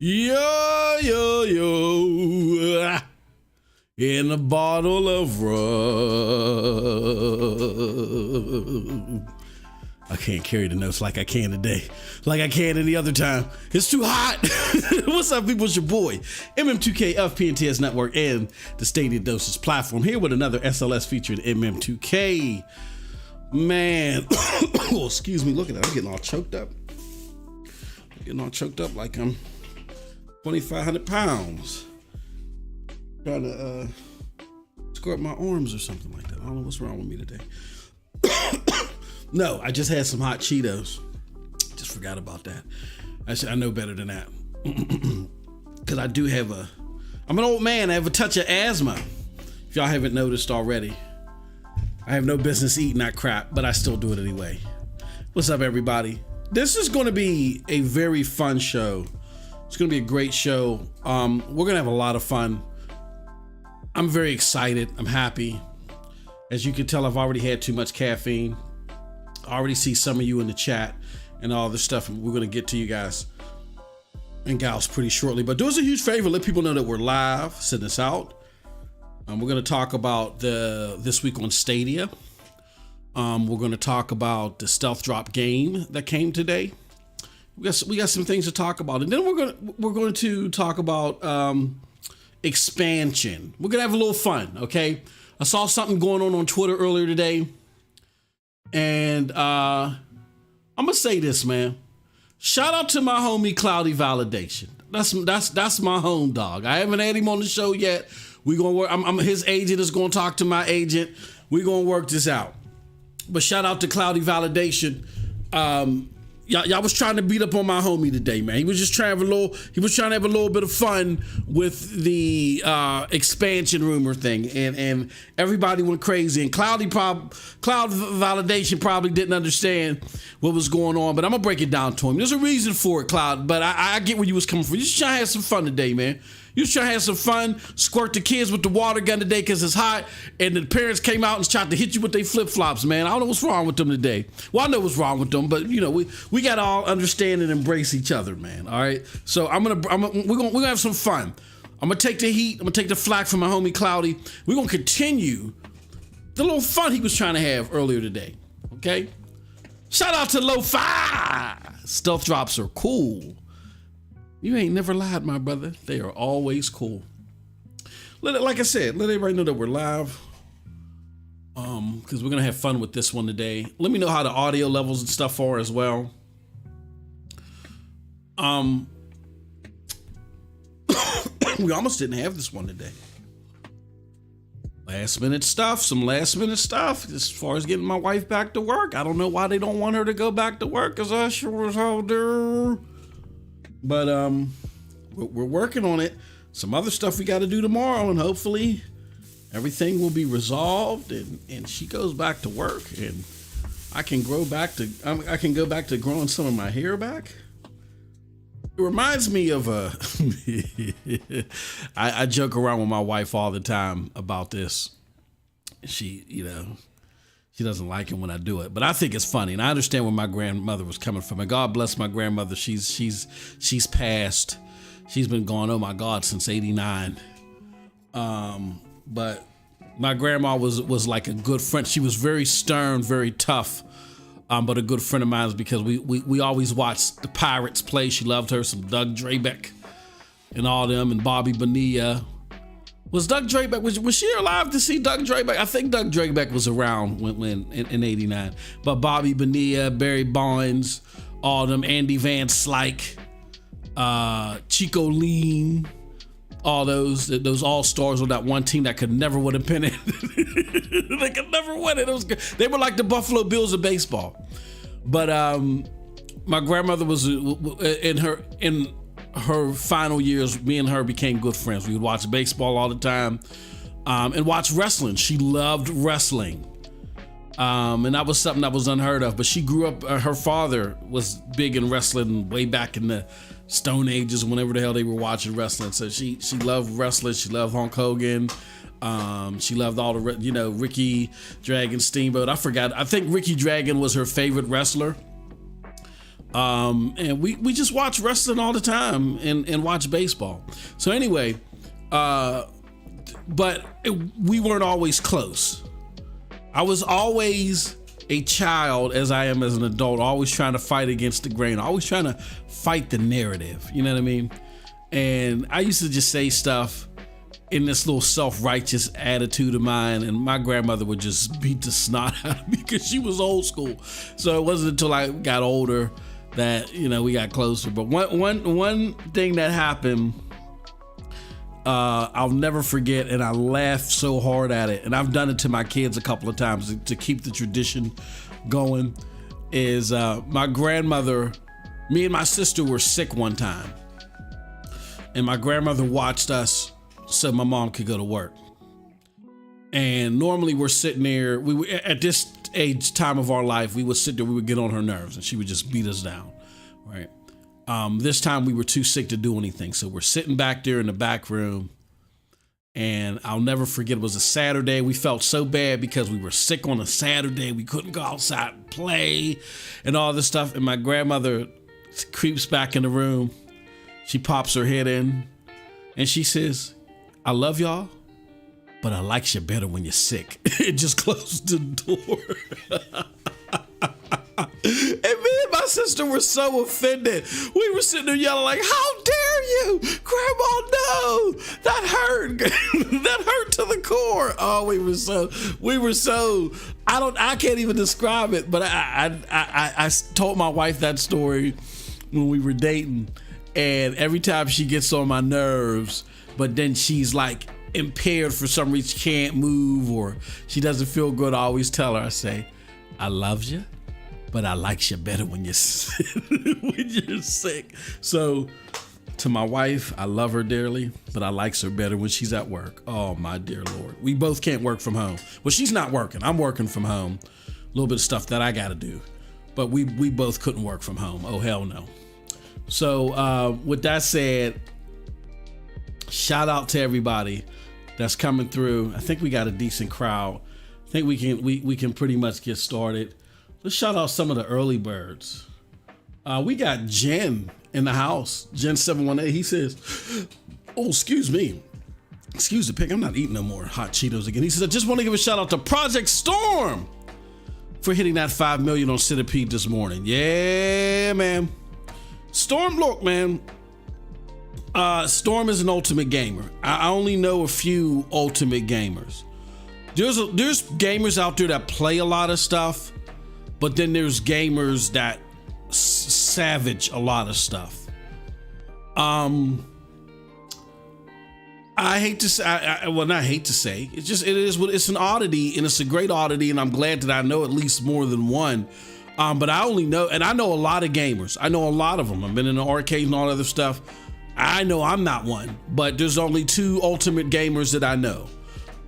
Yo, yo, yo. In a bottle of rum. I can't carry the notes like I can today, like I can any other time. It's too hot. What's up, people? It's your boy, MM2K of PNTS Network and the StadiaDosage platform, here with another SLS featuring MM2K. Man, oh, excuse me, look at that. I'm getting all choked up. Like I'm 2,500 pounds. Trying to squirt my arms or something like that. I don't know what's wrong with me today. No, I just had some hot Cheetos. Just forgot about that. I know better than that. Because I do have I'm an old man. I have a touch of asthma. If y'all haven't noticed already. I have no business eating that crap, but I still do it anyway. What's up, everybody? This is going to be a very fun show. It's going to be a great show. We're going to have a lot of fun. I'm very excited. I'm happy. As you can tell, I've already had too much caffeine. I already see some of you in the chat and all this stuff. We're going to get to you guys and gals pretty shortly. But do us a huge favor. Let people know that we're live. Send this out. We're going to talk about this week on Stadia. We're going to talk about the stealth drop game that came today. We got some things to talk about. And then we're going to talk about expansion. We're going to have a little fun, okay? I saw something going on Twitter earlier today. And I'm gonna say this, man. Shout out to my homie Cloudy Validation. That's my home dog. I haven't had him on the show yet. We gonna work. I'm his agent is gonna talk to my agent. We gonna work this out. But shout out to Cloudy Validation. Y'all was trying to beat up on my homie today, man. He was just trying to have a little bit of fun with the expansion rumor thing, and everybody went crazy. And Cloud Validation probably didn't understand what was going on, but I'm gonna break it down to him. There's a reason for it, Cloud, but I get where you was coming from. You just trying to have some fun today, man. You was trying to have some fun, squirt the kids with the water gun today because it's hot, and the parents came out and tried to hit you with their flip-flops, man. I don't know what's wrong with them today. Well, I know what's wrong with them, but you know, we gotta all understand and embrace each other, man. All right. So we're gonna have some fun. I'm gonna take the heat. I'm gonna take the flack from my homie Cloudy. We're gonna continue the little fun he was trying to have earlier today. Okay. Shout out to Lo-Fi. Stealth drops are cool. You ain't never lied, my brother. They are always cool. Like I said, let everybody know that we're live. Because we're gonna have fun with this one today. Let me know how the audio levels and stuff are as well. We almost didn't have this one today. Some last minute stuff as far as getting my wife back to work. I don't know why they don't want her to go back to work, because I sure as hell do. But we're working on it. Some other stuff we got to do tomorrow, and hopefully everything will be resolved, and she goes back to work, and I can go back to growing some of my hair back. It reminds me of I joke around with my wife all the time about this. She doesn't like it when I do it, but I think it's funny, and I understand where my grandmother was coming from. And God bless my grandmother. She's passed. She's been gone, oh my God, since '89. But my grandma was like a good friend. She was very stern, very tough, but a good friend of mine, because we always watched the Pirates play. She loved her some Doug Drabeck and all them, and Bobby Bonilla. Was Doug Drabeck, was she alive to see Doug Drabeck? I think Doug Drabeck was around when in '89. But Bobby Bonilla, Barry Bonds, all them, Andy Van Slyke, Chico Lean, all those all-stars on that one team that could never win a pennant. They could never win it. It was good. They were like the Buffalo Bills of baseball. But my grandmother was in her final years, me and her became good friends. We would watch baseball all the time, and watch wrestling. She loved wrestling. And that was something that was unheard of, but she grew up, her father was big in wrestling way back in the Stone Ages, whenever the hell they were watching wrestling. So she loved wrestling. She loved Hulk Hogan. She loved all the, Ricky Dragon Steamboat. I think Ricky Dragon was her favorite wrestler. And we just watch wrestling all the time and watch baseball. So anyway, we weren't always close. I was always a child, as I am as an adult, always trying to fight against the grain, always trying to fight the narrative. You know what I mean? And I used to just say stuff in this little self-righteous attitude of mine, and my grandmother would just beat the snot out of me because she was old school. So it wasn't until I got older that, we got closer. But one thing that happened, I'll never forget, and I laughed so hard at it, and I've done it to my kids a couple of times to keep the tradition going, is my grandmother, me and my sister were sick one time, and my grandmother watched us so my mom could go to work. And normally we're sitting there, at this time of our life, we would sit there, we would get on her nerves, and she would just beat us down, right? This time we were too sick to do anything. So we're sitting back there in the back room, and I'll never forget, it was a Saturday. We felt so bad because we were sick on a Saturday. We couldn't go outside and play and all this stuff. And my grandmother creeps back in the room. She pops her head in and she says, "I love y'all, but I likes you better when you're sick." It just closed the door. And me and my sister were so offended. We were sitting there yelling like, "How dare you, Grandma, no, that hurt." That hurt to the core. Oh, we were so, I can't even describe it, but I told my wife that story when we were dating, and every time she gets on my nerves, but then she's like impaired for some reason, she can't move or she doesn't feel good, I always tell her, I say, "I love you, but I likes you better when you're sick." So to my wife, I love her dearly, but I likes her better when she's at work. Oh, my dear Lord. We both can't work from home. Well, she's not working. I'm working from home. A little bit of stuff that I got to do. But we both couldn't work from home. Oh, hell no. So with that said, shout out to everybody that's coming through. I think we got a decent crowd. I think we can pretty much get started. Let's shout out some of the early birds. We got Jen in the house. Jen 718. He says, "Oh, excuse me. Excuse the pick. I'm not eating no more hot Cheetos again." He says, "I just want to give a shout out to Project Storm for hitting that 5 million on Centipede this morning." Yeah, man. Storm, look, man. Storm is an ultimate gamer. I only know a few ultimate gamers. There's gamers out there that play a lot of stuff, but then there's gamers that savage a lot of stuff. I hate to say, not hate to say, it's an oddity, and it's a great oddity, and I'm glad that I know at least more than one. But I only know, and I know a lot of gamers. I know a lot of them. I've been in the arcade and all other stuff. I know I'm not one, but there's only two ultimate gamers that I know.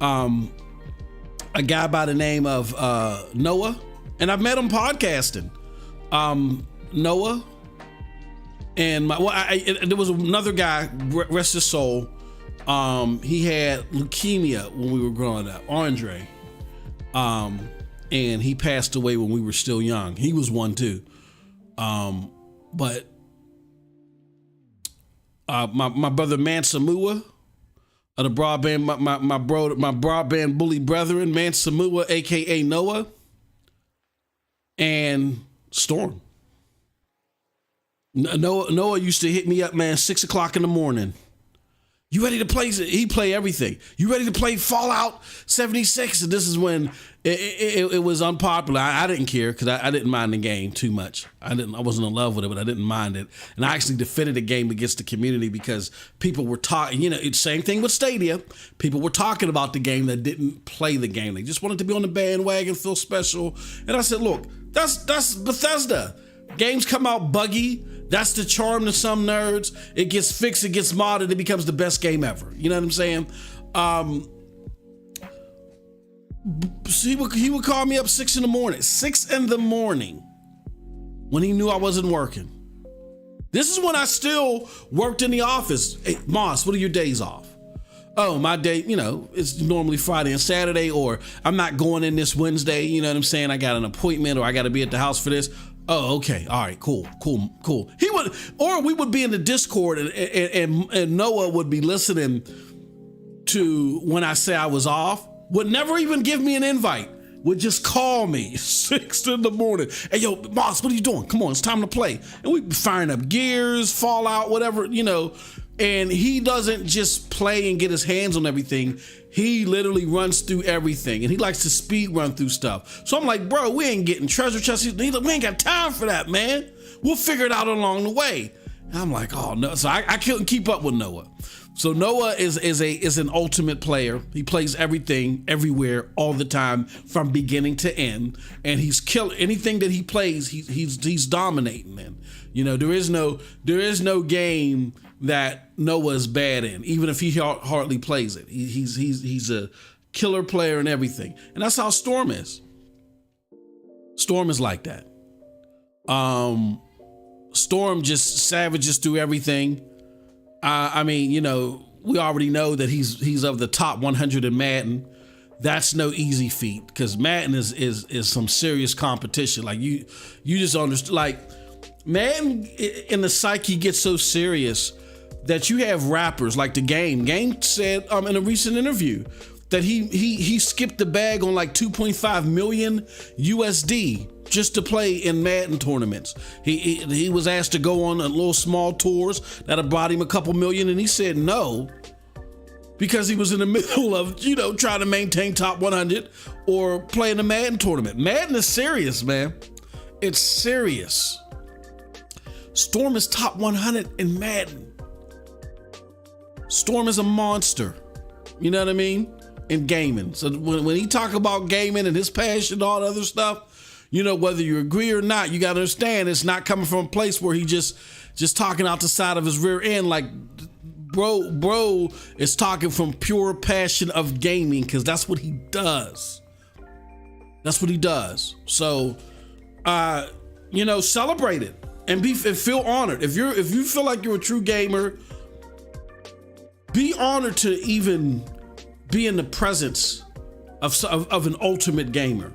A guy by the name of Noah, and I've met him podcasting. Noah, and there was another guy, rest his soul. He had leukemia when we were growing up, Andre. And he passed away when we were still young. He was one too. But my brother Mansamua of the broadband, my broadband bully brethren, Mansamua, aka Noah, and Storm. Noah used to hit me up, man, 6 o'clock in the morning. "You ready to play?" He play everything. "You ready to play Fallout 76? And this is when it was unpopular. I didn't care because I didn't mind the game too much. I wasn't in love with it, but I didn't mind it. And I actually defended the game against the community because people were talking. It's same thing with Stadia. People were talking about the game that didn't play the game. They just wanted to be on the bandwagon, feel special. And I said, look, that's Bethesda. Games come out buggy. That's the charm to some nerds. It gets fixed, it gets modded, it becomes the best game ever. You know what I'm saying? So he would call me up 6 in the morning. 6 in the morning when he knew I wasn't working. This is when I still worked in the office. "Hey, Moss, what are your days off?" "Oh, my day, it's normally Friday and Saturday, or I'm not going in this Wednesday, you know what I'm saying? I got an appointment, or I got to be at the house for this." Oh, okay. All right. Cool. He would, or we would be in the Discord, and Noah would be listening to when I say I was off. Would never even give me an invite. Would just call me 6 in the morning. Hey, yo, boss, what are you doing? Come on, it's time to play. And we'd be firing up Gears, Fallout, whatever, And he doesn't just play and get his hands on everything. He literally runs through everything, and he likes to speed run through stuff. So I'm like, bro, we ain't getting treasure chests. We ain't got time for that, man. We'll figure it out along the way. And I'm like, oh no. So I couldn't keep up with Noah. So Noah is an ultimate player. He plays everything, everywhere, all the time, from beginning to end, and he's killing anything that he plays. He's dominating in. There is no game that Noah is bad in, even if he hardly plays it. He's a killer player in everything, and that's how Storm is. Storm is like that. Storm just savages through everything. We already know that he's of the top 100 in Madden. That's no easy feat, because Madden is some serious competition. Like you just understand. Like Madden in the psyche gets so serious that you have rappers like the Game. Game said in a recent interview that he skipped the bag on like 2.5 million USD just to play in Madden tournaments. He was asked to go on a little small tours that have brought him a couple million, and he said no, because he was in the middle of trying to maintain top 100 or play in a Madden tournament. Madden is serious, man. It's serious. Storm is top 100 in Madden. Storm is a monster. You know what I mean? In gaming. So when he talk about gaming and his passion and all the other stuff, whether you agree or not, you got to understand it's not coming from a place where he just talking out the side of his rear end. Like bro is talking from pure passion of gaming, because that's what he does. That's what he does. So, celebrate it and feel honored. If you feel like you're a true gamer, be honored to even be in the presence of an ultimate gamer.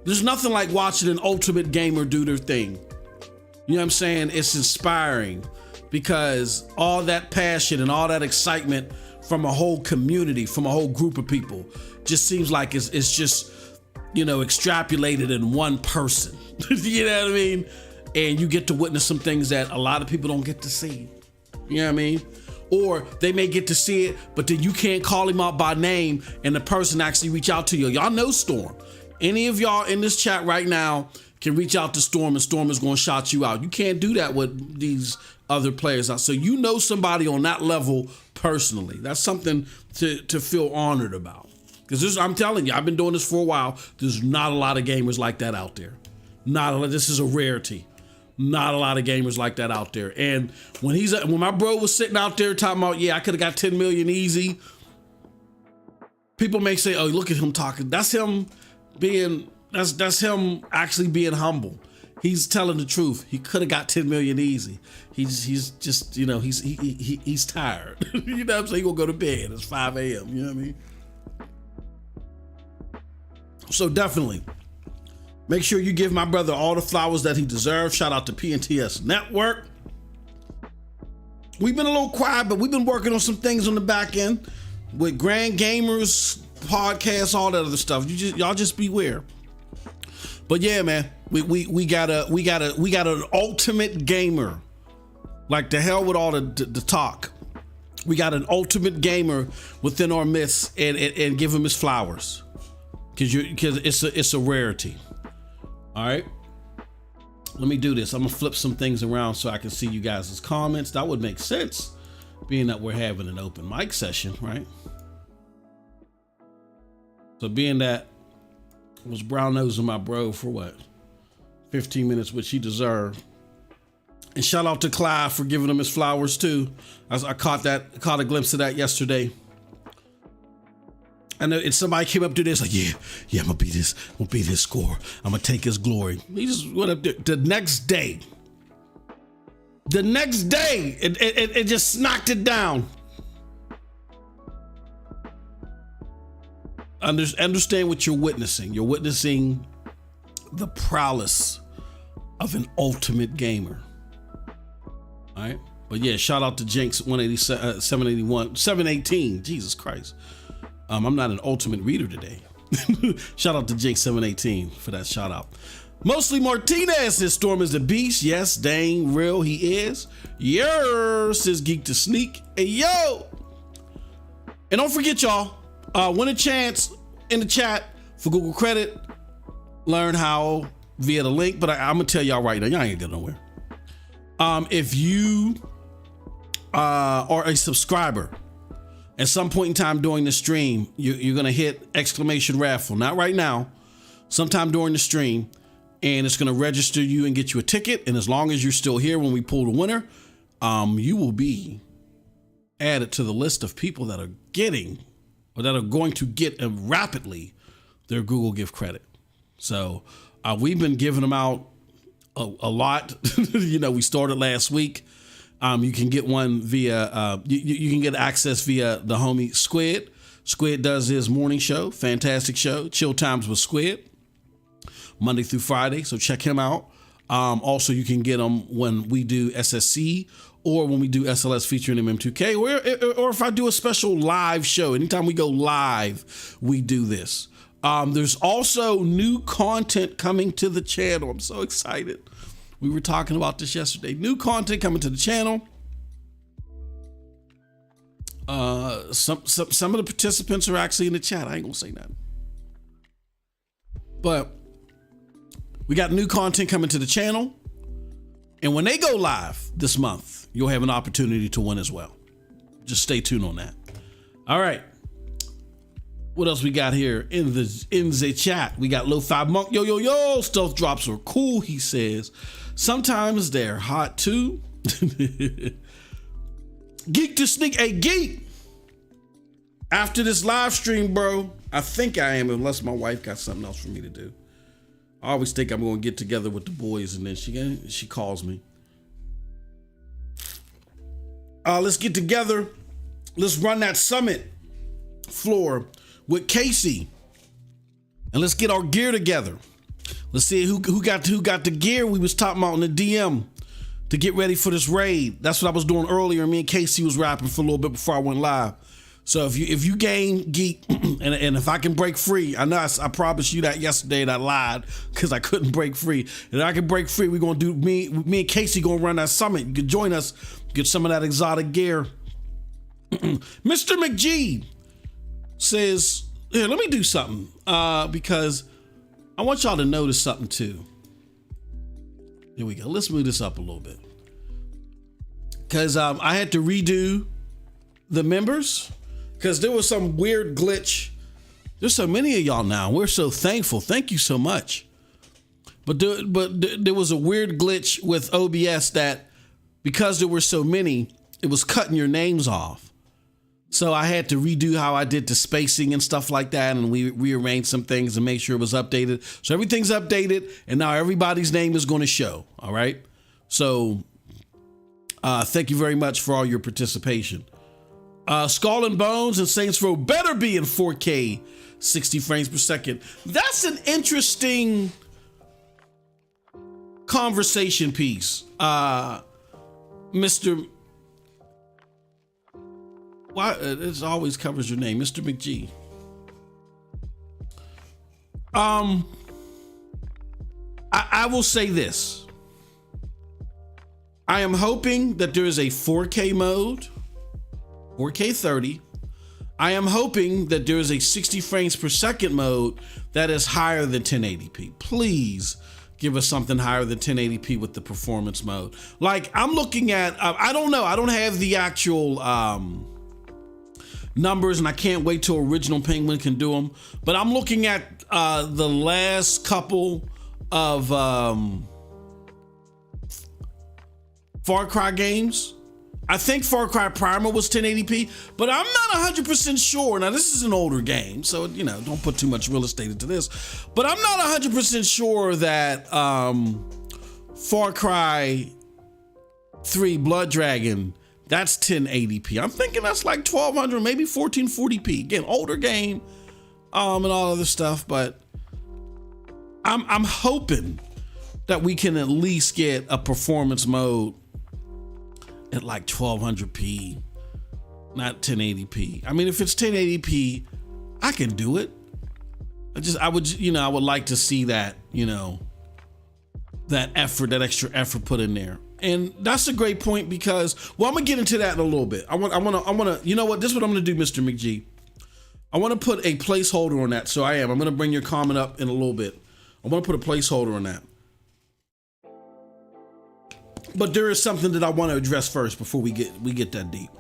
There's nothing like watching an ultimate gamer do their thing. You know what I'm saying? It's inspiring, because all that passion and all that excitement from a whole community, from a whole group of people, just seems like it's just, extrapolated in one person. You know what I mean? And you get to witness some things that a lot of people don't get to see. You know what I mean? Or they may get to see it, but then you can't call him out by name and the person actually reach out to you. Y'all know Storm. Any of y'all in this chat right now can reach out to Storm, and Storm is going to shout you out. You can't do that with these other players. So somebody on that level personally. That's something to feel honored about. Because I'm telling you, I've been doing this for a while. There's not a lot of gamers like that out there. This is a rarity. Not a lot of gamers like that out there. And when my bro was sitting out there talking about, I could have got 10 million easy, people may say, oh, look at him talking. That's him actually being humble. He's telling the truth. He could have got 10 million easy. He's just, he's tired. You know what I'm saying? He gonna go to bed. It's 5 a.m. You know what I mean? So definitely make sure you give my brother all the flowers that he deserves. Shout out to PNTS Network. We've been a little quiet, but we've been working on some things on the back end with Grand Gamers, podcasts, all that other stuff. Y'all just beware. But yeah, man, we got an ultimate gamer. Like, the hell with all the talk. We got an ultimate gamer within our midst, and give him his flowers, because it's a rarity. All right, let me do this. I'm gonna flip some things around so I can see you guys' comments. That would make sense, being that we're having an open mic session, right? So being that I was brown nosing my bro for 15 minutes, which he deserved. And shout out to Clive for giving him his flowers too. I caught a glimpse of that yesterday. I know somebody came up to this like, yeah, I'm gonna beat his score. I'm gonna take his glory. He just went up there the next day. It just knocked it down. Understand what you're witnessing. You're witnessing the prowess of an ultimate gamer. All right. But yeah, shout out to Jinx 718. Jesus Christ. I'm not an ultimate reader today. Shout out to Jinx 718 for that shout out. Mostly Martinez says Storm is the beast. Yes, dang real he is. Yer says Geek to Sneak. Hey yo. And don't forget y'all, win a chance in the chat for Google credit. Learn how via the link, but I'm gonna tell y'all right now, y'all ain't gonna get nowhere. If you are a subscriber, at some point in time during the stream, you're gonna hit exclamation raffle. Not right now, sometime during the stream, and it's gonna register you and get you a ticket. And as long as you're still here when we pull the winner, you will be added to the list of people that are getting or that are going to get rapidly their Google gift credit. So we've been giving them out a lot. You know, we started last week. You can get one via, you can get access via the homie Squid. Squid does his morning show, fantastic show, Chill Times with Squid, Monday through Friday. So check him out. Also, you can get them when we do SSC or when we do SLS featuring MM2K, or if I do a special live show. Anytime we go live, we do this. There's also new content coming to the channel. I'm so excited. We were talking about this yesterday. New content coming to the channel. Some of the participants are actually in the chat. I ain't gonna say nothing. But we got new content coming to the channel. And when they go live this month, you'll have an opportunity to win as well. Just stay tuned on that. All right. What else we got here in the chat? We got Lo-Fi Monk. Yo. Stealth drops are cool, he says. Sometimes they're hot too. Geek to Sneak. Hey, Geek. After this live stream, bro, I think I am, unless my wife got something else for me to do. I always think I'm going to get together with the boys, and then she calls me. Let's get together. Let's run that summit floor with Casey, and let's get our gear together. Let's see who got the gear we was talking about in the DM to get ready for this raid. That's what I was doing earlier. Me and Casey was rapping for a little bit before I went live. So if you gain Geek, and if I can break free, I know I promised you that yesterday, and I lied because I couldn't break free. And I can break free, we're gonna do me and Casey gonna run that summit. You can join us, get some of that exotic gear. Mr. McGee says, here, let me do something because I want y'all to notice something too. Here we go. Let's move this up a little bit because I had to redo the members because there was some weird glitch. There's so many of y'all now. We're so thankful. Thank you so much. But there was a weird glitch with OBS that because there were so many, it was cutting your names off. So I had to redo how I did the spacing and stuff like that. And we rearranged some things to make sure it was updated. So everything's updated. And now everybody's name is going to show. All right. So thank you very much for all your participation. Skull and Bones and Saints Row better be in 4K 60 frames per second. That's an interesting conversation piece. Mr. Why it always covers your name, Mr. McGee. I will say this. I am hoping that there is a 4K mode, 4K 30. I am hoping that there is a 60 frames per second mode that is higher than 1080p. Please give us something higher than 1080p with the performance mode. Like I'm looking at, I don't know. I don't have the actual numbers and I can't wait till Original Penguin can do them. But I'm looking at the last couple of Far Cry games. I think Far Cry Primal was 1080p, but I'm not 100% sure. Now, this is an older game, so, you know, don't put too much real estate into this. But I'm not 100% sure that Far Cry 3 Blood Dragon, that's 1080p. I'm thinking that's like 1200, maybe 1440p. Again, older game and all other stuff, but I'm hoping that we can at least get a performance mode at like 1200p, not 1080p. I mean, if it's 1080p, I can do it. I would like to see that, that effort, that extra effort put in there. And that's a great point because, well, I'm gonna get into that in a little bit. I want to, you know what? This is what I'm gonna do, Mr. McG. I want to put a placeholder on that. So I'm gonna bring your comment up in a little bit. I want to put a placeholder on that. But there is something that I want to address first before we get that deep.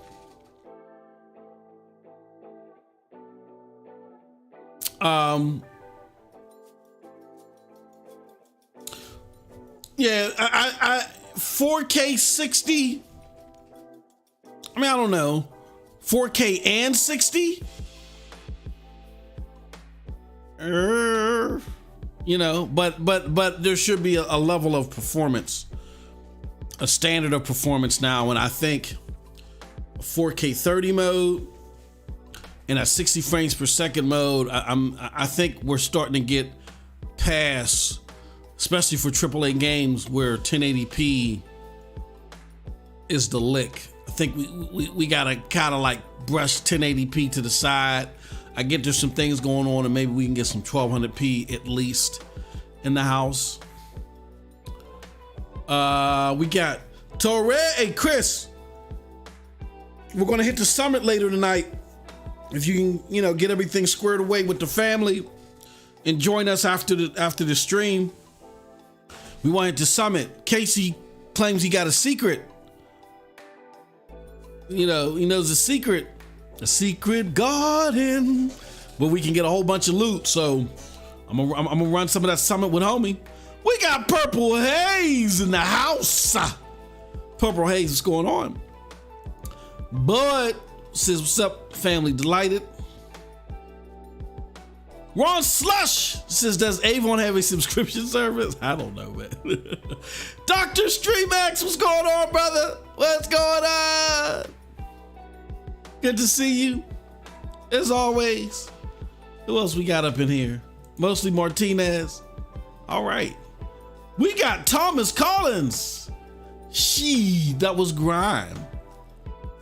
Yeah, I 4K 60. I mean, I don't know. 4K and 60? But there should be a level of performance, a standard of performance now, and I think a 4K 30 mode and a 60 frames per second mode, I think we're starting to get past, especially for AAA games, where 1080p is the lick. I think we gotta kind of like brush 1080p to the side. I get there's some things going on, and maybe we can get some 1200p at least in the house. We got Torre. Hey, Chris, we're gonna hit the summit later tonight. If you can, get everything squared away with the family and join us after the stream. We want to hit the summit. Casey claims he got a secret. He knows a secret garden where we can get a whole bunch of loot. So I'm gonna run some of that summit with homie. We got Purple Haze in the house. Purple Haze, what's going on? Bud says, what's up, family delighted. Ron Slush says, does Avon have a subscription service? I don't know, man. Dr. Streamax, what's going on, brother? What's going on? Good to see you, as always. Who else we got up in here? Mostly Martinez. All right. We got Thomas Collins. That was grime.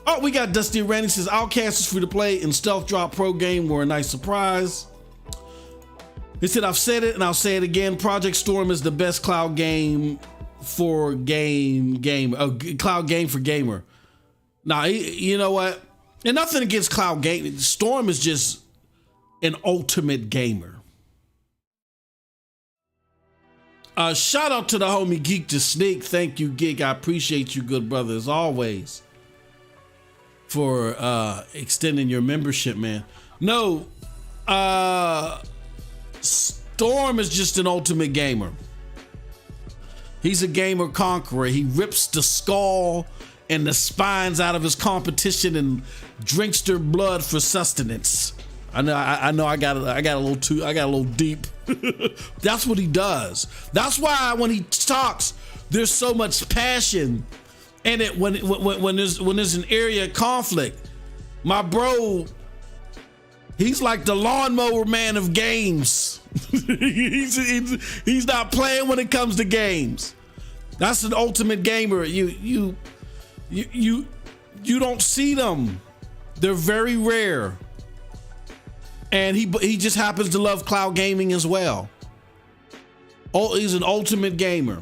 Oh, we got Dusty Randy says, Outcast is free to play and Stealth Drop Pro game were a nice surprise. He said, I've said it and I'll say it again. Project Storm is the best cloud game for cloud game for gamer. Now, you know what? And nothing against cloud game. Storm is just an ultimate gamer. Shout out to the homie Geek to Sneak. Thank you, Geek. I appreciate you, good brother, as always, for extending your membership, man. No, Storm is just an ultimate gamer. He's a gamer conqueror. He rips the skull and the spines out of his competition and drinks their blood for sustenance. I know I got a little deep. That's what he does. That's why when he talks, there's so much passion in it. When there's an area of conflict, my bro, he's like the lawnmower man of games. he's not playing when it comes to games. That's an ultimate gamer. You don't see them. They're very rare. And he just happens to love cloud gaming as well. Oh, he's an ultimate gamer.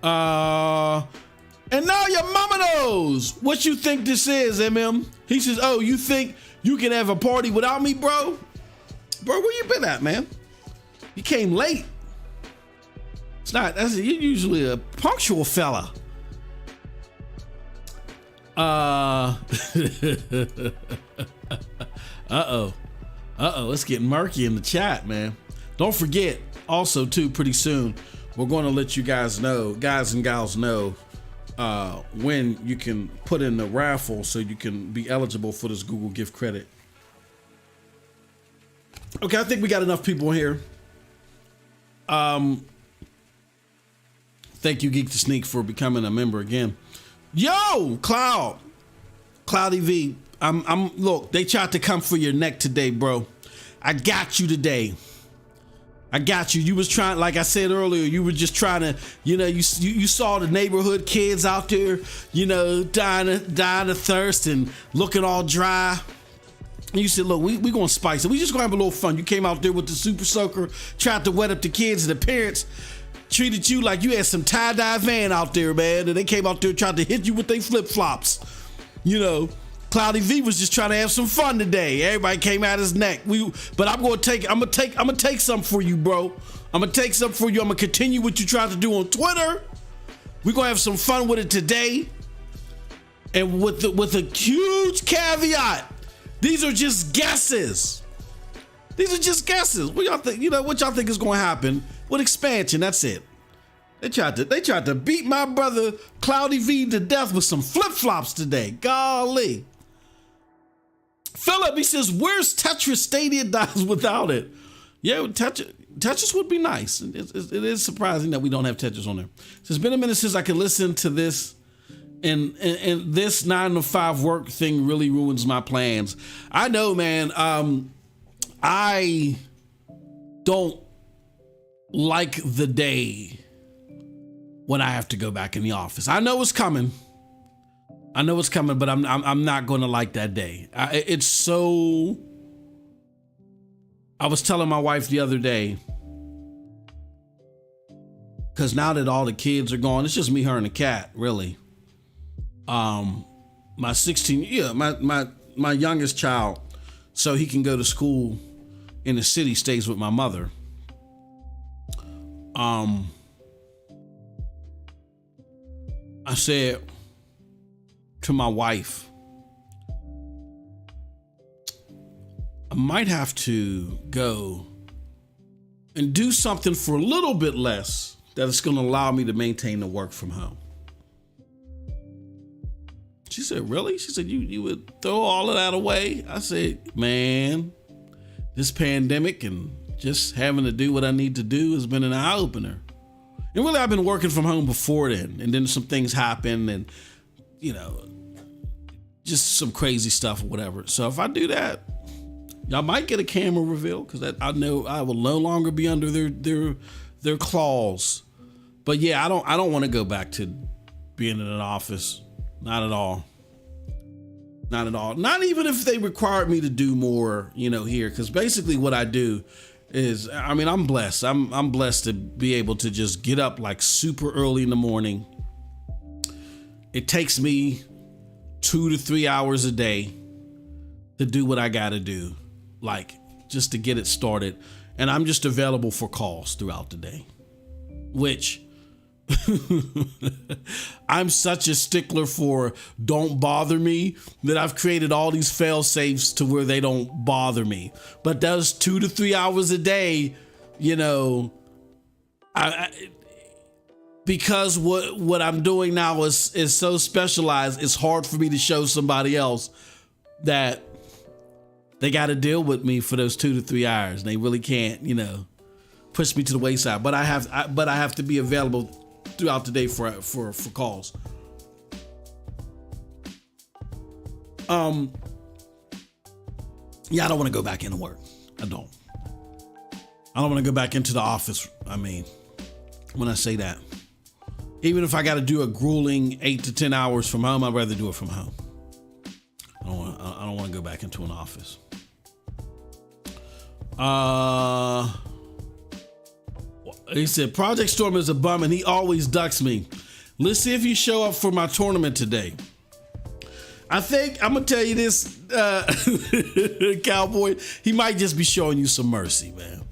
And now your mama knows what you think this is, MM. He says, oh, you think you can have a party without me, bro? Bro, where you been at, man? You came late. You're usually a punctual fella. It's getting murky in the chat, man. Don't forget, also too, pretty soon we're going to let you guys know, guys and gals know, when you can put in the raffle so you can be eligible for this Google gift credit. Okay, I think we got enough people here. Thank you, Geek to Sneak, for becoming a member again. Yo, Cloudy V. Look, they tried to come for your neck today, bro. I got you today. I got you. You was trying, like I said earlier, you were just trying to, you saw the neighborhood kids out there, dying of thirst and looking all dry. And you said, look, we gonna spice it. We just gonna have a little fun. You came out there with the super soaker, tried to wet up the kids, and the parents treated you like you had some tie-dye van out there, man. And they came out there and tried to hit you with their flip-flops. Cloudy V was just trying to have some fun today. Everybody came at his neck. But I'm gonna take something for you, bro. I'm gonna take something for you. I'm gonna continue what you tried to do on Twitter. We're gonna have some fun with it today. And with a huge caveat, these are just guesses. These are just guesses. What y'all think? What y'all think is gonna happen with expansion? That's it. They tried to beat my brother Cloudy V to death with some flip-flops today. Golly. Philip, he says, where's Tetris StadiaDosage without it? Yeah, Tetris would be nice. It is surprising that we don't have Tetris on there. It's been a minute since I could listen to this, and this 9 to 5 work thing really ruins my plans. I know, man. I don't like the day when I have to go back in the office. I know it's coming, but I'm not going to like that day. I was telling my wife the other day, because now that all the kids are gone, it's just me, her, and the cat, really. My 16, my youngest child, so he can go to school in the city, stays with my mother. I said to my wife, I might have to go and do something for a little bit less that is going to allow me to maintain the work from home. She said, really? She said, you would throw all of that away? I said, man, this pandemic and just having to do what I need to do has been an eye-opener. And really, I've been working from home before then, and then some things happen, and just some crazy stuff or whatever. So if I do that, y'all might get a camera reveal, because I know I will no longer be under their claws. But yeah, I don't want to go back to being in an office. Not at all. Not at all. Not even if they required me to do more, here, because basically what I do is, I'm blessed. I'm blessed to be able to just get up like super early in the morning. It takes me 2 to 3 hours a day to do what I got to do, like just to get it started. And I'm just available for calls throughout the day, which I'm such a stickler for don't bother me that I've created all these fail safes to where they don't bother me. But those 2 to 3 hours a day, because what I'm doing now is so specialized, it's hard for me to show somebody else that they got to deal with me for those 2 to 3 hours. They really can't, push me to the wayside. But I have to be available throughout the day for calls. Yeah, I don't want to go back into work. I don't want to go back into the office. When I say that, even if I got to do a grueling 8 to 10 hours from home, I'd rather do it from home. I don't want to go back into an office. He said, Project Storm is a bum and he always ducks me. Let's see if you show up for my tournament today. I think, I'm going to tell you this, Cowboy, he might just be showing you some mercy, man.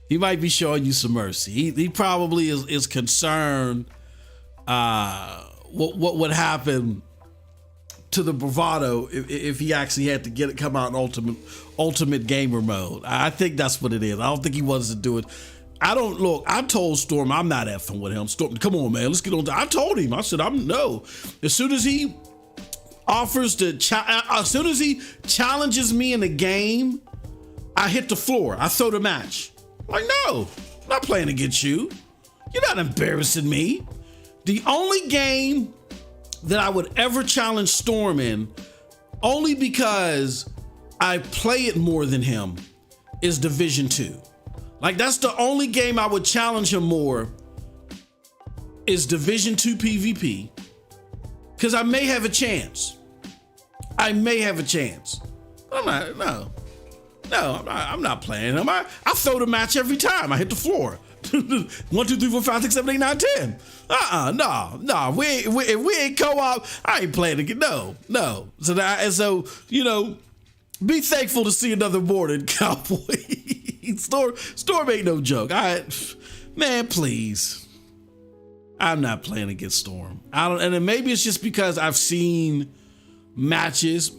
He might be showing you some mercy. He probably is concerned what would happen to the bravado if he actually had to come out in ultimate gamer mode. I think that's what it is. I don't think he wants to do it. I told Storm I'm not effing with him. Storm, come on, man, let's get on. I told him, I said, no. As soon as he as soon as he challenges me in the game, I hit the floor. I throw the match. Like, no, I'm not playing against you. You're not embarrassing me. The only game that I would ever challenge Storm in, only because I play it more than him, is Division 2. Like, that's the only game I would challenge him more, is Division 2 PvP. Because I may have a chance. I'm not playing him. I throw the match every time I hit the floor. 1, 2, 3, 4, 5, 6, 7, 8, 9, 10. No. If we ain't co-op, I ain't playing again. No. So be thankful to see another morning, Cowboy. Storm ain't no joke. Man, please. I'm not playing against Storm. And then maybe it's just because I've seen matches.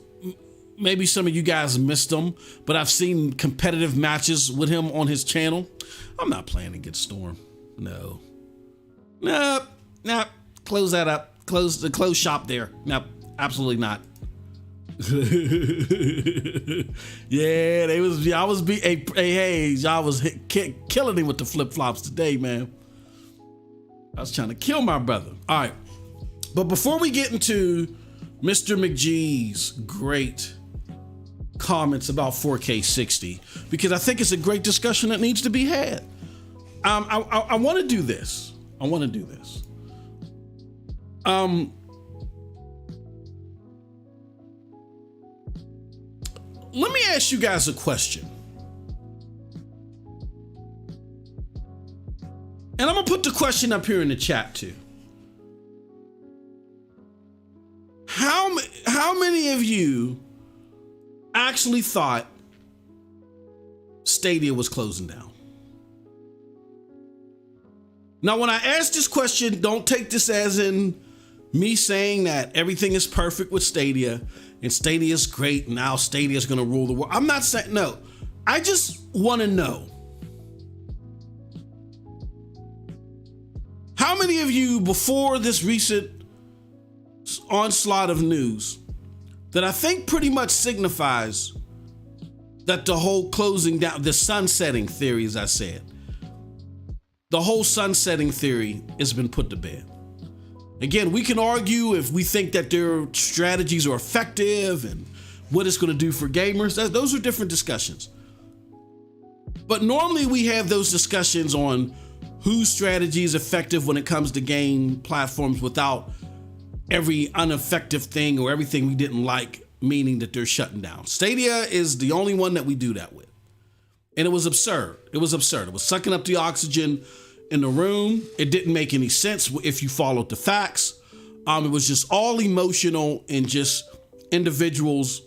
Maybe some of you guys missed them, but I've seen competitive matches with him on his channel. I'm not playing against Storm. No. Close that up. Close shop there. Nope, absolutely not. Yeah, y'all was killing him with the flip flops today, man. I was trying to kill my brother. All right, but before we get into Mr. McGee's great comments about 4K 60, because I think it's a great discussion that needs to be had. I want to do this. Let me ask you guys a question. And I'm gonna put the question up here in the chat too. How many of you actually thought Stadia was closing down? Now, when I ask this question, don't take this as in me saying that everything is perfect with Stadia and Stadia is great and now Stadia is going to rule the world. I'm not saying, no. I just want to know, how many of you, before this recent onslaught of news that I think pretty much signifies that the whole closing down, the sunsetting theory, as I said, the whole sunsetting theory has been put to bed. Again, we can argue if we think that their strategies are effective and what it's going to do for gamers. Those are different discussions. But normally we have those discussions on whose strategy is effective when it comes to game platforms without every ineffective thing or everything we didn't like, meaning that they're shutting down. Stadia is the only one that we do that with. And it was absurd. It was sucking up the oxygen in the room. It didn't make any sense if you followed the facts. It was just all emotional and just individuals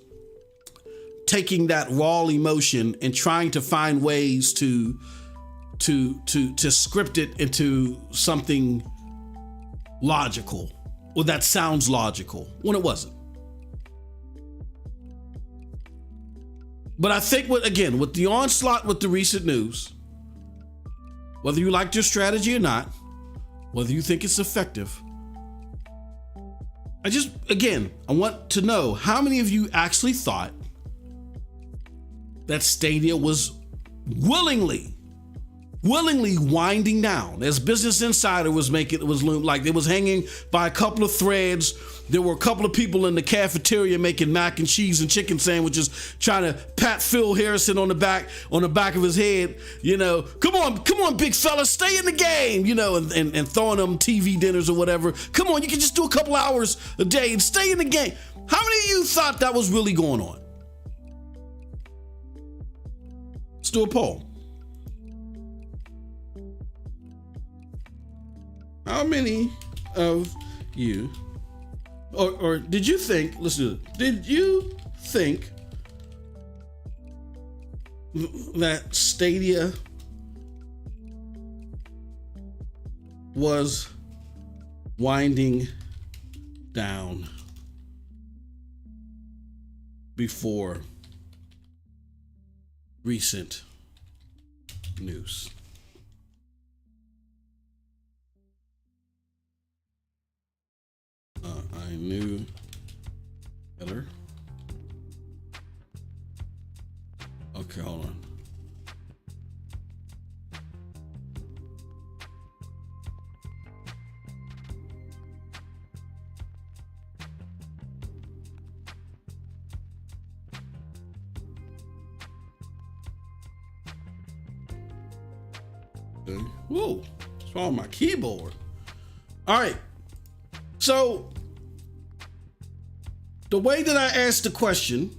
taking that raw emotion and trying to find ways to script it into something logical, or that sounds logical when it wasn't. But I think with the onslaught with the recent news, whether you liked your strategy or not, whether you think it's effective, I want to know how many of you actually thought that Stadia was willingly winding down, as Business Insider was like it was hanging by a couple of threads. There were a couple of people in the cafeteria making mac and cheese and chicken sandwiches, trying to pat Phil Harrison on the back of his head. Come on, big fella, stay in the game. And throwing them TV dinners or whatever. Come on, you can just do a couple hours a day and stay in the game. How many of you thought that was really going on? Let's do a poll. How many of you, or did you think, did you think that Stadia was winding down before recent news? I knew better. Okay, hold on. Whoa, what's wrong with my keyboard? All right. So the way that I asked the question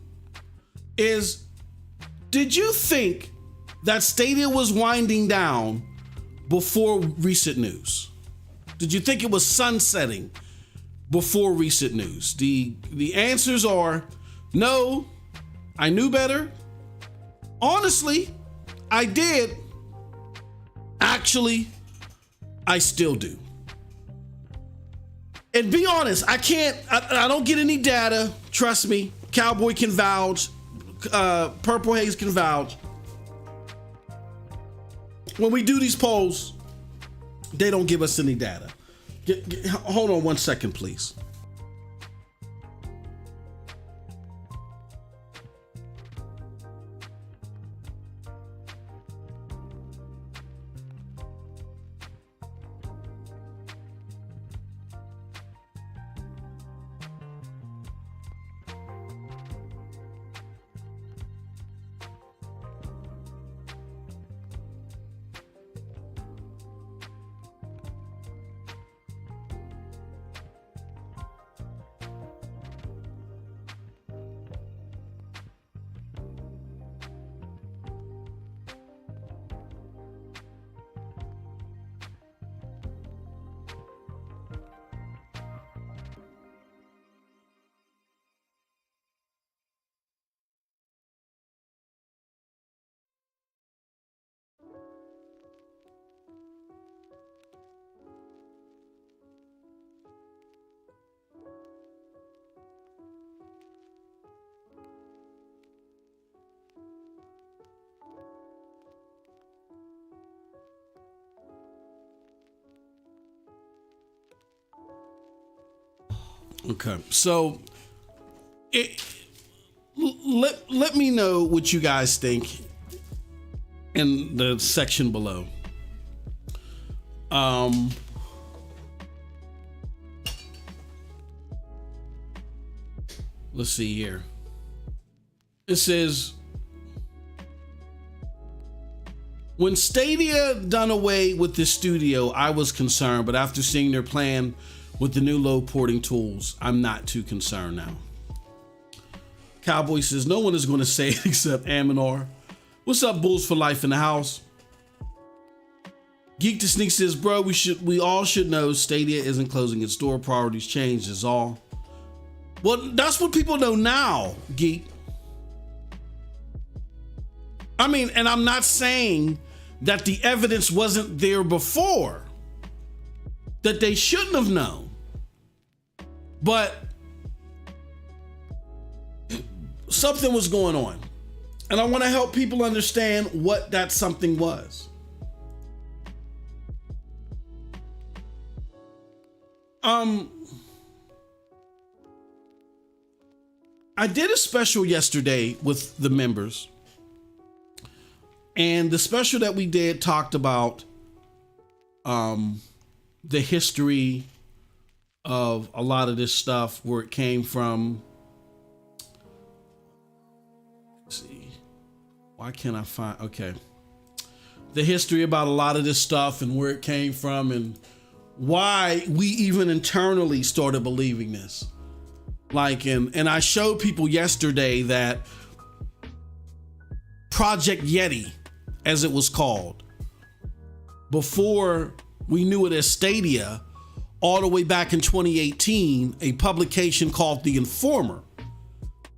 is, did you think that Stadia was winding down before recent news? Did you think it was sunsetting before recent news? The answers are no, I knew better. Honestly, I did. Actually, I still do. And be honest, I don't get any data. Trust me, Cowboy can vouch, Purple Haze can vouch. When we do these polls, they don't give us any data. Hold on 1 second, please. Okay, so let me know what you guys think in the section below. Let's see here. It says, when Stadia done away with the studio, I was concerned, but after seeing their plan with the new load porting tools, I'm not too concerned now. Cowboy says, no one is going to say it except Aminar. What's up, Bulls for Life in the house? Geek to Sneak says, bro, we all should know Stadia isn't closing its door. Priorities changed is all. Well, that's what people know now, Geek. I mean, and I'm not saying that the evidence wasn't there before, that they shouldn't have known. But something was going on. And I want to help people understand what that something was. I did a special yesterday with the members. And the special that we did talked about the history of a lot of this stuff, where it came from. Let's see, why can't I find? Okay, the history about a lot of this stuff and where it came from and why we even internally started believing this. Like, and I showed people yesterday that Project Yeti, as it was called, before we knew it as Stadia, all the way back in 2018, a publication called The Informer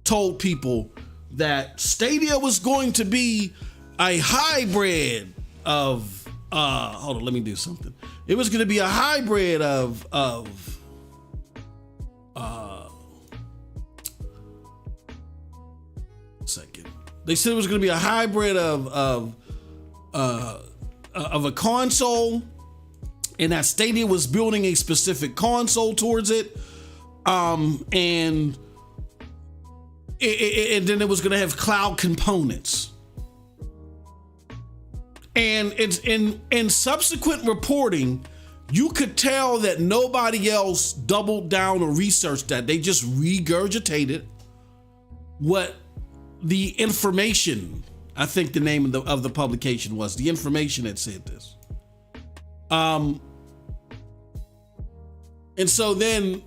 told people that Stadia was going to be a hybrid of, hold on, let me do something. It was going to be a hybrid of second. They said it was going to be a hybrid of a console, and that Stadia was building a specific console towards it, and then it was going to have cloud components. And it's in subsequent reporting, you could tell that nobody else doubled down or researched that. They just regurgitated what the information, I think the name of the publication was, the information that said this. And so then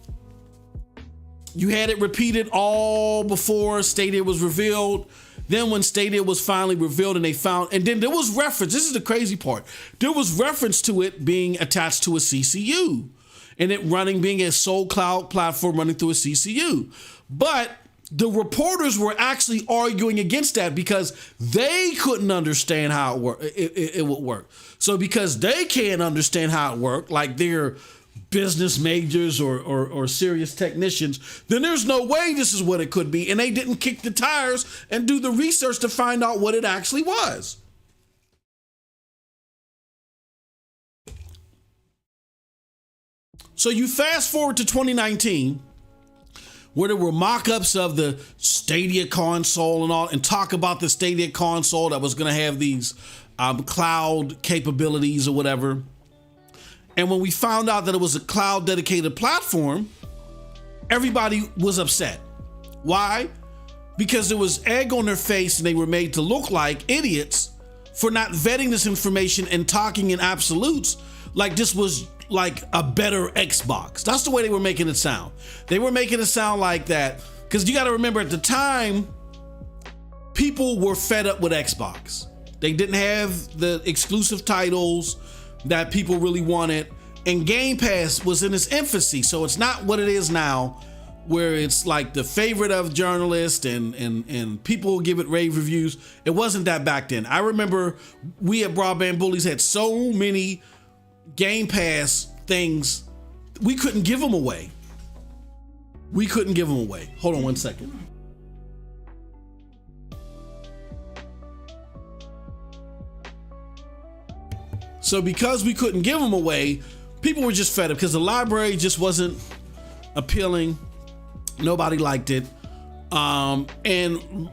you had it repeated all before Stadia was revealed. Then when Stadia was finally revealed and they found, and then there was reference, this is the crazy part, there was reference to it being attached to a CCU and it being a sole cloud platform running through a CCU. But the reporters were actually arguing against that because they couldn't understand how it would work. So because they can't understand how it worked, like they're business majors or serious technicians, then there's no way this is what it could be. And they didn't kick the tires and do the research to find out what it actually was. So you fast forward to 2019, where there were mock-ups of the Stadia console and all, and talk about the Stadia console that was going to have these cloud capabilities or whatever. And when we found out that it was a cloud dedicated platform, everybody was upset. Why? Because there was egg on their face and they were made to look like idiots for not vetting this information and talking in absolutes like this was like a better Xbox. That's the way they were making it sound. They were making it sound like that because you got to remember at the time, people were fed up with Xbox. They didn't have the exclusive titles that people really wanted, and Game Pass was in its infancy. So it's not what it is now, where it's like the favorite of journalists and people give it rave reviews. It wasn't that back then. I remember we at Broadband Bullies had so many Game Pass things, we couldn't give them away. Hold on one second. So because we couldn't give them away, people were just fed up because the library just wasn't appealing. Nobody liked it. And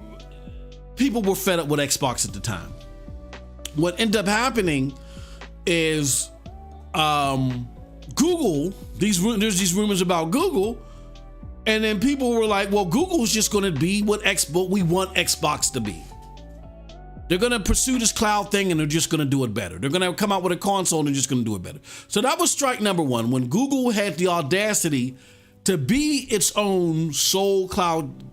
people were fed up with Xbox at the time. What ended up happening is Google, there's these rumors about Google, and then people were like, well, Google's just going to be what we want Xbox to be. They're going to pursue this cloud thing and they're just going to do it better. They're going to come out with a console and they're just going to do it better. So that was strike number one, when Google had the audacity to be its own sole cloud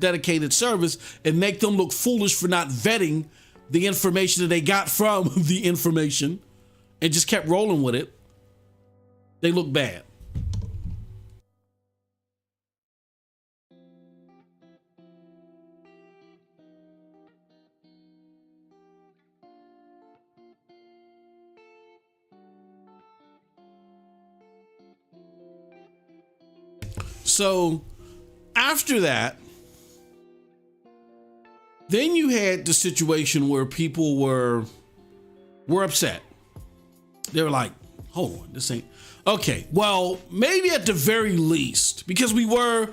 dedicated service and make them look foolish for not vetting the information that they got from the information and just kept rolling with it. They look bad. So after that, then you had the situation where people were upset. They were like, hold on, this ain't okay. Well, maybe at the very least, because we were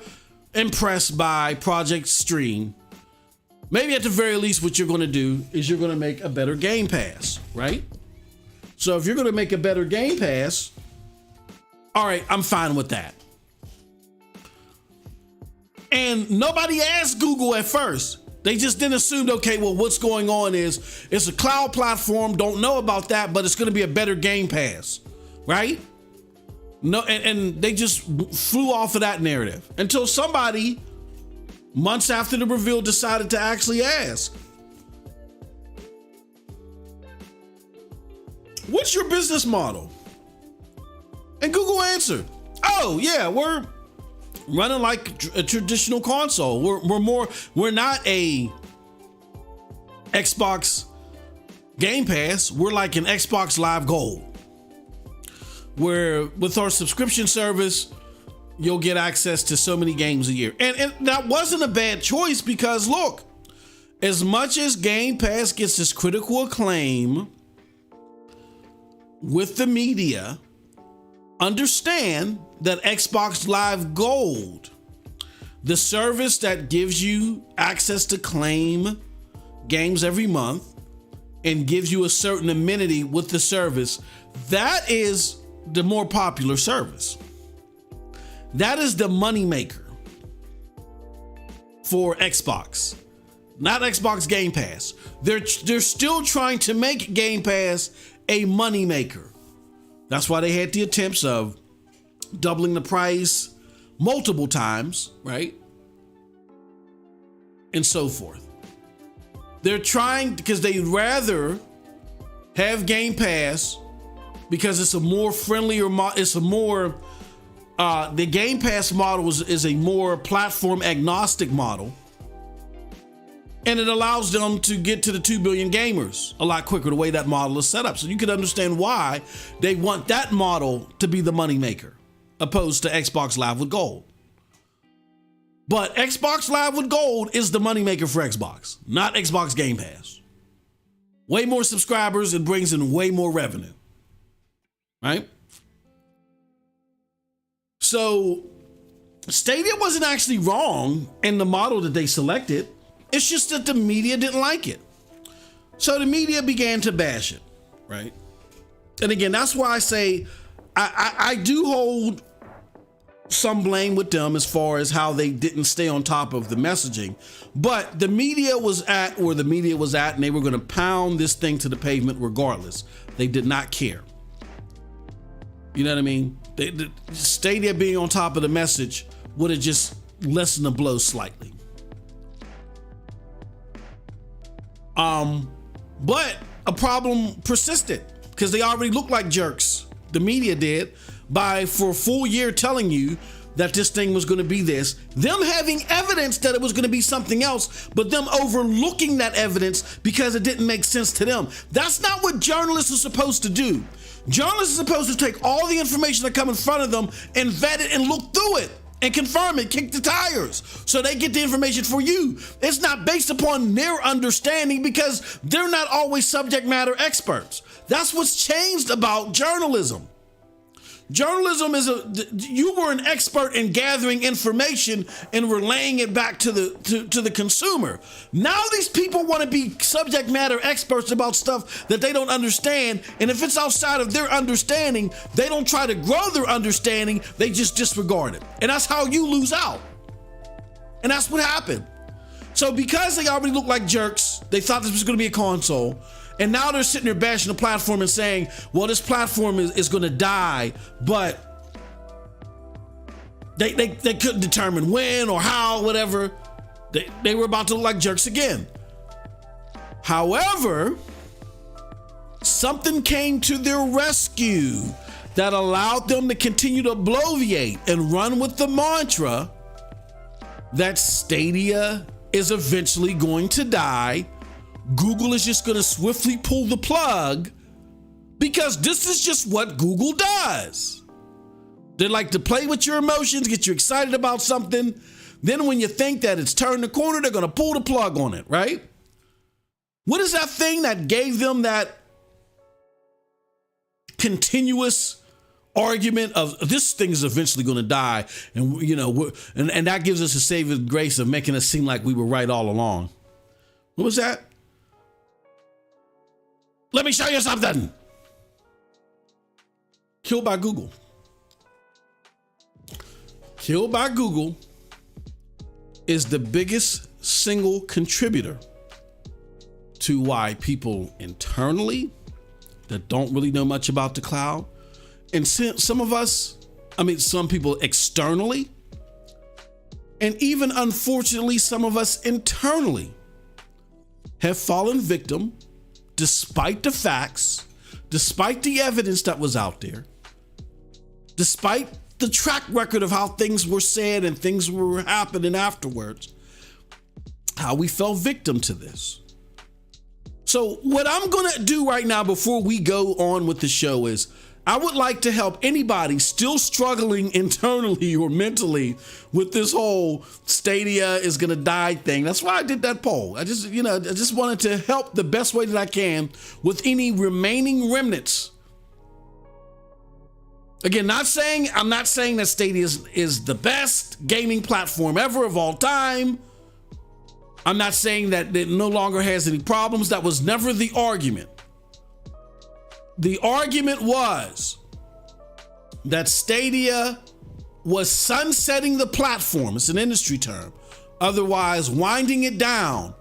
impressed by Project Stream, maybe at the very least what you're going to do is you're going to make a better Game Pass, right? So if you're going to make a better Game Pass, all right, I'm fine with that. And nobody asked Google at first. They just then assumed, okay, well, what's going on is it's a cloud platform. Don't know about that, but it's going to be a better Game Pass, right? No, and they just flew off of that narrative until somebody, months after the reveal, decided to actually ask, what's your business model? And Google answered, oh, yeah, we're running like a traditional console. We're not a Xbox Game Pass. We're like an Xbox Live Gold, where with our subscription service, you'll get access to so many games a year. And that wasn't a bad choice because look, as much as Game Pass gets this critical acclaim with the media, understand that Xbox Live Gold, the service that gives you access to claim games every month and gives you a certain amenity with the service, that is the more popular service. That is the moneymaker for Xbox, not Xbox Game Pass. They're still trying to make Game Pass a moneymaker. That's why they had the attempts of doubling the price multiple times, right? And so forth. They're trying because they'd rather have Game Pass because it's a more friendlier, the Game Pass model is a more platform agnostic model. And it allows them to get to the 2 billion gamers a lot quicker the way that model is set up. So you can understand why they want that model to be the moneymaker opposed to Xbox Live with Gold. But Xbox Live with Gold is the moneymaker for Xbox, not Xbox Game Pass. Way more subscribers, it brings in way more revenue, right? So Stadia wasn't actually wrong in the model that they selected. It's just that the media didn't like it. So the media began to bash it, right? And again, that's why I say I do hold some blame with them as far as how they didn't stay on top of the messaging. But the media was at where the media was at, and they were going to pound this thing to the pavement regardless. They did not care. You know what I mean? Stadia being on top of the message would have just lessened the blow slightly. But a problem persisted because they already looked like jerks. The media did for a full year telling you that this thing was going to be this, them having evidence that it was going to be something else, but them overlooking that evidence because it didn't make sense to them. That's not what journalists are supposed to do. Journalists are supposed to take all the information that come in front of them and vet it and look through it and confirm it, kick the tires, so they get the information for you. It's not based upon their understanding because they're not always subject matter experts. That's what's changed about journalism. Journalism you were an expert in gathering information and relaying it back to the consumer. Now these people want to be subject matter experts about stuff that they don't understand, and if it's outside of their understanding, they don't try to grow their understanding, they just disregard it. And that's how you lose out. And that's what happened. So because they already looked like jerks, they thought this was going to be a console. And now they're sitting there bashing the platform and saying, well, this platform is going to die, but they couldn't determine when or how, whatever. They were about to look like jerks again. However, something came to their rescue that allowed them to continue to bloviate and run with the mantra that Stadia is eventually going to die. Google is just going to swiftly pull the plug because this is just what Google does. They like to play with your emotions, get you excited about something. Then when you think that it's turned the corner, they're going to pull the plug on it, right? What is that thing that gave them that continuous argument of this thing is eventually going to die? And, you know, and that gives us a saving grace of making us seem like we were right all along. What was that? Let me show you something. Killed by Google. Killed by Google is the biggest single contributor to why people internally that don't really know much about the cloud, and some people externally, and even unfortunately, some of us internally have fallen victim, despite the facts, despite the evidence that was out there, despite the track record of how things were said and things were happening afterwards, how we fell victim to this. So what I'm going to do right now before we go on with the show is I would like to help anybody still struggling internally or mentally with this whole Stadia is going to die thing. That's why I did that poll. I just wanted to help the best way that I can with any remaining remnants. Again, I'm not saying that Stadia is the best gaming platform ever of all time. I'm not saying that it no longer has any problems. That was never the argument. The argument was that Stadia was sunsetting the platform. It's an industry term. Otherwise, winding it down.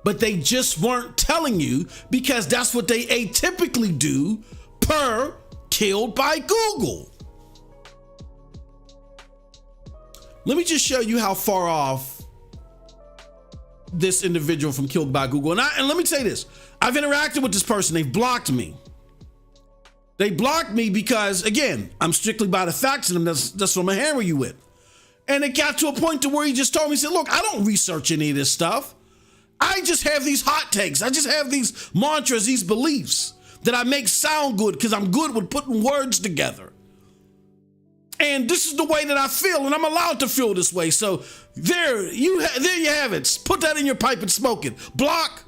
But they just weren't telling you because that's what they atypically do per killed by Google. Let me just show you how far off this individual from killed by Google. And let me say this. I've interacted with this person. They've blocked me. They blocked me because, again, I'm strictly by the facts, and that's what I'm gonna hammer you with. And it got to a point to where he just told me, he said, look, I don't research any of this stuff. I just have these hot takes. I just have these mantras, these beliefs that I make sound good because I'm good with putting words together. And this is the way that I feel, and I'm allowed to feel this way. So there you have it. Put that in your pipe and smoke it. Block.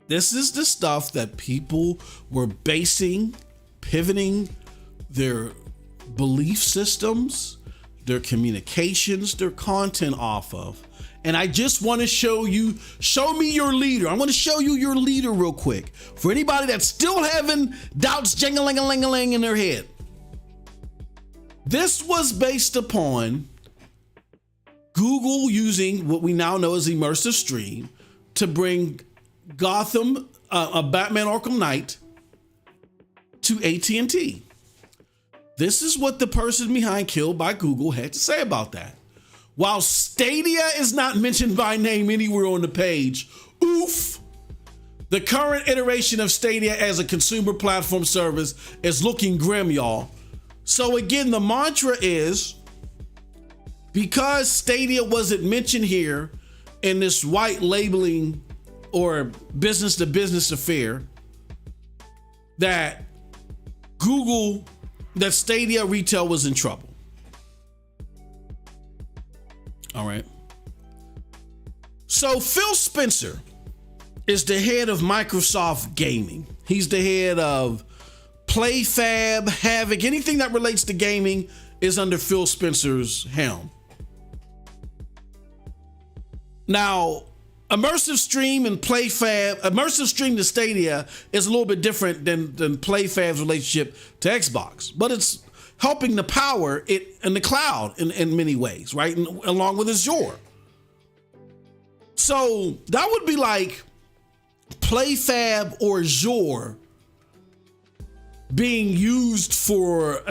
This is the stuff that people were pivoting their belief systems, their communications, their content off of. And I just want to show me your leader. I want to show you your leader real quick. For anybody that's still having doubts jing-a-ling-a-ling-a-ling in their head. This was based upon Google using what we now know as immersive stream to bring Gotham, a Batman Arkham Knight, to AT&T. This is what the person behind Killed by Google had to say about that. While Stadia is not mentioned by name anywhere on the page, oof, the current iteration of Stadia as a consumer platform service is looking grim, y'all. So again, the mantra is, because Stadia wasn't mentioned here in this white labeling or business to business affair, that Stadia retail was in trouble. All right. So Phil Spencer is the head of Microsoft Gaming. He's the head of PlayFab, Havoc, anything that relates to gaming is under Phil Spencer's helm. Now, immersive stream and immersive stream to Stadia is a little bit different than PlayFab's relationship to Xbox, but it's helping to power it in the cloud in many ways, right? And along with Azure. So that would be like PlayFab or Azure being used for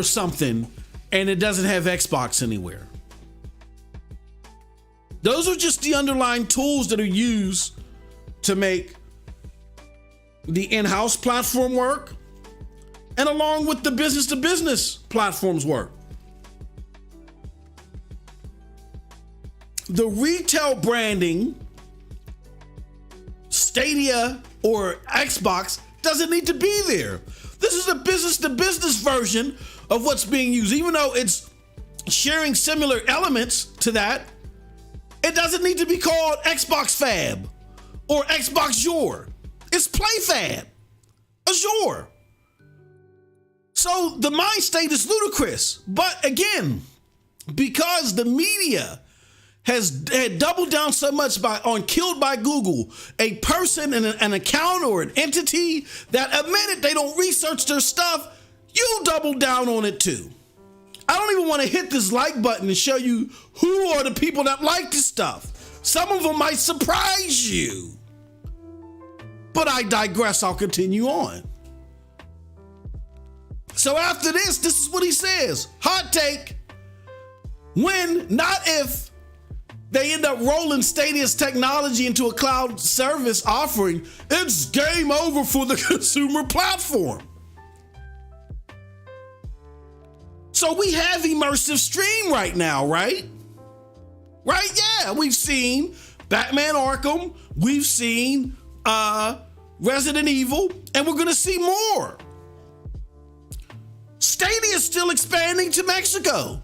something and it doesn't have Xbox anywhere. Those are just the underlying tools that are used to make the in-house platform work, and along with the business-to-business platforms work. The retail branding, Stadia or Xbox, doesn't need to be there. This is a business-to-business version of what's being used. Even though it's sharing similar elements to that, it doesn't need to be called Xbox Fab or Xbox Azure. It's PlayFab, Azure. So the mind state is ludicrous. But again, because the media had doubled down so much on Killed by Google, a person and an account or an entity that admitted they don't research their stuff, you double down on it too. I don't even want to hit this like button and show you who are the people that like this stuff. Some of them might surprise you. But I digress, I'll continue on. So after this is what he says. Hot take. When, not if, they end up rolling Stadia's technology into a cloud service offering, it's game over for the consumer platform. So we have immersive stream right now, right? Right? Yeah, we've seen Batman Arkham, we've seen Resident Evil, and we're gonna see more. Stadia is still expanding to Mexico.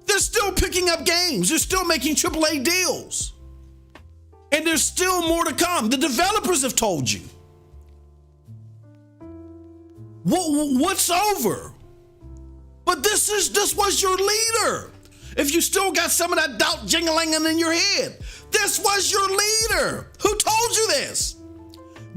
They're still picking up games. They're still making AAA deals. And there's still more to come. The developers have told you. What's over? But this was your leader. If you still got some of that doubt jingling in your head, this was your leader. Who told you this?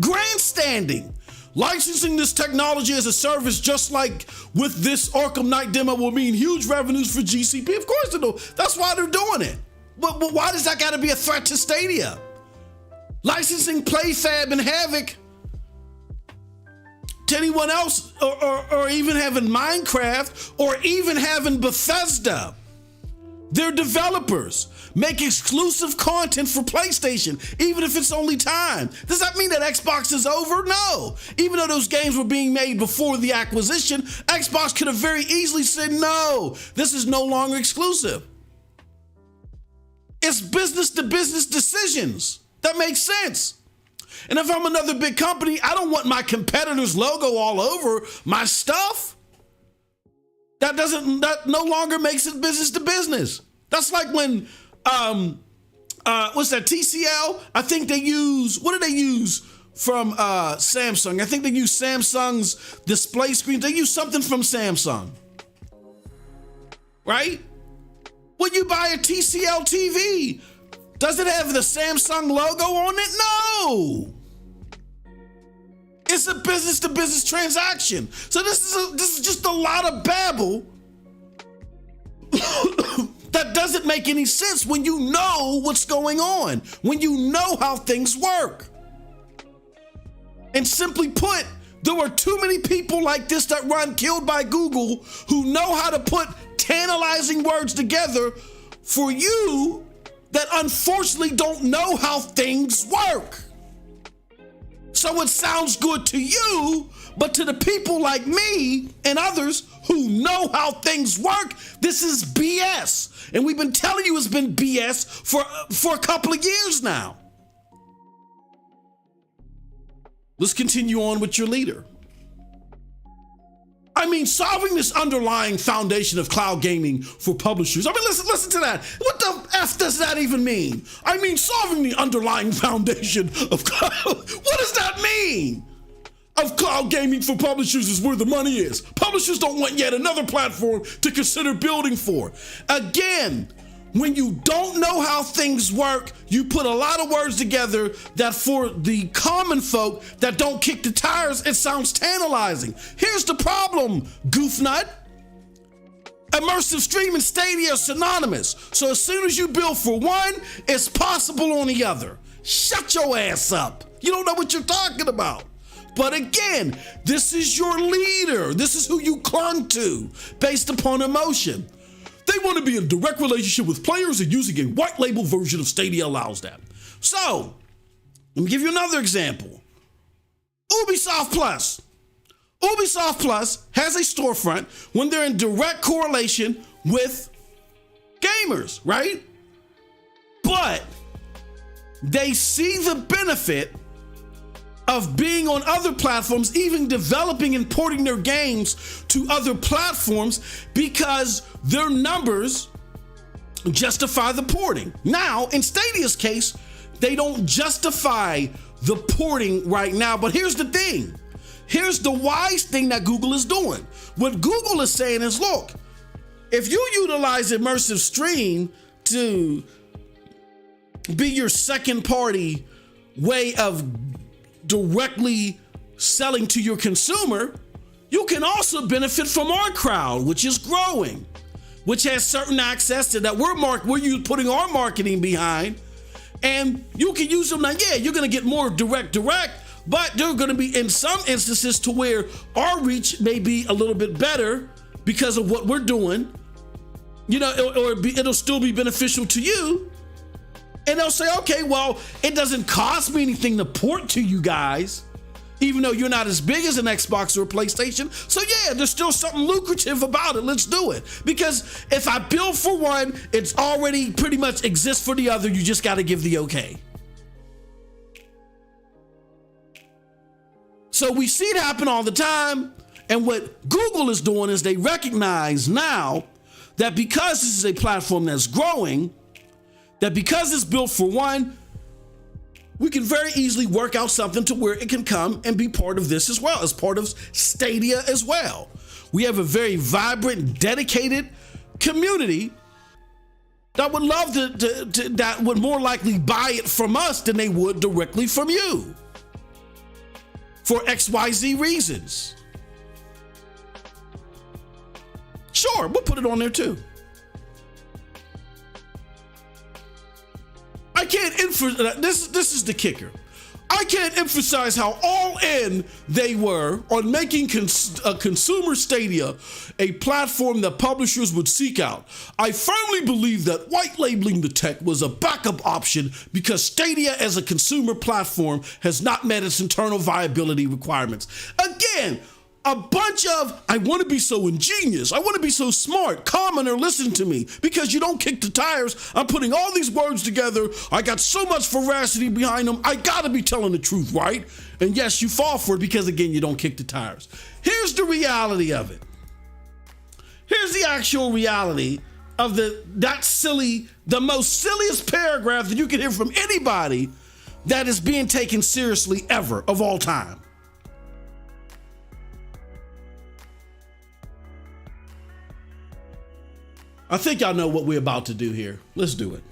Grandstanding. Licensing this technology as a service, just like with this Arkham Knight demo, will mean huge revenues for GCP. Of course they do. That's why they're doing it. But why does that got to be a threat to Stadia? Licensing PlayFab and Havoc to anyone else, or even having Minecraft, or even having Bethesda. Their developers make exclusive content for PlayStation, even if it's only time. Does that mean that Xbox is over? No. Even though those games were being made before the acquisition, Xbox could have very easily said, no, this is no longer exclusive. It's business to business decisions. That makes sense. And if I'm another big company, I don't want my competitor's logo all over my stuff. That no longer makes it business to business. That's like when, what's that, TCL? I think they use, what do they use from Samsung? I think they use Samsung's display screen. They use something from Samsung, right? When you buy a TCL TV, does it have the Samsung logo on it? No. It's a business to business transaction. So this is just a lot of babble that doesn't make any sense when you know what's going on, when you know how things work. And simply put, there are too many people like this that run Killed by Google who know how to put tantalizing words together for you that unfortunately don't know how things work. So it sounds good to you, but to the people like me and others who know how things work, this is BS. And we've been telling you it's been BS for a couple of years now. Let's continue on with your leader. I mean, solving this underlying foundation of cloud gaming for publishers. I mean, listen to that. What the F does that even mean? I mean, solving the underlying foundation of cloud. What does that mean? Of cloud gaming for publishers is where the money is. Publishers don't want yet another platform to consider building for. Again, when you don't know how things work, you put a lot of words together that for the common folk that don't kick the tires, it sounds tantalizing. Here's the problem, goofnut. Immersive stream and Stadia are synonymous. So as soon as you build for one, it's possible on the other. Shut your ass up. You don't know what you're talking about. But again, this is your leader. This is who you clung to based upon emotion. They want to be in direct relationship with players, and using a white label version of Stadia allows that. So, let me give you another example. Ubisoft Plus. Ubisoft Plus has a storefront when they're in direct correlation with gamers, right? But they see the benefit of being on other platforms, even developing and porting their games to other platforms because their numbers justify the porting. Now, in Stadia's case, they don't justify the porting right now, but here's the thing. Here's the wise thing that Google is doing. What Google is saying is, look, if you utilize immersive stream to be your second party way of directly selling to your consumer, you can also benefit from our crowd, which is growing, which has certain access to that we're putting our marketing behind, and you can use them. Now, yeah, you're going to get more direct, but they're going to be in some instances to where our reach may be a little bit better because of what we're doing, you know, or it'll still be beneficial to you. And they'll say, okay, well, it doesn't cost me anything to port to you guys, even though you're not as big as an Xbox or a PlayStation. So yeah, there's still something lucrative about it. Let's do it. Because if I build for one, it's already pretty much exists for the other. You just got to give the okay. So we see it happen all the time. And what Google is doing is they recognize now that because this is a platform that's growing, that because it's built for one, we can very easily work out something to where it can come and be part of this as well, as part of Stadia as well. We have a very vibrant, dedicated community that would love that would more likely buy it from us than they would directly from you for XYZ reasons. Sure, we'll put it on there too. I can't this is the kicker. I can't emphasize how all in they were on making consumer Stadia a platform that publishers would seek out. I firmly believe that white labeling the tech was a backup option because Stadia as a consumer platform has not met its internal viability requirements. Again, a bunch of, I want to be so ingenious, I want to be so smart, commoner, listen to me, because you don't kick the tires. I'm putting all these words together. I got so much veracity behind them. I got to be telling the truth, right? And yes, you fall for it because, again, you don't kick the tires. Here's the reality of it. Here's the actual reality of the most silliest paragraph that you can hear from anybody that is being taken seriously ever of all time. I think y'all know what we're about to do here. Let's do it.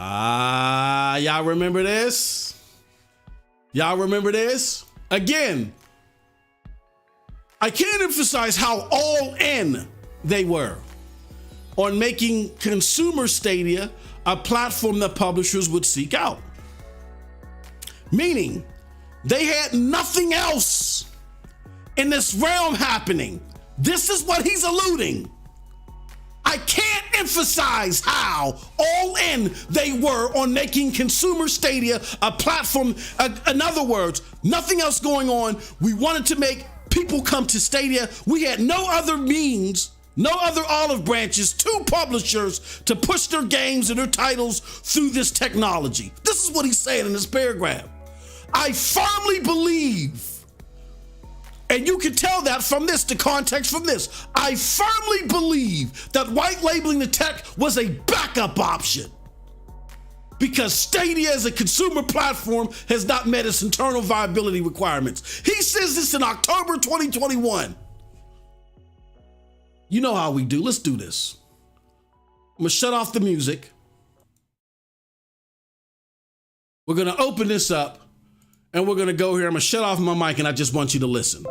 Y'all remember this? Y'all remember this? Again, I can't emphasize how all in they were on making consumer Stadia a platform that publishers would seek out. Meaning, they had nothing else in this realm happening. This is what he's alluding. I can't emphasize how all in they were on making consumer Stadia a platform. In other words, nothing else going on. We wanted to make people come to Stadia. We had no other means, no other olive branches to publishers to push their games and their titles through this technology. This is what he's saying in this paragraph. I firmly believe, and you can tell that from this, the context from this. I firmly believe that white labeling the tech was a backup option because Stadia as a consumer platform has not met its internal viability requirements. He says this in October 2021. You know how we do. Let's do this. I'm gonna shut off the music. We're gonna open this up and we're gonna go here. I'm gonna shut off my mic and I just want you to listen.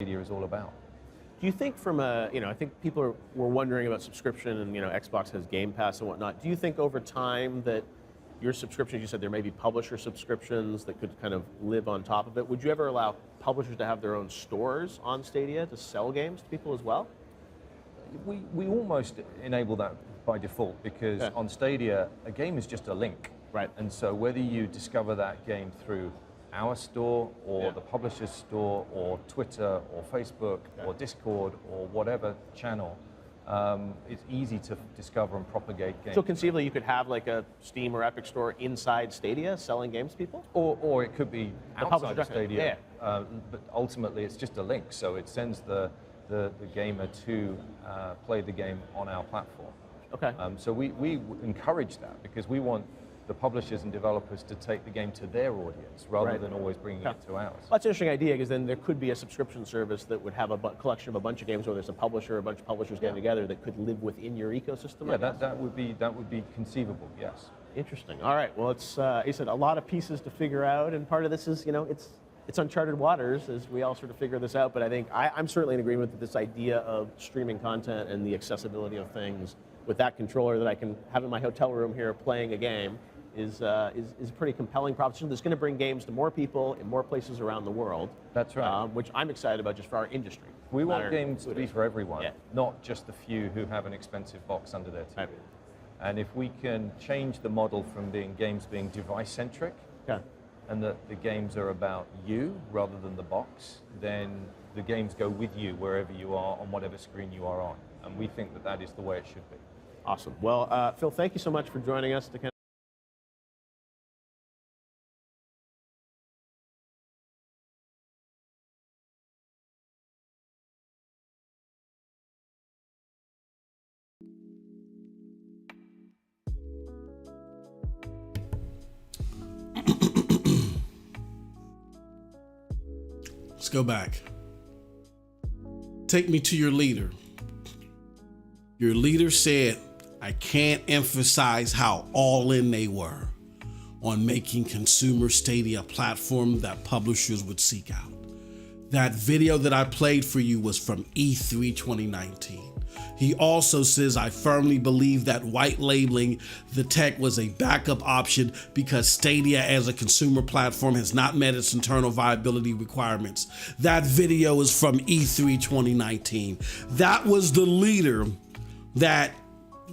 Is all about. Do you think from a, I think people were wondering about subscription and, Xbox has Game Pass and whatnot. Do you think over time that your subscriptions, you said there may be publisher subscriptions that could kind of live on top of it. Would you ever allow publishers to have their own stores on Stadia to sell games to people as well? We almost enable that by default because on Stadia, a game is just a link. Right. And so whether you discover that game through our store or the publisher's store or Twitter or Facebook or Discord or whatever channel, it's easy to discover and propagate games. So conceivably you could have like a Steam or Epic store inside Stadia selling games to people? Or it could be outside of Stadia, but ultimately it's just a link, so it sends the gamer to play the game on our platform. Okay. So we encourage that because we want the publishers and developers to take the game to their audience rather than always bringing it to ours. Well, that's an interesting idea because then there could be a subscription service that would have a collection of a bunch of games where there's a publisher, a bunch of publishers getting together that could live within your ecosystem. Yeah, that would be conceivable. Yes. Interesting. All right. Well, it's you said a lot of pieces to figure out, and part of this is it's uncharted waters as we all sort of figure this out. But I think I'm certainly in agreement that this idea of streaming content and the accessibility of things with that controller that I can have in my hotel room here playing a game is a pretty compelling proposition that's going to bring games to more people in more places around the world. That's right. Which I'm excited about just for our industry. We want games to be for everyone, Yeah. not just the few who have an expensive box under their TV. Right. And if we can change the model from games being device-centric, and that the games are about you rather than the box, then the games go with you wherever you are on whatever screen you are on. And we think that that is the way it should be. Awesome. Well, Phil, thank you so much for joining us to Let's go back. Take me to your leader. Your leader said, I can't emphasize how all in they were on making consumer Stadia a platform that publishers would seek out. That video that I played for you was from E3 2019. He also says, I firmly believe that white labeling the tech was a backup option because Stadia as a consumer platform has not met its internal viability requirements. That video is from E3 2019. That was the leader that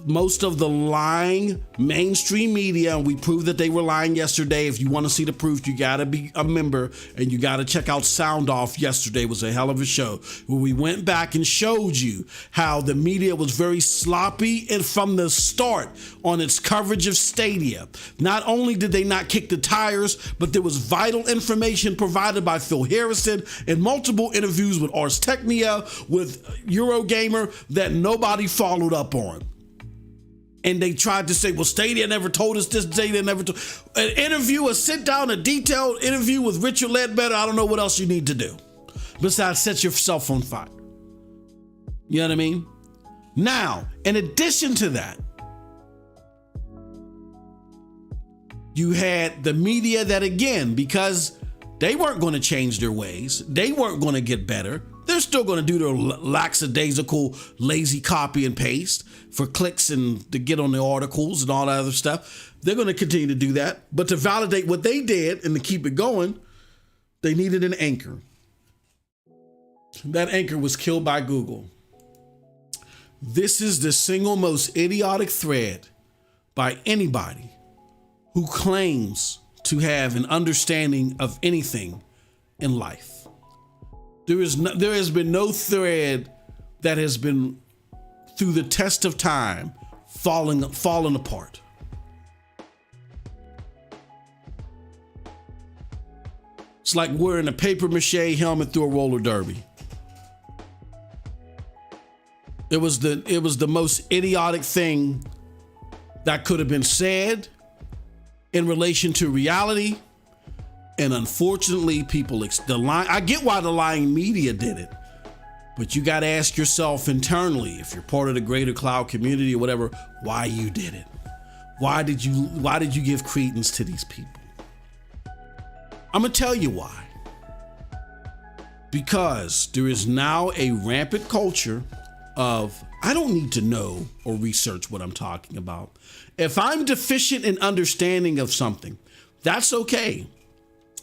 most of the lying mainstream media, and we proved that they were lying yesterday. If you want to see the proof, you got to be a member and you got to check out Sound Off. Yesterday was a hell of a show where we went back and showed you how the media was very sloppy and from the start on its coverage of Stadia. Not only did they not kick the tires, but there was vital information provided by Phil Harrison in multiple interviews with Ars Technica, with Eurogamer, that nobody followed up on. And they tried to say, well, Stadia never told us this, Stadia never told. An interview, a sit down, a detailed interview with Richard Ledbetter. I don't know what else you need to do besides set yourself on fire. You know what I mean? Now, in addition to that, you had the media that, again, because they weren't going to change their ways, they weren't going to get better. They're still going to do their lackadaisical, lazy copy and paste for clicks and to get on the articles and all that other stuff. They're going to continue to do that. But to validate what they did and to keep it going, they needed an anchor. That anchor was killed by Google. This is the single most idiotic thread by anybody who claims to have an understanding of anything in life. There has been no thread that has been, through the test of time, falling apart. It's like wearing a paper mache helmet through a roller derby. It was the most idiotic thing that could have been said in relation to reality. And unfortunately, I get why the lying media did it, but you got to ask yourself internally, if you're part of the greater cloud community or whatever, why you did it. Why did you give credence to these people? I'm going to tell you why. Because there is now a rampant culture of, I don't need to know or research what I'm talking about. If I'm deficient in understanding of something, that's okay.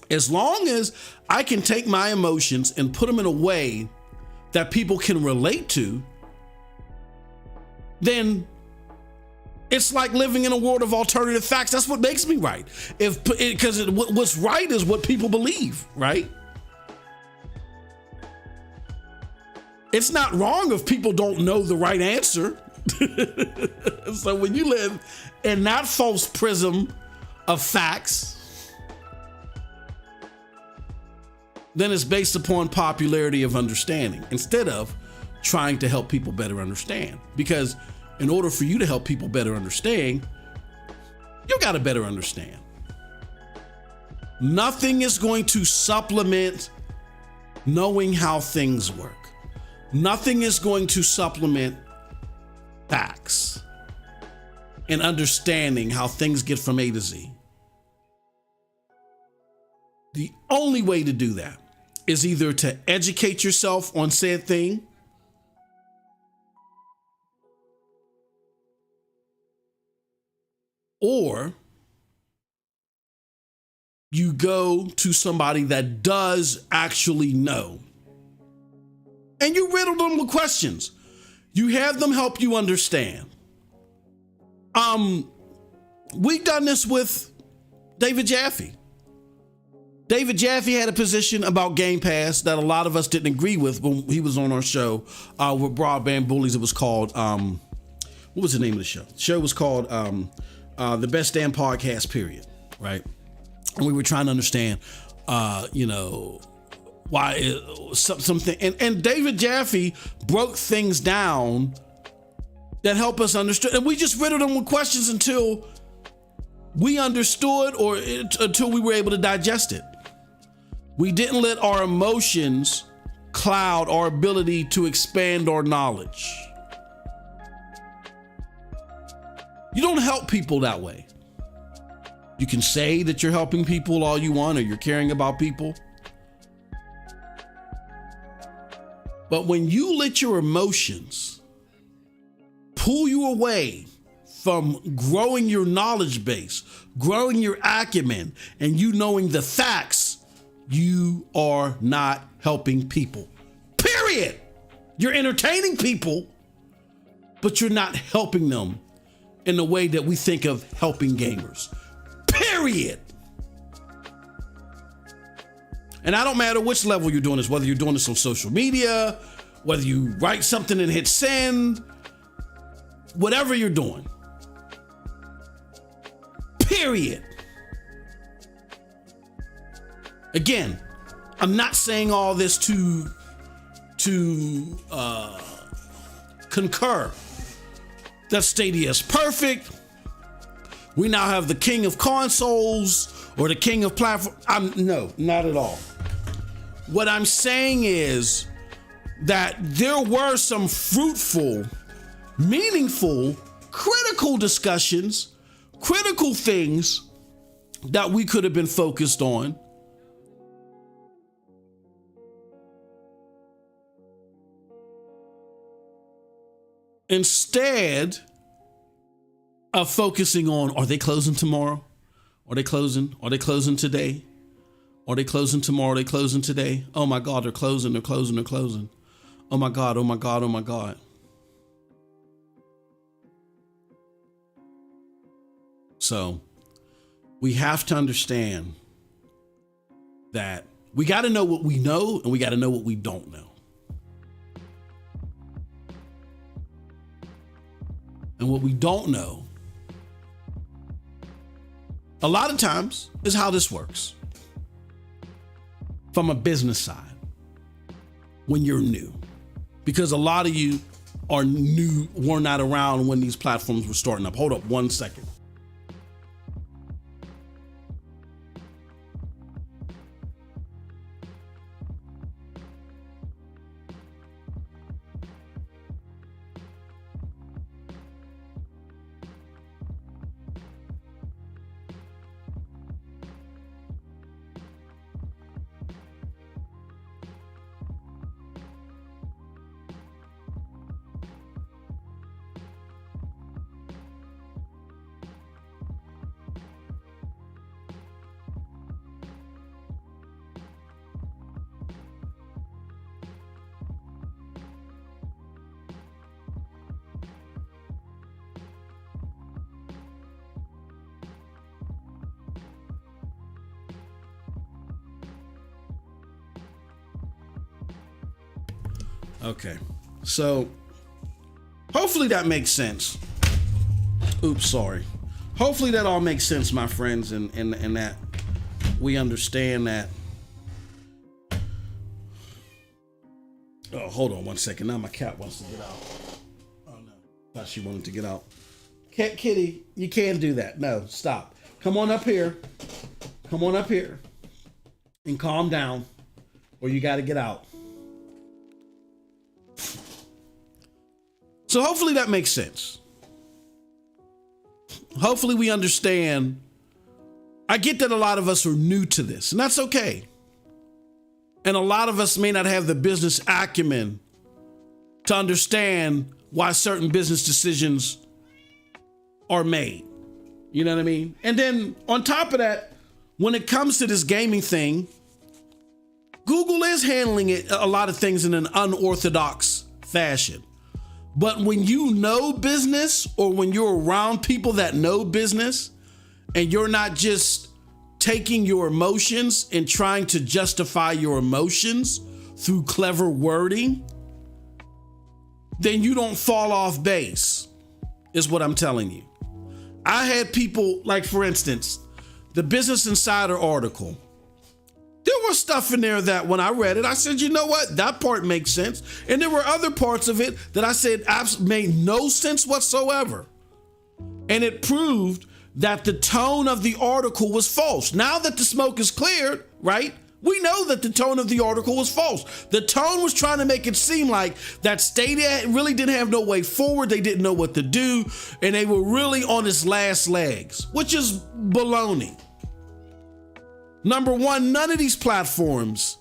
As long as I can take my emotions and put them in a way that people can relate to, then it's like living in a world of alternative facts. That's what makes me right. Because what's right is what people believe, right? It's not wrong if people don't know the right answer. So when you live in that false prism of facts, then it's based upon popularity of understanding instead of trying to help people better understand. Because in order for you to help people better understand, you got to better understand. Nothing is going to supplement knowing how things work. Nothing is going to supplement facts and understanding how things get from A to Z. The only way to do that is either to educate yourself on said thing, or you go to somebody that does actually know and you riddle them with questions. You have them help you understand. We've done this with David Jaffe. David Jaffe had a position about Game Pass that a lot of us didn't agree with when he was on our show with Broadband Bullies. It was called, what was the name of the show? The show was called The Best Damn Podcast, period, right? And we were trying to understand, why something. And David Jaffe broke things down that help us understand. And we just riddled them with questions until we understood or until we were able to digest it. We didn't let our emotions cloud our ability to expand our knowledge. You don't help people that way. You can say that you're helping people all you want or you're caring about people. But when you let your emotions pull you away from growing your knowledge base, growing your acumen, and you knowing the facts, you are not helping people. Period. You're entertaining people, but you're not helping them in the way that we think of helping gamers. Period. And I don't matter which level you're doing this, whether you're doing this on social media, whether you write something and hit send, whatever you're doing. Period. Again, I'm not saying all this to concur that Stadia is perfect. We now have the king of consoles or the king of platform. No, not at all. What I'm saying is that there were some fruitful, meaningful, critical discussions, critical things that we could have been focused on. Instead of focusing on, are they closing tomorrow? Are they closing? Are they closing today? Are they closing tomorrow? Are they closing today? Oh my God, they're closing, they're closing, they're closing. Oh my God, oh my God, oh my God. So we have to understand that we got to know what we know and we got to know what we don't know. And what we don't know, a lot of times, is how this works. From a business side, when you're new. Because a lot of you are new, were not around when these platforms were starting up. Hold up 1 second. Okay, so hopefully that makes sense. Oops, sorry. Hopefully that all makes sense, my friends, and that we understand that. Oh, hold on 1 second. Now my cat wants to get out. Oh no, thought she wanted to get out. Kitty, you can't do that. No, stop. Come on up here. Come on up here and calm down, or you got to get out. So hopefully that makes sense. Hopefully we understand. I get that a lot of us are new to this, and that's okay. And a lot of us may not have the business acumen to understand why certain business decisions are made. You know what I mean? And then on top of that, when it comes to this gaming thing, Google is handling it, a lot of things, in an unorthodox fashion. But when you know business, or when you're around people that know business, and you're not just taking your emotions and trying to justify your emotions through clever wording, then you don't fall off base, is what I'm telling you. I had people, like, for instance, the Business Insider article. There was stuff in there that when I read it, I said, you know what? That part makes sense. And there were other parts of it that I said made no sense whatsoever. And it proved that the tone of the article was false. Now that the smoke is cleared, right? We know that the tone of the article was false. The tone was trying to make it seem like that Stadia really didn't have no way forward. They didn't know what to do. And they were really on its last legs, which is baloney. Number one, none of these platforms,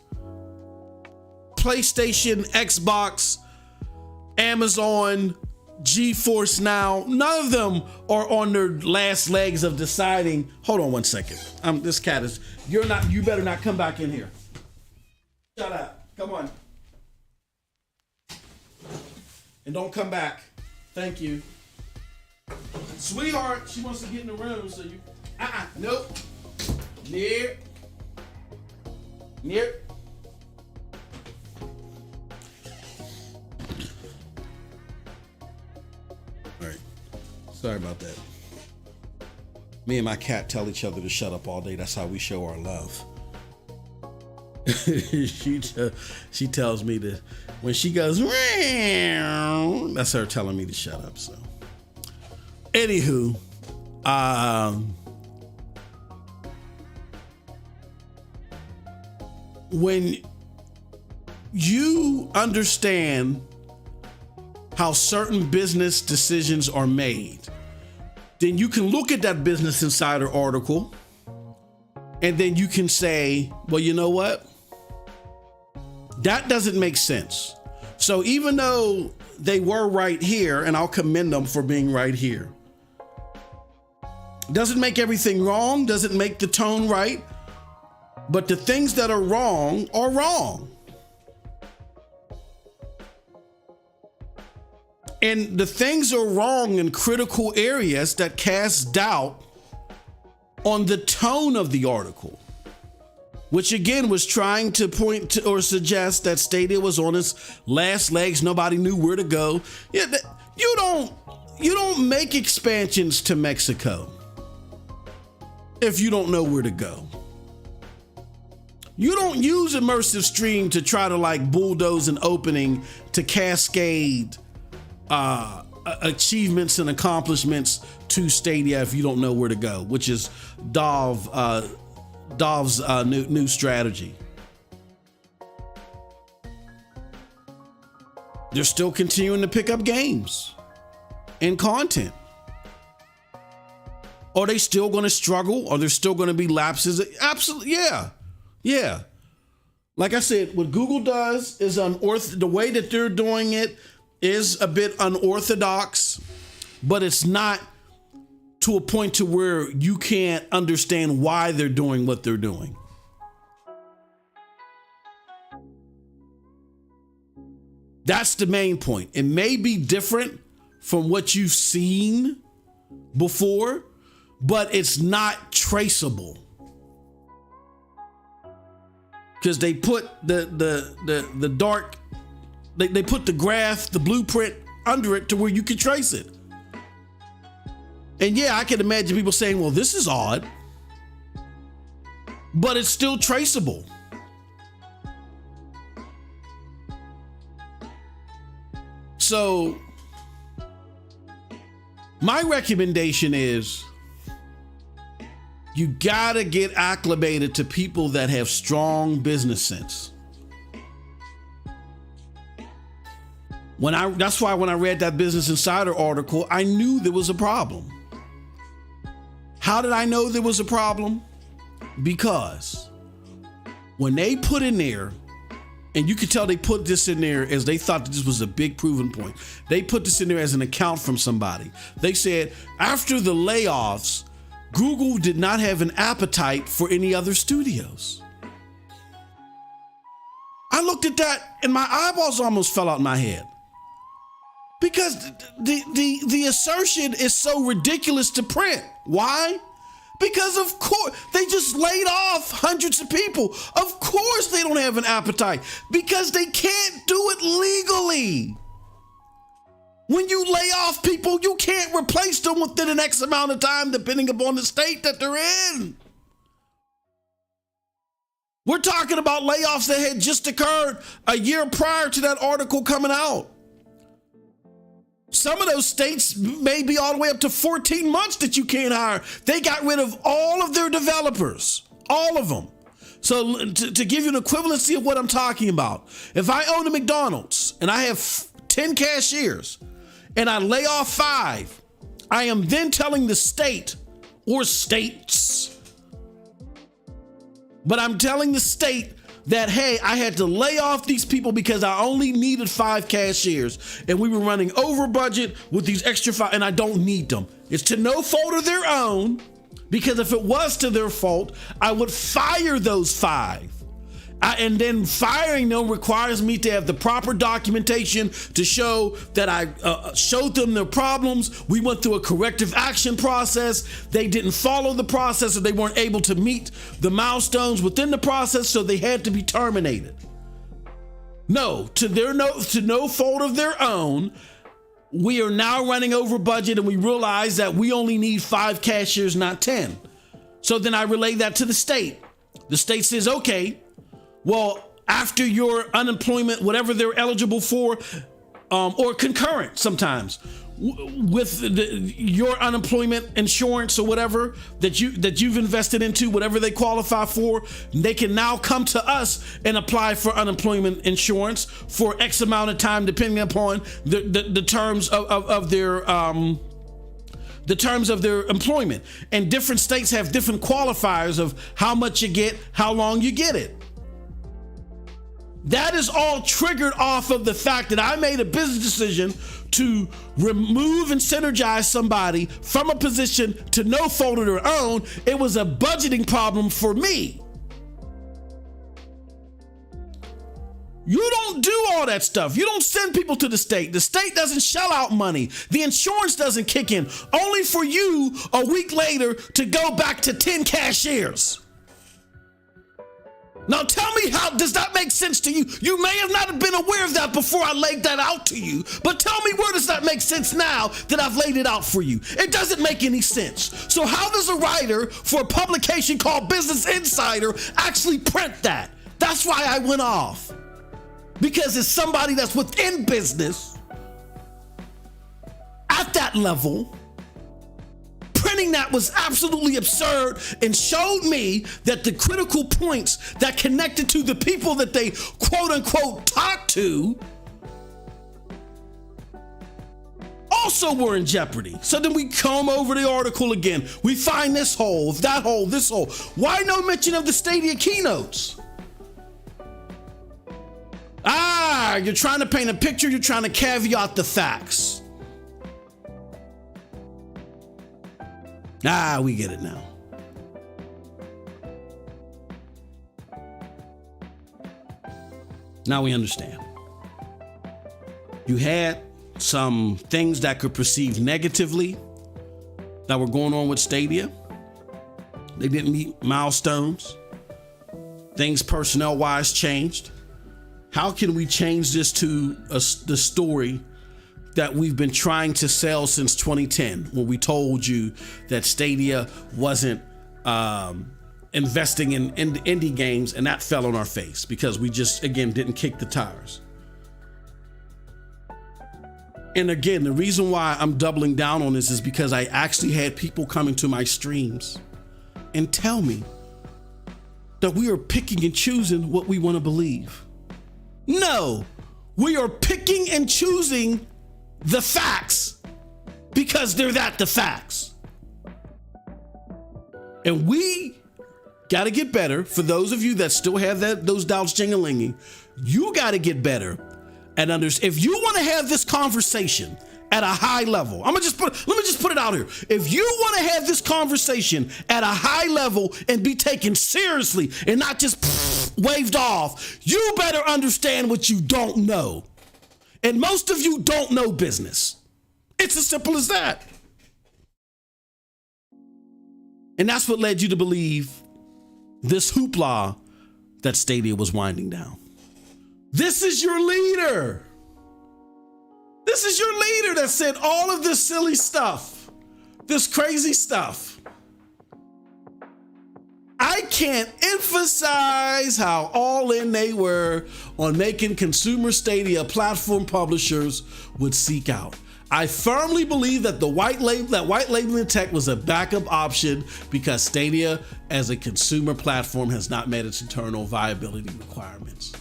PlayStation, Xbox, Amazon, Geforce now, none of them are on their last legs of deciding. Hold on one second. This cat is, you better not come back in here. Shut up. Come on. And don't come back. Thank you. Sweetheart, she wants to get in the room, so you, nope. Near. All right. Sorry about that. Me and my cat tell each other to shut up all day. That's how we show our love. She tells me to, when she goes, meow, that's her telling me to shut up. So, anywho, when you understand how certain business decisions are made, then you can look at that Business Insider article and then you can say, well, you know what? That doesn't make sense. So even though they were right here, and I'll commend them for being right here, doesn't make everything wrong, doesn't make the tone right, but the things that are wrong are wrong. And the things are wrong in critical areas that cast doubt on the tone of the article, which again was trying to point to or suggest that Stadia was on its last legs. Nobody knew where to go. Yeah, you don't make expansions to Mexico if you don't know where to go. You don't use immersive stream to try to like bulldoze an opening to cascade achievements and accomplishments to Stadia if you don't know where to go, which is Dov's new strategy. They're still continuing to pick up games and content. Are they still going to struggle? Are there still going to be lapses? Absolutely, yeah. Like I said, what Google does is the way that they're doing it is a bit unorthodox, but it's not to a point to where you can't understand why they're doing what they're doing. That's the main point. It may be different from what you've seen before, but it's not traceable. Because they put the dark, they put the graph, the blueprint under it to where you can trace it. And yeah, I can imagine people saying, well, this is odd, but it's still traceable. So my recommendation is you gotta get acclimated to people that have strong business sense. That's why when I read that Business Insider article, I knew there was a problem. How did I know there was a problem? Because when they put in there, and you could tell they put this in there as they thought that this was a big proven point. They put this in there as an account from somebody. They said, after the layoffs, Google did not have an appetite for any other studios. I looked at that and my eyeballs almost fell out my head. Because the assertion is so ridiculous to print. Why? Because of course, they just laid off hundreds of people. Of course they don't have an appetite because they can't do it legally. When you lay off people, you can't replace them within an X amount of time, depending upon the state that they're in. We're talking about layoffs that had just occurred a year prior to that article coming out. Some of those states may be all the way up to 14 months that you can't hire. They got rid of all of their developers, all of them. So to give you an equivalency of what I'm talking about, if I own a McDonald's and I have 10 cashiers and I lay off 5, I am then telling the state or states, but I'm telling the state, that, hey, I had to lay off these people because I only needed 5 cashiers and we were running over budget with these extra 5 and I don't need them. It's to no fault of their own, because if it was to their fault, I would fire those 5. And then firing them requires me to have the proper documentation to show that I showed them their problems. We went through a corrective action process. They didn't follow the process, or they weren't able to meet the milestones within the process, so they had to be terminated. No, to no fault of their own, we are now running over budget, and we realize that we only need 5 cashiers, not 10. So then I relay that to the state. The state says, okay, well, after your unemployment, whatever they're eligible for, or concurrent sometimes, with your unemployment insurance or whatever that you've invested into, whatever they qualify for, they can now come to us and apply for unemployment insurance for X amount of time, depending upon the terms of their the terms of their employment. And different states have different qualifiers of how much you get, how long you get it. That is all triggered off of the fact that I made a business decision to remove and synergize somebody from a position to no fault of their own. It was a budgeting problem for me. You don't do all that stuff. You don't send people to the state. The state doesn't shell out money. The insurance doesn't kick in, only for you a week later to go back to 10 cashiers. Now tell me, how does that make sense to you? You may have not been aware of that before I laid that out to you, but tell me, where does that make sense now that I've laid it out for you? It doesn't make any sense. So how does a writer for a publication called Business Insider actually print that? That's why I went off. Because it's somebody that's within business at that level. Printing that was absolutely absurd and showed me that the critical points that connected to the people that they quote unquote talked to also were in jeopardy. So then we comb over the article again. We find this hole, that hole, this hole. Why no mention of the Stadia keynotes? You're trying to paint a picture, you're trying to caveat the facts. We get it now. Now we understand. You had some things that could perceive negatively that were going on with Stadia. They didn't meet milestones. Things personnel-wise changed. How can we change this to the story that we've been trying to sell since 2010, when we told you that Stadia wasn't investing in indie games, and that fell on our face because we just, again, didn't kick the tires. And again, the reason why I'm doubling down on this is because I actually had people coming to my streams and tell me that we are picking and choosing what we want to believe. No, we are picking and choosing the facts because they're the facts. And we got to get better. For those of you that still have those doubts jingling, you got to get better and understand. If you want to have this conversation at a high level, let me just put it out here. If you want to have this conversation at a high level and be taken seriously and not just waved off, you better understand what you don't know. And most of you don't know business. It's as simple as that. And that's what led you to believe this hoopla that Stadia was winding down. This is your leader. This is your leader that said all of this silly stuff, this crazy stuff. I can't emphasize how all in they were on making consumer Stadia platform publishers would seek out. I firmly believe that white labeling tech was a backup option because Stadia as a consumer platform has not met its internal viability requirements.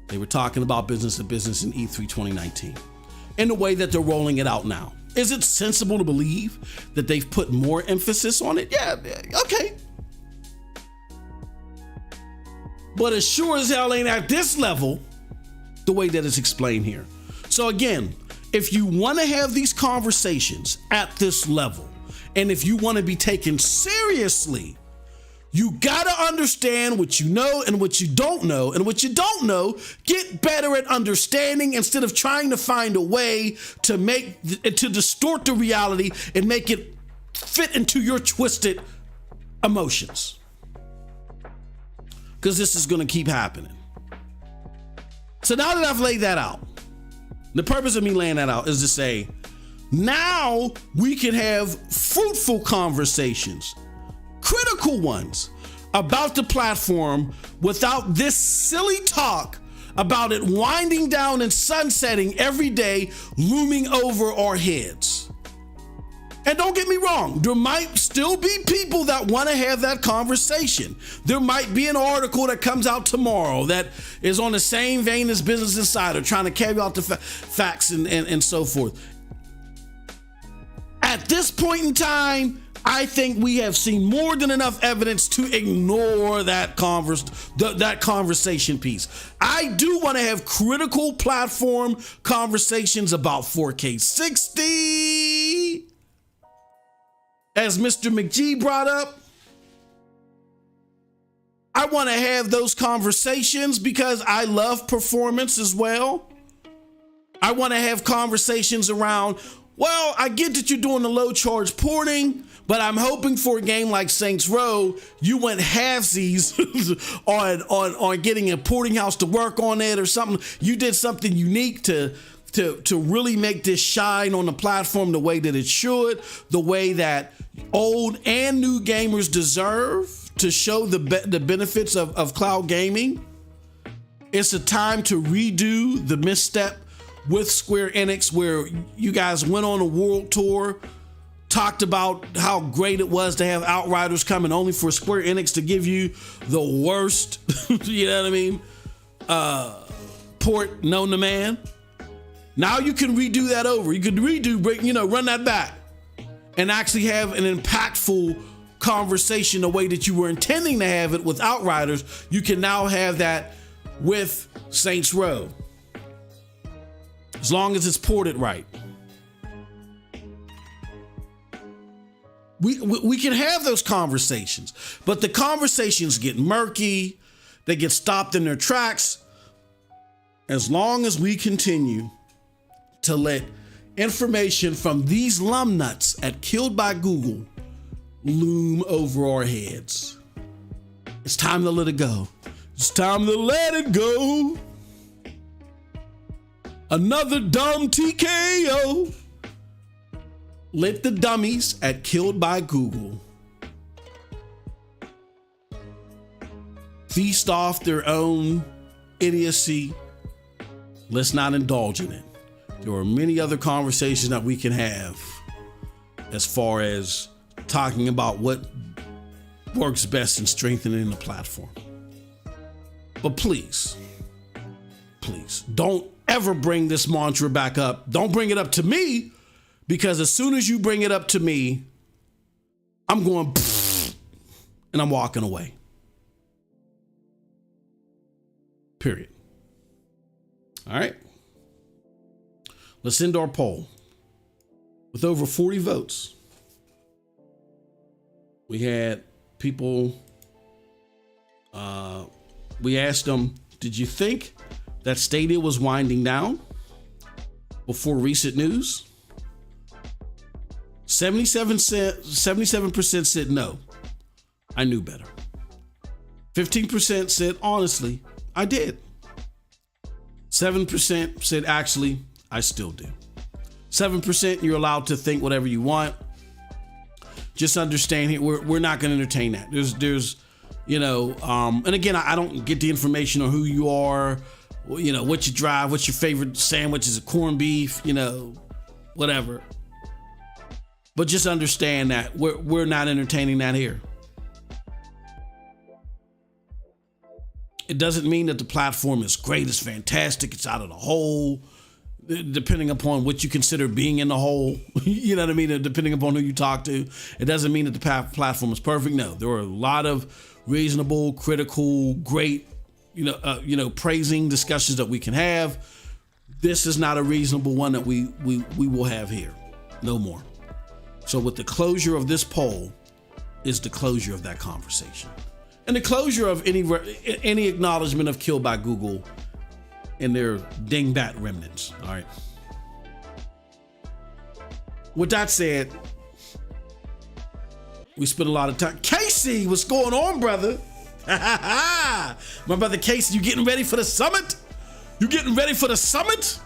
They were talking about business to business in E3 2019 in the way that they're rolling it out now. Is it sensible to believe that they've put more emphasis on it? Yeah, okay. but it sure as hell ain't at this level the way that it's explained here. So again, if you want to have these conversations at this level, and if you want to be taken seriously, you got to understand what you know and what you don't know. And what you don't know, get better at understanding instead of trying to find a way to distort the reality and make it fit into your twisted emotions. Because this is going to keep happening. So now that I've laid that out, the purpose of me laying that out is to say, now we can have fruitful conversations, critical ones, about the platform without this silly talk about it winding down and sunsetting every day, looming over our heads. And don't get me wrong, there might still be people that want to have that conversation. There might be an article that comes out tomorrow that is on the same vein as Business Insider, trying to carry out the facts and so forth. At this point in time, I think we have seen more than enough evidence to ignore that conversation piece. I do want to have critical platform conversations about 4K 60. As Mr. McGee brought up, I want to have those conversations because I love performance as well. I want to have conversations around, well, I get that you're doing the low charge porting, but I'm hoping for a game like Saints Row, you went halvesies on getting a porting house to work on it or something. You did something unique to really make this shine on the platform the way that it should, the way that old and new gamers deserve, to show the benefits of cloud gaming. It's a time to redo the misstep with Square Enix, where you guys went on a world tour, talked about how great it was to have Outriders coming, only for Square Enix to give you the worst, you know what I mean, port known to man. Now you can redo that over. You could run that back and actually have an impactful conversation the way that you were intending to have it with Outriders. You can now have that with Saints Row, as long as it's ported right. We can have those conversations, but the conversations get murky, they get stopped in their tracks, as long as we continue to let information from these lumnuts at Killed by Google loom over our heads. It's time to let it go. It's time to let it go. Another dumb TKO. Let the dummies at Killed by Google feast off their own idiocy. Let's not indulge in it. There are many other conversations that we can have as far as talking about what works best in strengthening the platform. But please, don't ever bring this mantra back up. Don't bring it up to me, because as soon as you bring it up to me, I'm going and I'm walking away. Period. All right. Let's end our poll. With over 40 votes, we had people, we asked them, did you think that Stadia was winding down before recent news? 77% said no, I knew better. 15% said, honestly, I did. 7% said, actually, I still do. 7%, you're allowed to think whatever you want. Just understand here, we're not going to entertain that. There's, and again, I don't get the information on who you are, what you drive, what's your favorite sandwich, is it corned beef, whatever. But just understand that we're not entertaining that here. It doesn't mean that the platform is great, it's fantastic, it's out of the hole, depending upon what you consider being in the hole. You know what I mean? Depending upon who you talk to. It doesn't mean that the platform is perfect. No, there are a lot of reasonable, critical, great praising discussions that we can have. This is not a reasonable one that we will have here. No more. So with the closure of this poll is the closure of that conversation. And the closure of any acknowledgement of kill by Google and their dingbat remnants. All right. With that said, we spent a lot of time. Casey, what's going on, brother? My brother Casey, you getting ready for the summit? You getting ready for the summit?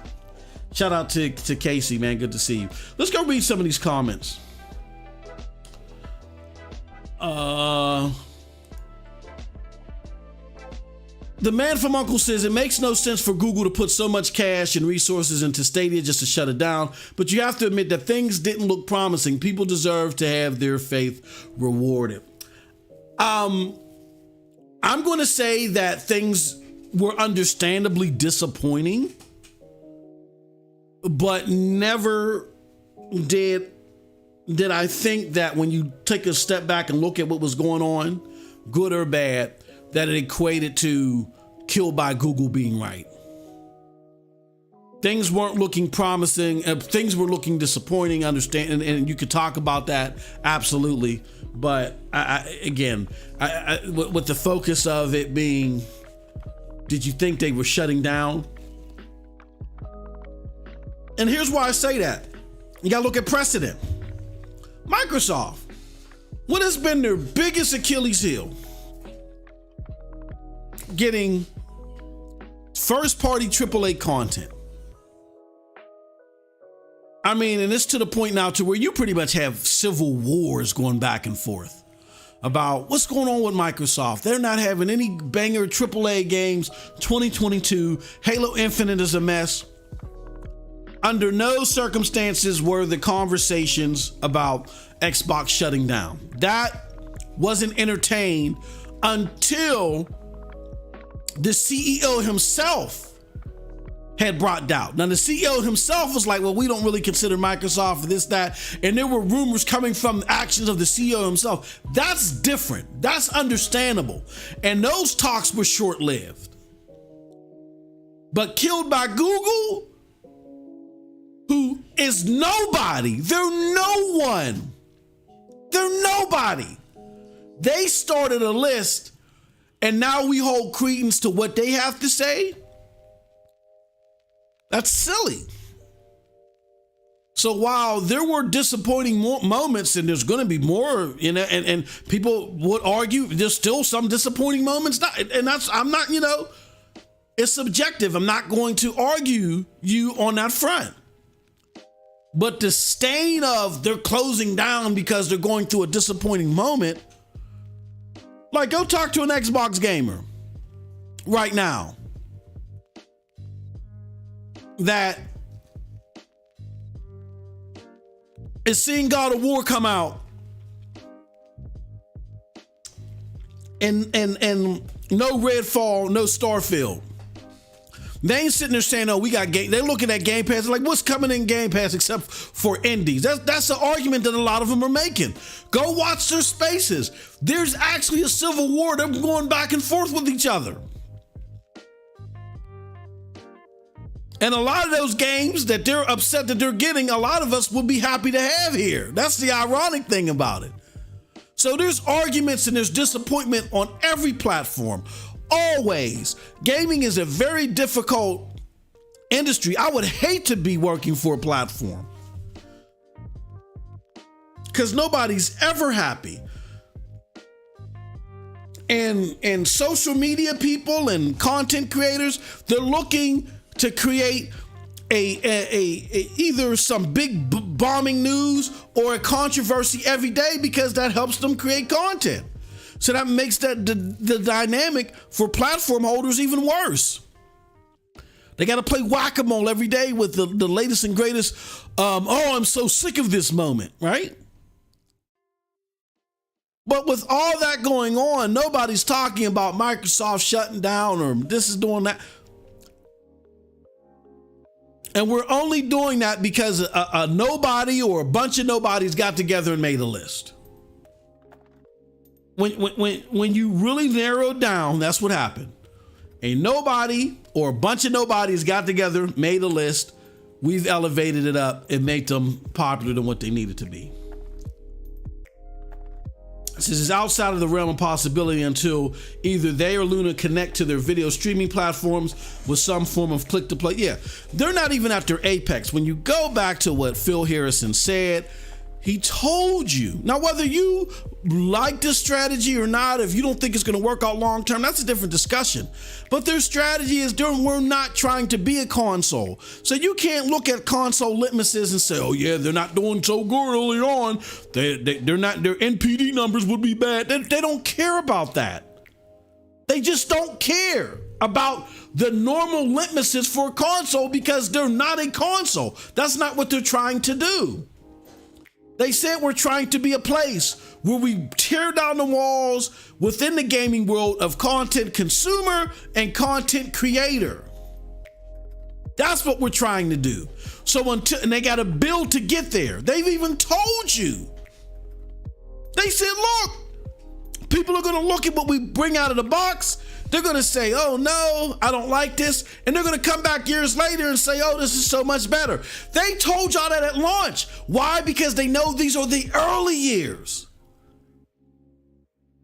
Shout out to Casey, man. Good to see you. Let's go read some of these comments. The man from Uncle says it makes no sense for Google to put so much cash and resources into Stadia just to shut it down, but you have to admit that things didn't look promising. People deserve to have their faith rewarded. I'm going to say that things were understandably disappointing, but never did I think that when you take a step back and look at what was going on, good or bad, that it equated to kill by Google being right. Things weren't looking promising. Things were looking disappointing, and you could talk about that, absolutely. But with the focus of it being, did you think they were shutting down? And here's why I say that. You gotta look at precedent. Microsoft, what has been their biggest Achilles heel? Getting first-party AAA content. I mean, and it's to the point now to where you pretty much have civil wars going back and forth about what's going on with Microsoft. They're not having any banger AAA games. 2022, Halo Infinite is a mess. Under no circumstances were the conversations about Xbox shutting down. That wasn't entertained until the CEO himself had brought doubt. Now, the CEO himself was like, well, we don't really consider Microsoft for this, that. And there were rumors coming from actions of the CEO himself. That's different. That's understandable. And those talks were short-lived. But killed by Google, who is nobody. They're no one. They're nobody. They started a list, and now we hold credence to what they have to say. That's silly. So while there were disappointing moments, and there's going to be more, and people would argue there's still some disappointing moments, it's subjective. I'm not going to argue you on that front. But the stain of they're closing down because they're going through a disappointing moment, like go talk to an Xbox gamer right now that is seeing God of War come out and no Redfall, no Starfield. They ain't sitting there saying, oh, we got game. They're looking at Game Pass like, what's coming in Game Pass except for indies? That's the argument that a lot of them are making. Go watch their spaces. There's actually a civil war. They're going back and forth with each other. And a lot of those games that they're upset that they're getting, a lot of us would be happy to have here. That's the ironic thing about it. So there's arguments and there's disappointment on every platform. Always. Gaming is a very difficult industry. I would hate to be working for a platform because nobody's ever happy. And social media people and content creators, they're looking to create either some big bombing news or a controversy every day because that helps them create content. So that makes the dynamic for platform holders even worse. They got to play whack-a-mole every day with the latest and greatest, I'm so sick of this moment, right? But with all that going on, nobody's talking about Microsoft shutting down or this is doing that. And we're only doing that because a nobody or a bunch of nobodies got together and made a list. When you really narrow down, that's what happened. Ain't nobody or a bunch of nobodies got together, made a list. We've elevated it up and made them popular than what they needed to be. This is outside of the realm of possibility until either they or Luna connect to their video streaming platforms with some form of click to play. Yeah, they're not even at their apex. When you go back to what Phil Harrison said, he told you. Now, whether you like this strategy or not, if you don't think it's going to work out long term, that's a different discussion. But their strategy is we're not trying to be a console. So you can't look at console litmuses and say, oh yeah, they're not doing so good early on. They're not, their NPD numbers would be bad. They don't care about that. They just don't care about the normal litmuses for a console because they're not a console. That's not what they're trying to do. They said we're trying to be a place where we tear down the walls within the gaming world of content consumer and content creator. That's what we're trying to do. So and they got to build to get there. They've even told you. They said, look, people are going to look at what we bring out of the box. They're going to say, oh no, I don't like this. And they're going to come back years later and say, oh, this is so much better. They told y'all that at launch. Why? Because they know these are the early years.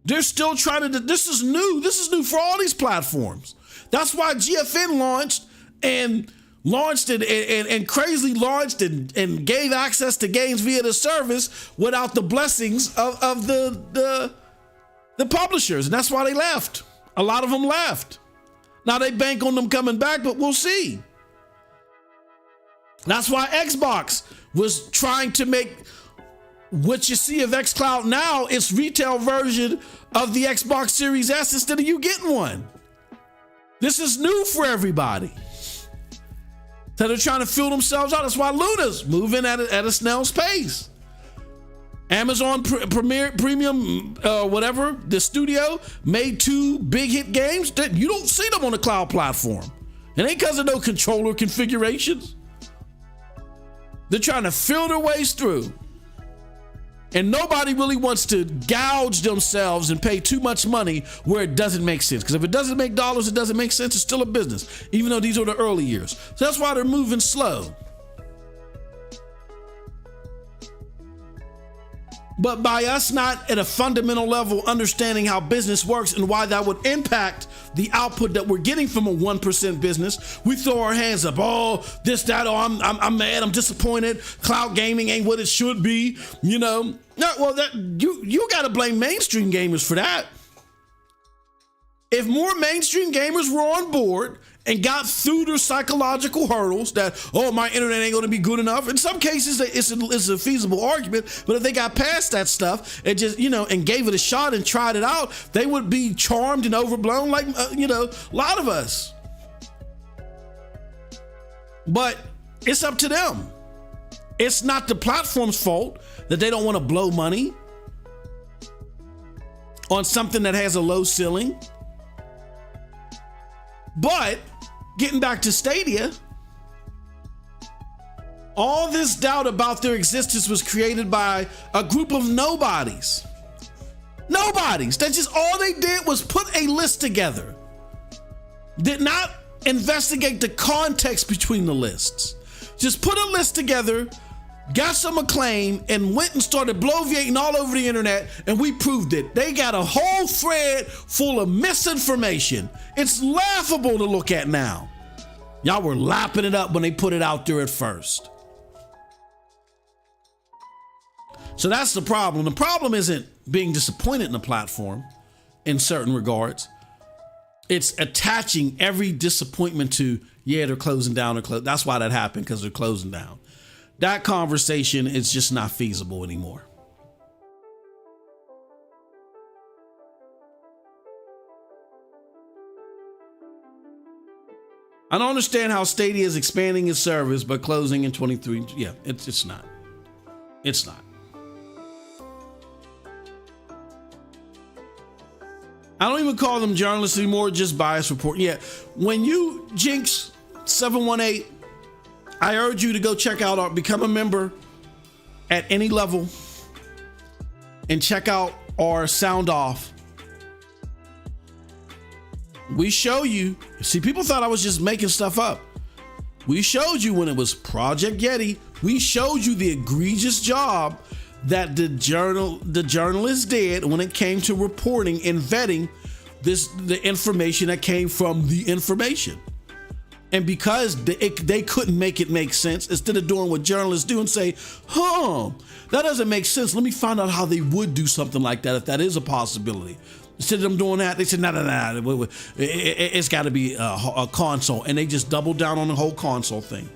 They're still trying to, this is new. This is new for all these platforms. That's why GFN launched and crazily launched and gave access to games via the service without the blessings of the publishers. And that's why they left. A lot of them left. Now they bank on them coming back, but we'll see. That's why Xbox was trying to make what you see of xCloud now, its retail version of the Xbox Series S instead of you getting one. This is new for everybody. So they're trying to fill themselves out. That's why Luna's moving at a snail's pace. Amazon Premium, whatever, the studio made 2 big hit games that you don't see them on the cloud platform. It ain't because of no controller configurations. They're trying to fill their ways through. And nobody really wants to gouge themselves and pay too much money where it doesn't make sense. Because if it doesn't make dollars, it doesn't make sense. It's still a business, even though these are the early years. So that's why they're moving slow. But by us not at a fundamental level understanding how business works and why that would impact the output that we're getting from a 1% business, we throw our hands up. Oh, this, that, oh, I'm mad, I'm disappointed. Cloud gaming ain't what it should be, you know. No, well, that you got to blame mainstream gamers for that. If more mainstream gamers were on board and got through their psychological hurdles that, oh, my internet ain't going to be good enough. In some cases, it's a feasible argument, but if they got past that stuff and just, and gave it a shot and tried it out, they would be charmed and overblown like, a lot of us. But it's up to them. It's not the platform's fault that they don't want to blow money on something that has a low ceiling. But getting back to Stadia, all this doubt about their existence was created by a group of nobodies. Nobodies. That's just all they did was put a list together. Did not investigate the context between the lists. Just put a list together, got some acclaim, and went and started bloviating all over the internet, and we proved it. They got a whole thread full of misinformation. It's laughable to look at now. Y'all were lapping it up when they put it out there at first. So that's the problem. The problem isn't being disappointed in the platform in certain regards. It's attaching every disappointment to, yeah, they're closing down. That's why that happened, because they're closing down. That conversation is just not feasible anymore. I don't understand how Stadia is expanding its service but closing in 23. Yeah, it's not. It's not. I don't even call them journalists anymore, just bias report. Yeah, when you Jinx 718, I urge you to go check out or become a member at any level and check out our Sound Off. We show you. See, people thought I was just making stuff up. We showed you when it was Project Yeti. We showed you the egregious job that the journalists did when it came to reporting and vetting the information that came from the information. And because they couldn't make it make sense, instead of doing what journalists do and say, that doesn't make sense. Let me find out how they would do something like that if that is a possibility. Instead of them doing that, they said, no. It's got to be a console. And they just doubled down on the whole console thing.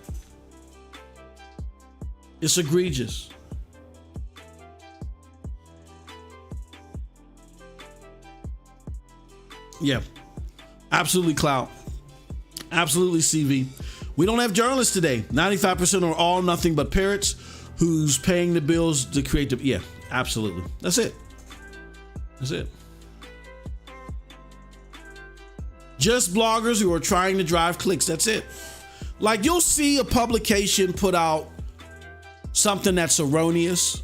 It's egregious. Yeah, absolutely clout. Absolutely CV. We don't have journalists today. 95% are all nothing but parrots who's paying the bills to create the, yeah, absolutely. That's it. That's it. Just bloggers who are trying to drive clicks. That's it. Like, you'll see a publication put out something that's erroneous.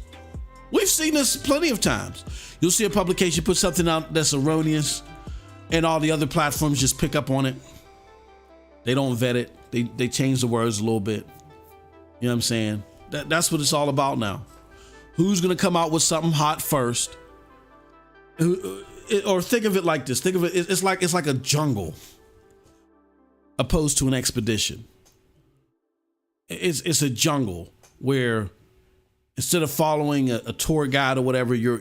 We've seen this plenty of times. You'll see a publication put something out that's erroneous and all the other platforms just pick up on it. They don't vet it. They change the words a little bit. You know what I'm saying? That's what it's all about now. Who's going to come out with something hot first? Or think of it like this. Think of it. It's like a jungle opposed to an expedition. It's a jungle where instead of following a tour guide or whatever, you've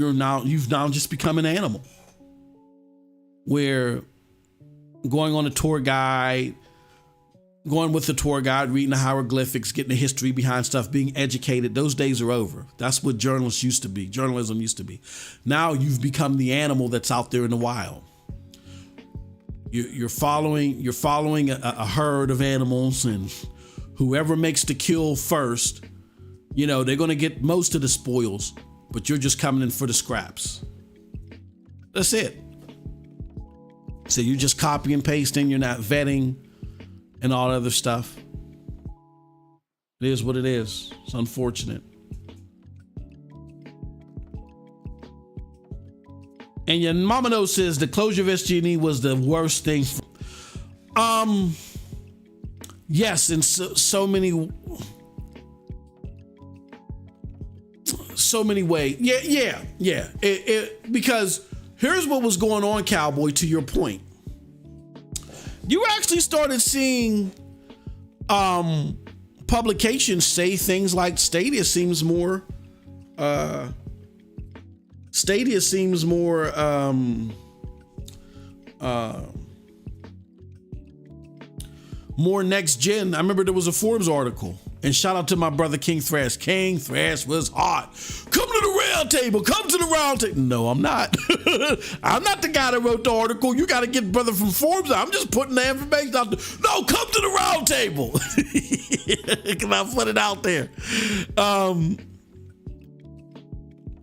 now just become an animal. Where going on a tour guide, going with the tour guide, reading the hieroglyphics, getting the history behind stuff, being educated, those days are over. That's what journalism used to be. Now you've become the animal that's out there in the wild. You're following a herd of animals, and whoever makes the kill first, they're going to get most of the spoils, but you're just coming in for the scraps. That's it. So you're just copy and pasting, you're not vetting and all that other stuff. It is what it is. It's unfortunate. And your mama knows says the closure of SG&E was the worst thing. Yes, in so many ways. Yeah. Because here's what was going on, Cowboy, to your point. You actually started seeing publications say things like Stadia seems more more next gen. I remember there was a Forbes article, and shout out to my brother King Thrash. King Thrash was hot. Come to the round table. Come to the round table. No, I'm not. I'm not the guy that wrote the article. You got to get brother from Forbes. I'm just putting the information out there. No, come to the round table. Because I put it out there.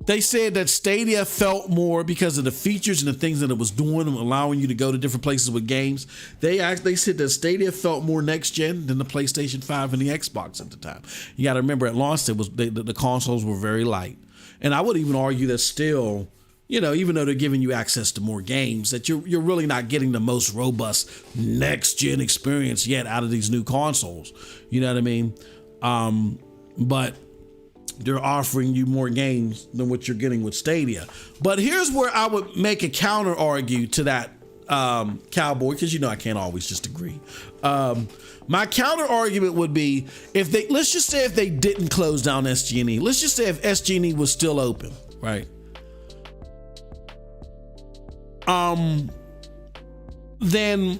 They said that Stadia felt more because of the features and the things that it was doing, allowing you to go to different places with games. They said that Stadia felt more next gen than the PlayStation 5 and the Xbox at the time. You got to remember, at launch, the consoles were very light. And I would even argue that still, even though they're giving you access to more games, that you're really not getting the most robust next gen experience yet out of these new consoles. You know what I mean? But they're offering you more games than what you're getting with Stadia. But here's where I would make a counter argue to that, Cowboy, because I can't always just agree. My counter argument would be let's just say if they didn't close down SG&E, let's just say if SG&E was still open, right? Then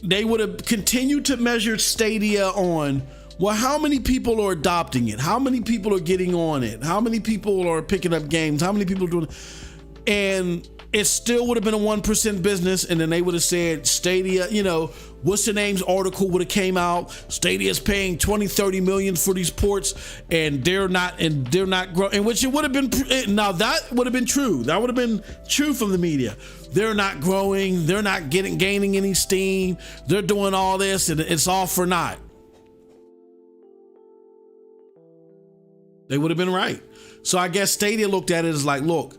they would have continued to measure Stadia on, well, how many people are adopting it? How many people are getting on it? How many people are picking up games? How many people are doing it? And it still would have been a 1% business. And then they would have said Stadia, what's the name's article would have came out. Stadia's paying 20-30 million for these ports, and they're not growing. In which it would have been, now that would have been true. That would have been true from the media. They're not growing. They're not gaining any steam. They're doing all this, and it's all for naught. They would have been right. So I guess Stadia looked at it as like, look,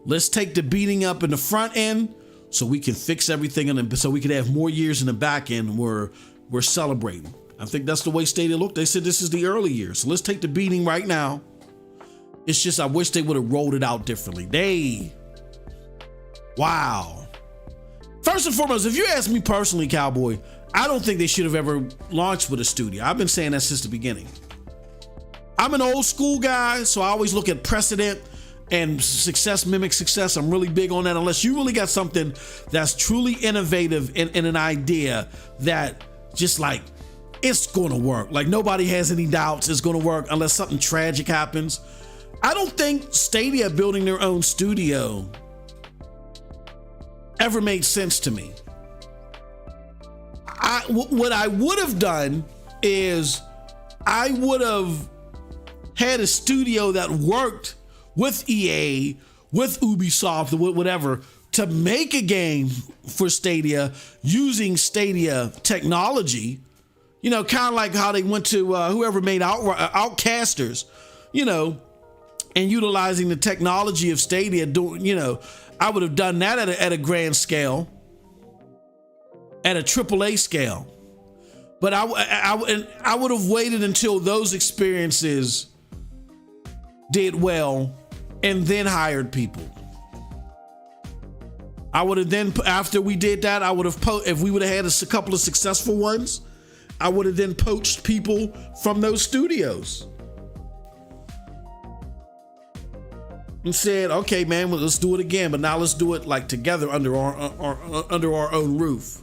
let's take the beating up in the front end. so we can fix everything and so we can have more years in the back end where we're celebrating. I think that's the way Stadia looked. They said this is the early years, so let's take the beating right now. It's just I wish they would have rolled it out differently. Wow. First and foremost, if you ask me personally, Cowboy, I don't think they should have ever launched with a studio. I've been saying that since the beginning. I'm an old school guy, so I always look at precedent and success mimics success. I'm really big on that. Unless you really got something that's truly innovative in an idea that just like, it's gonna work. Like nobody has any doubts it's gonna work unless something tragic happens. I don't think Stadia building their own studio ever made sense to me. What I would have done is I would have had a studio that worked with EA, with Ubisoft, or whatever, to make a game for Stadia using Stadia technology, you know, kind of like how they went to whoever made Outcasters, you know, and utilizing the technology of Stadia, you know, I would have done that at a grand scale, at a AAA scale. But I would have waited until those experiences did well and then hired people. I would have then, after we did that, I would have, if we would have had a couple of successful ones, I would have then poached people from those studios and said, okay, man, well, let's do it again, but now let's do it like together under our own roof.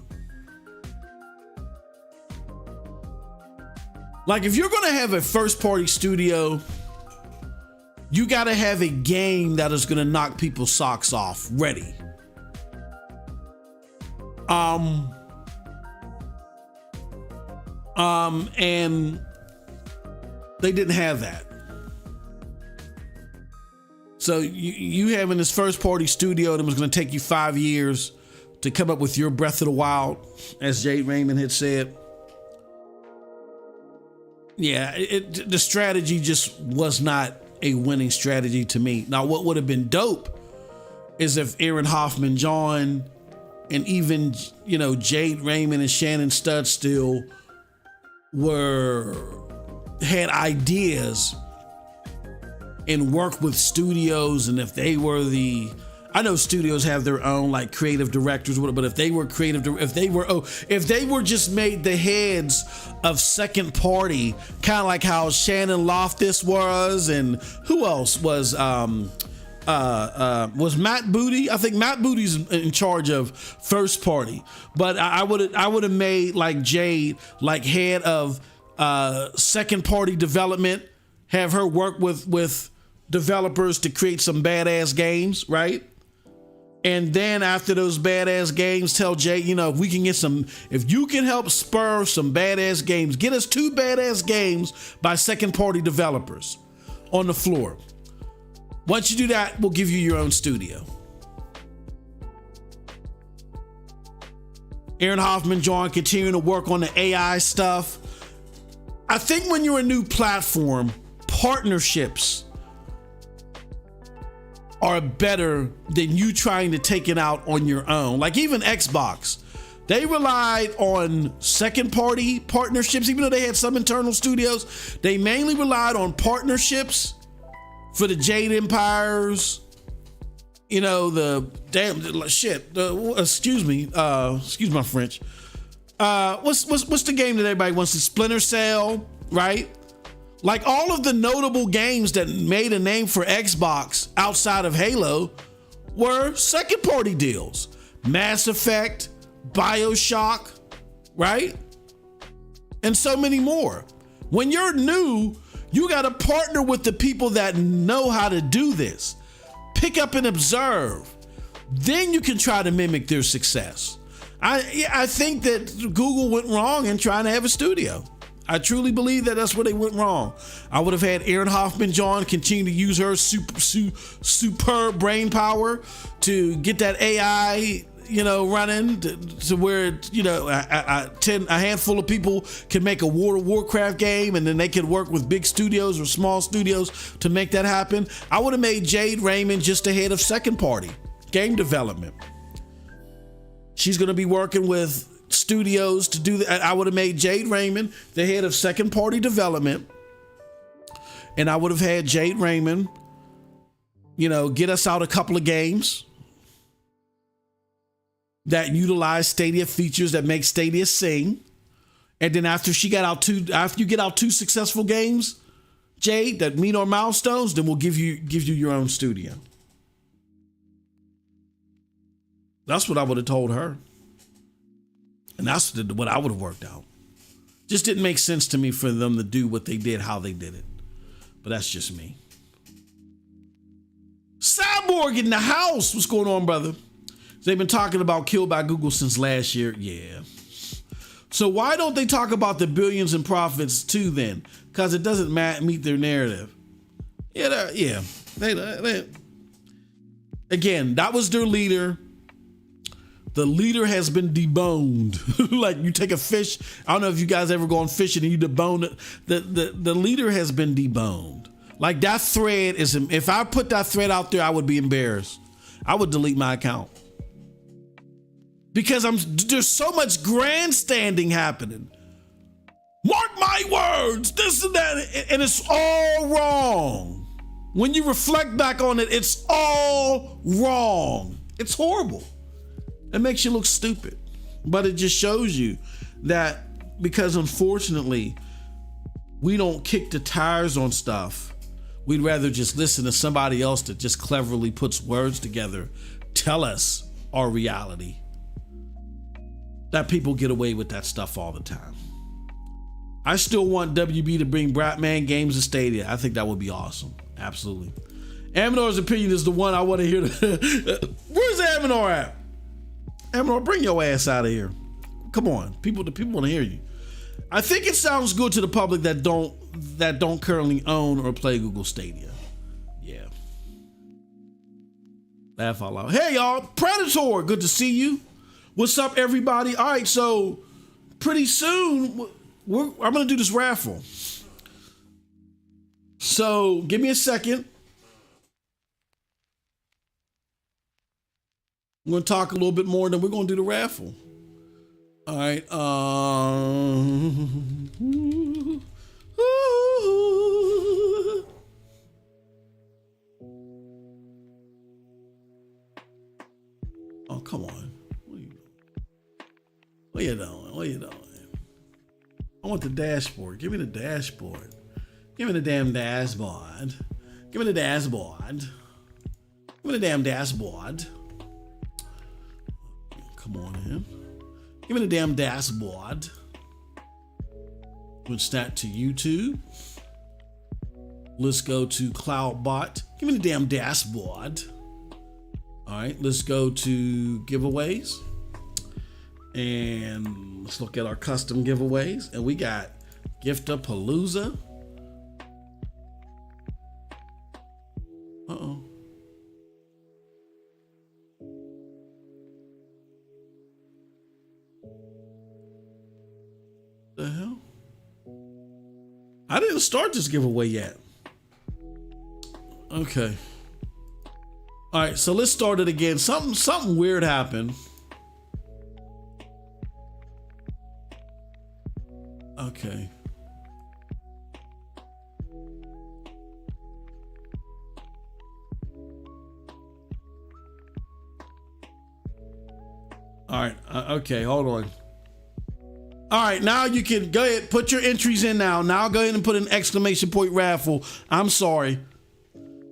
Like if you're gonna have a first party studio, you gotta have a game that is gonna knock people's socks off ready. And they didn't have that. So you having this first party studio that was going to take you 5 years to come up with your Breath of the Wild, as Jade Raymond had said. Yeah, the strategy just was not a winning strategy to me. Now, what would have been dope is if Aaron Hoffman, John, and even, you know, Jade Raymond and Shannon Studstill had ideas and work with studios, and if they were I know studios have their own like creative directors, but if they were if they were just made the heads of second party, kind of like how Shannon Loftus was, and who else was Matt Booty? I think Matt Booty's in charge of first party, but I would have made like Jade like head of second party development, have her work with developers to create some badass games, right? And then after those badass games, tell Jay, you know, if you can help spur some badass games, get us 2 badass games by second party developers on the floor. Once you do that, we'll give you your own studio. Aaron Hoffman, John, continuing to work on the AI stuff. I think when you're a new platform, partnerships are better than you trying to take it out on your own. Like even Xbox, they relied on second party partnerships, even though they had some internal studios. They mainly relied on partnerships for the Jade Empires, you know, excuse my French. What's the game that everybody wants to? Splinter Cell, right? Like all of the notable games that made a name for Xbox outside of Halo were second party deals. Mass Effect, BioShock, right? And so many more. When you're new, you got to partner with the people that know how to do this. Pick up and observe. Then you can try to mimic their success. I think that Google went wrong in trying to have a studio. I truly believe that that's where they went wrong. I would have had Aaron Hoffman, John, continue to use her superb brain power to get that AI, you know, running to where, you know, a handful of people can make a World of Warcraft game, and then they could work with big studios or small studios to make that happen. I would have made Jade Raymond just the head of second party game development. She's going to be working with studios to do that. I would have made Jade Raymond the head of second party development. And I would have had Jade Raymond, get us out a couple of games that utilize Stadia features that make Stadia sing. And then after you get out two successful games, Jade, that meet our milestones, then we'll give you your own studio. That's what I would have told her. And that's what I would have worked out. Just didn't make sense to me for them to do what they did, how they did it. But that's just me. Cyborg in the house. What's going on, brother? They've been talking about Killed by Google since last year. Yeah. So why don't they talk about the billions in profits too then? Because it doesn't meet their narrative. Yeah. Again, that was their leader. The leader has been deboned. Like you take a fish. I don't know if you guys ever gone fishing and you debone it. The leader has been deboned. Like that thread is, if I put that thread out there, I would be embarrassed. I would delete my account. Because there's so much grandstanding happening. Mark my words, this and that, and it's all wrong. When you reflect back on it, it's all wrong. It's horrible. It makes you look stupid. But it just shows you that because unfortunately, we don't kick the tires on stuff. We'd rather just listen to somebody else that just cleverly puts words together, tell us our reality. That people get away with that stuff all the time. I still want WB to bring Bratman games to Stadia. I think that would be awesome. Absolutely. Aminor's opinion is the one I want to hear. Where's Aminor at? Aminor, bring your ass out of here. Come on, the people want to hear you. I think it sounds good to the public that don't currently own or play Google Stadia. Yeah. Laugh out loud. Hey y'all, Predator, good to see you. What's up, everybody? All right, so pretty soon I'm gonna do this raffle. So give me a second. I'm gonna talk a little bit more, and then we're gonna do the raffle. All right. Oh, come on. What you doing? I want the dashboard. Give me the dashboard. Give me the damn dashboard. Give me the dashboard. Give me the damn dashboard. Come on in. Give me the damn dashboard. Switch that to YouTube. Let's go to CloudBot. Give me the damn dashboard. All right, let's go to giveaways. And let's look at our custom giveaways. And we got Giftapalooza. Uh-oh. The hell? I didn't start this giveaway yet. Okay. All right, so let's start it again. Something weird happened. Okay. All right. Okay, hold on. All right, now you can go ahead, put your entries in now. Now go ahead and put an exclamation point raffle. I'm sorry.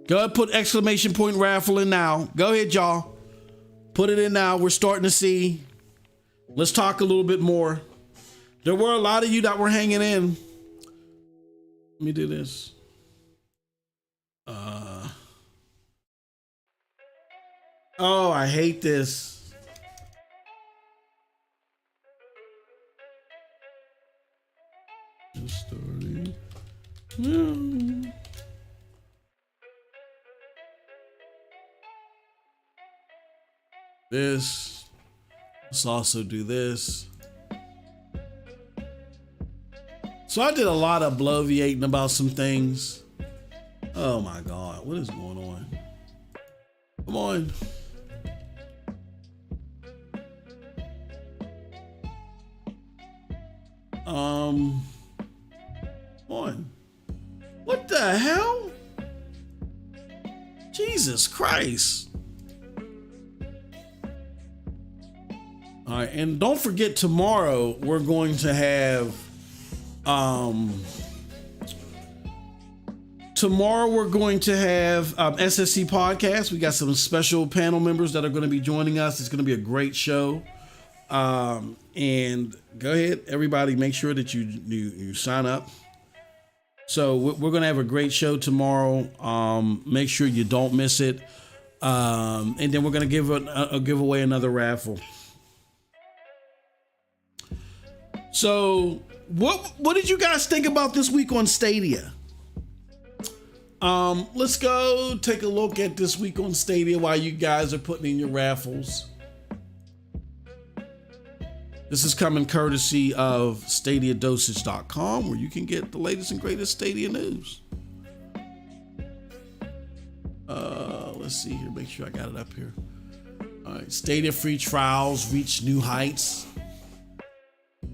Go ahead, put exclamation point raffle in now. Go ahead, y'all. Put it in now. We're starting to see. Let's talk a little bit more. There were a lot of you that were hanging in. Let me do this. Oh, I hate this. Just starting. This. Let's also do this. So I did a lot of bloviating about some things. Oh my God, what is going on? Come on. On. What the hell? Jesus Christ. All right, and don't forget tomorrow we're going to have SSC podcast. We got some special panel members that are going to be joining us. It's going to be a great show. And go ahead, everybody, make sure that you sign up. So we're going to have a great show tomorrow. Make sure you don't miss it. And then we're going to give away another raffle. So what did you guys think about this week on Stadia? Let's go take a look at this week on Stadia while you guys are putting in your raffles. This is coming courtesy of StadiaDosage.com, where you can get the latest and greatest Stadia news. Let's see here, make sure I got it up here. All right, Stadia free trials reach new heights.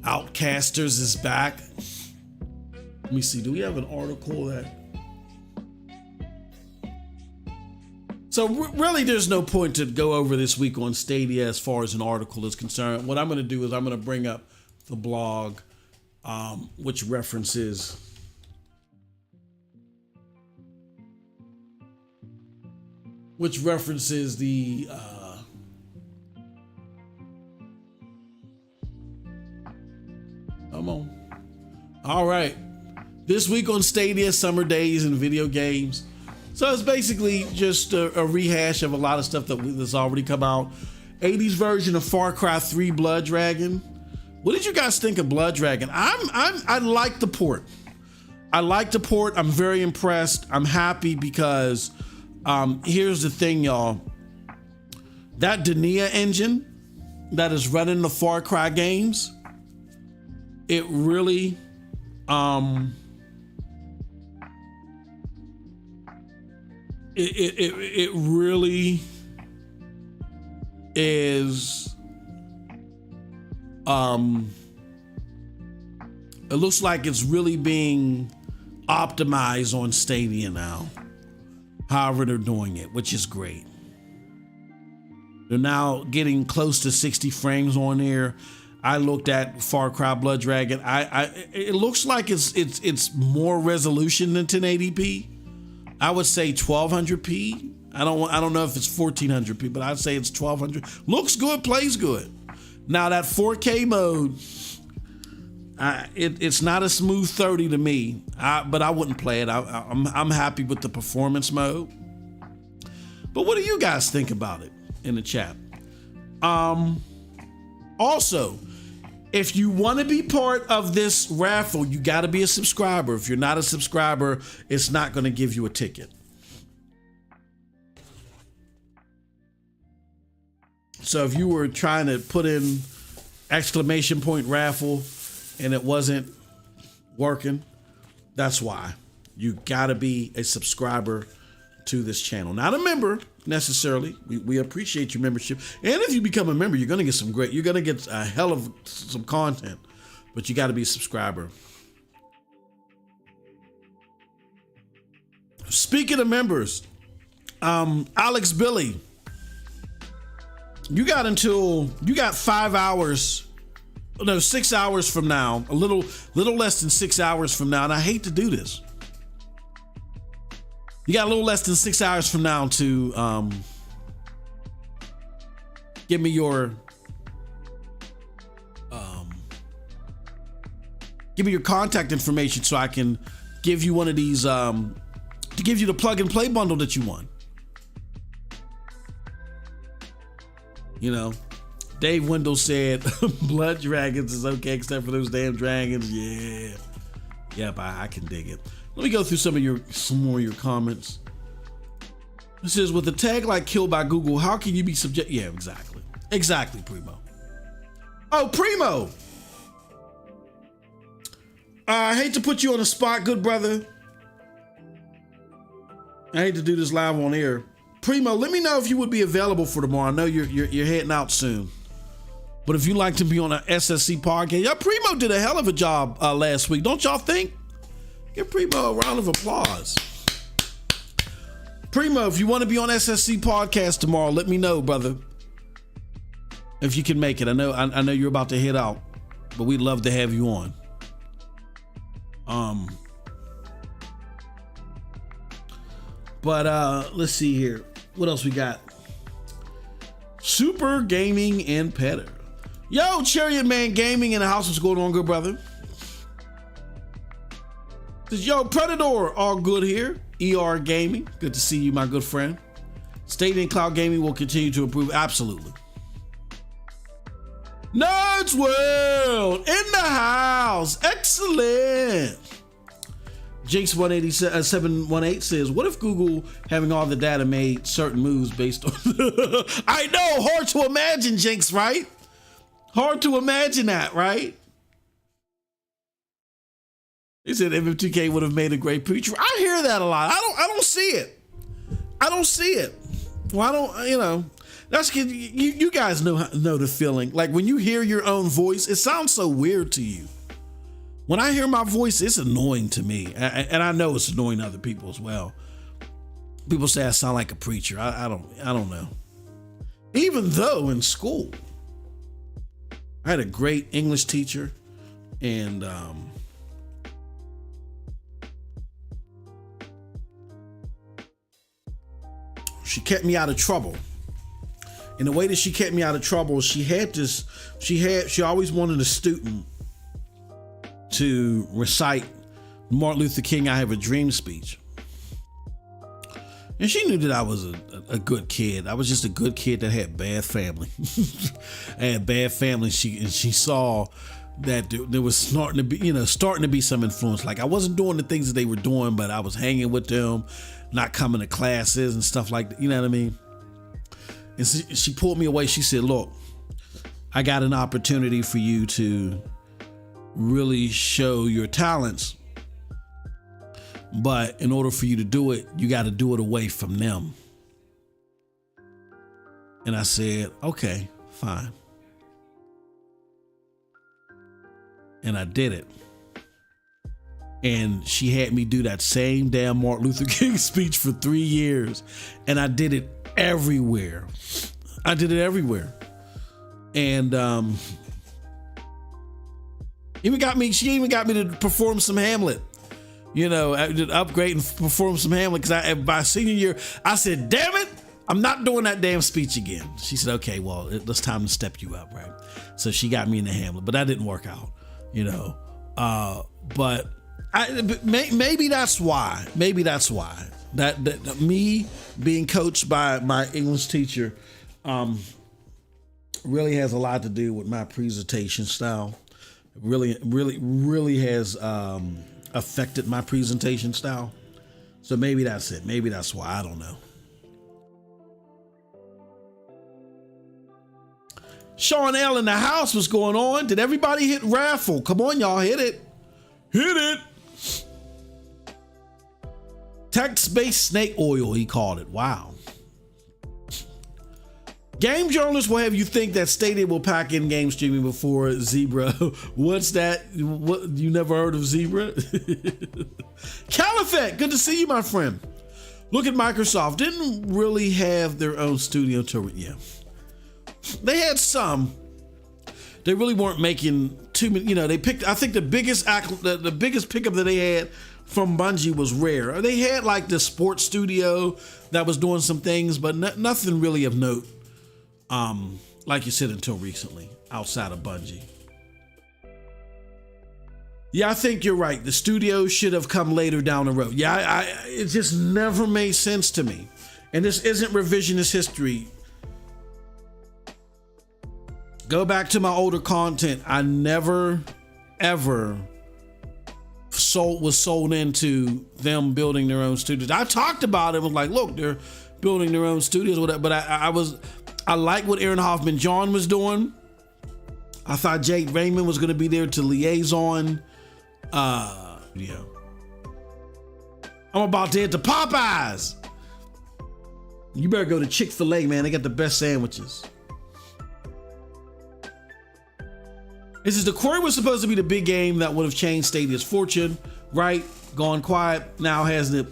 Outcasters is back. Let me see, do we have an article that... So really, there's no point to go over this week on Stadia as far as an article is concerned. What I'm going to do is I'm going to bring up the blog, which references the come on. All right. This week on Stadia, summer days and video games. So it's basically just a rehash of a lot of stuff that's already come out. 80s version of Far Cry 3 Blood Dragon. What did you guys think of Blood Dragon? I like the port. I'm very impressed. I'm happy because here's the thing, y'all. That Denia engine that is running the Far Cry games, it really It really is. It looks like it's really being optimized on Stadia now. However they're doing it, which is great. They're now getting close to 60 frames on there. I looked at Far Cry Blood Dragon. It looks like it's more resolution than 1080p. I would say 1200p. I don't know if it's 1400p, but I'd say it's 1200. Looks good, plays good. Now that 4K mode, it's not a smooth 30 to me. But I wouldn't play it. I'm happy with the performance mode. But what do you guys think about it in the chat? Also, if you want to be part of this raffle, you got to be a subscriber. If you're not a subscriber, it's not going to give you a ticket. So if you were trying to put in exclamation point raffle and it wasn't working, that's why. You got to be a subscriber to this channel. Not a member necessarily. We appreciate your membership. And if you become a member, you're going to get you're going to get a hell of some content, but you got to be a subscriber. Speaking of members, Alex Billy, you got 5 hours, no, 6 hours from now, a little less than 6 hours from now. And I hate to do this. You got a little less than 6 hours from now to give me your contact information so I can give you one of these to give you the plug and play bundle that you want. You know, Dave Wendell said Blood Dragons is okay except for those damn dragons. Yeah. Yep, I can dig it. Let me go through some more of your comments. It says, with a tag like killed by Google, how can you be subject? Yeah, exactly. Exactly, Primo. Oh, Primo. I hate to put you on the spot, good brother. I hate to do this live on air. Primo, let me know if you would be available for tomorrow. I know you're heading out soon. But if you like to be on an SSC podcast, yeah, Primo did a hell of a job last week. Don't y'all think? Give Primo a round of applause. Primo, if you want to be on SSC podcast tomorrow, let me know, brother. If you can make it. I know you're about to head out, but we'd love to have you on. But let's see here. What else we got? Super Gaming and Petter. Yo, Chariot Man Gaming in the house. What's going on, good brother? Yo, Predator, all good here. ER Gaming, good to see you, my good friend. Stadia and Cloud Gaming will continue to improve. Absolutely. Nerds World in the house. Excellent. Jinx 718 says, what if Google, having all the data, made certain moves based on I know, hard to imagine, Jinx, right? Hard to imagine that, right? He said MF2K would have made a great preacher. I hear that a lot. I don't see it. I don't see it. Well, I don't, you know, that's you guys know the feeling. Like when you hear your own voice, it sounds so weird to you. When I hear my voice, it's annoying to me. And I know it's annoying to other people as well. People say I sound like a preacher. I don't know. Even though in school, I had a great English teacher, and she kept me out of trouble. And the way that she kept me out of trouble, she always wanted a student to recite Martin Luther King "I Have a Dream" speech. And she knew that I was a good kid. I was just a good kid that had bad family. I had bad family. She saw that there was starting to be some influence. Like I wasn't doing the things that they were doing, but I was hanging with them, not coming to classes and stuff like that. You know what I mean? And she pulled me away. She said, look, I got an opportunity for you to really show your talents. But in order for you to do it, you got to do it away from them. And I said, okay, fine. And I did it. And she had me do that same damn Martin Luther King speech for 3 years. And I did it everywhere. And she even got me to perform some Hamlet. You know, I did upgrade and perform some Hamlet because by senior year, I said, damn it, I'm not doing that damn speech again. She said, okay, well, it's time to step you up, right? So she got me in the Hamlet, but that didn't work out, you know. But maybe that's why. That me being coached by my English teacher really has a lot to do with my presentation style. Really has affected my presentation style. So maybe that's it. Maybe that's why. I don't know. Sean L in the house, what's going on? Did everybody hit raffle? Come on, y'all, hit it. Hit it. Text-based snake oil, he called it. Wow. Game journalists will have you think that Stadia will pack in game streaming before Zebra. What's that? What, you never heard of Zebra? Caliphate, good to see you, my friend. Look at Microsoft. Didn't really have their own studio to it. Yeah. They had some. They really weren't making too many. You know, they picked. I think the biggest pickup that they had from Bungie was Rare. They had like the sports studio that was doing some things, but nothing really of note. Like you said, until recently, outside of Bungie. Yeah, I think you're right. The studio should have come later down the road. Yeah, it just never made sense to me. And this isn't revisionist history. Go back to my older content. I never, ever was sold into them building their own studios. I talked about it. Was like, look, they're building their own studios, whatever. But I like what Aaron Hoffman John was doing. I thought Jake Raymond was going to be there to liaison. Yeah. I'm about to hit the Popeyes. You better go to Chick-fil-A, man. They got the best sandwiches. This is the Quarry was supposed to be the big game that would have changed Stadia's fortune, right? Gone quiet, now has the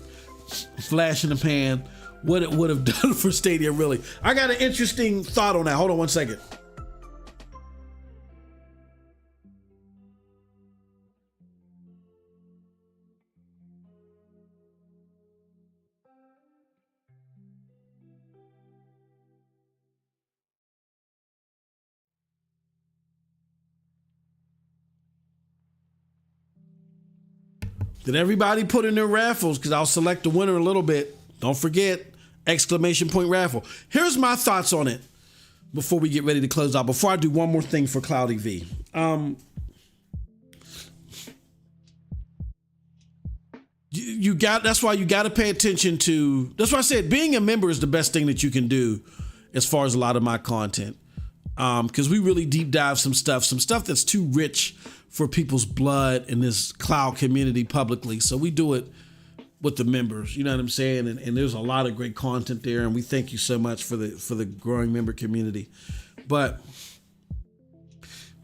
flash in the pan. What it would have done for Stadia, really. I got an interesting thought on that. Hold on one second. Did everybody put in their raffles? Because I'll select the winner in a little bit. Don't forget, exclamation point raffle. Here's my thoughts on it before we get ready to close out. Before I do one more thing for Cloudy V. That's why you got to pay attention to, that's why I said being a member is the best thing that you can do as far as a lot of my content. Because we really deep dive some stuff that's too rich for people's blood in this cloud community publicly. So we do it with the members, you know what I'm saying? And there's a lot of great content there, and we thank you so much for the growing member community. But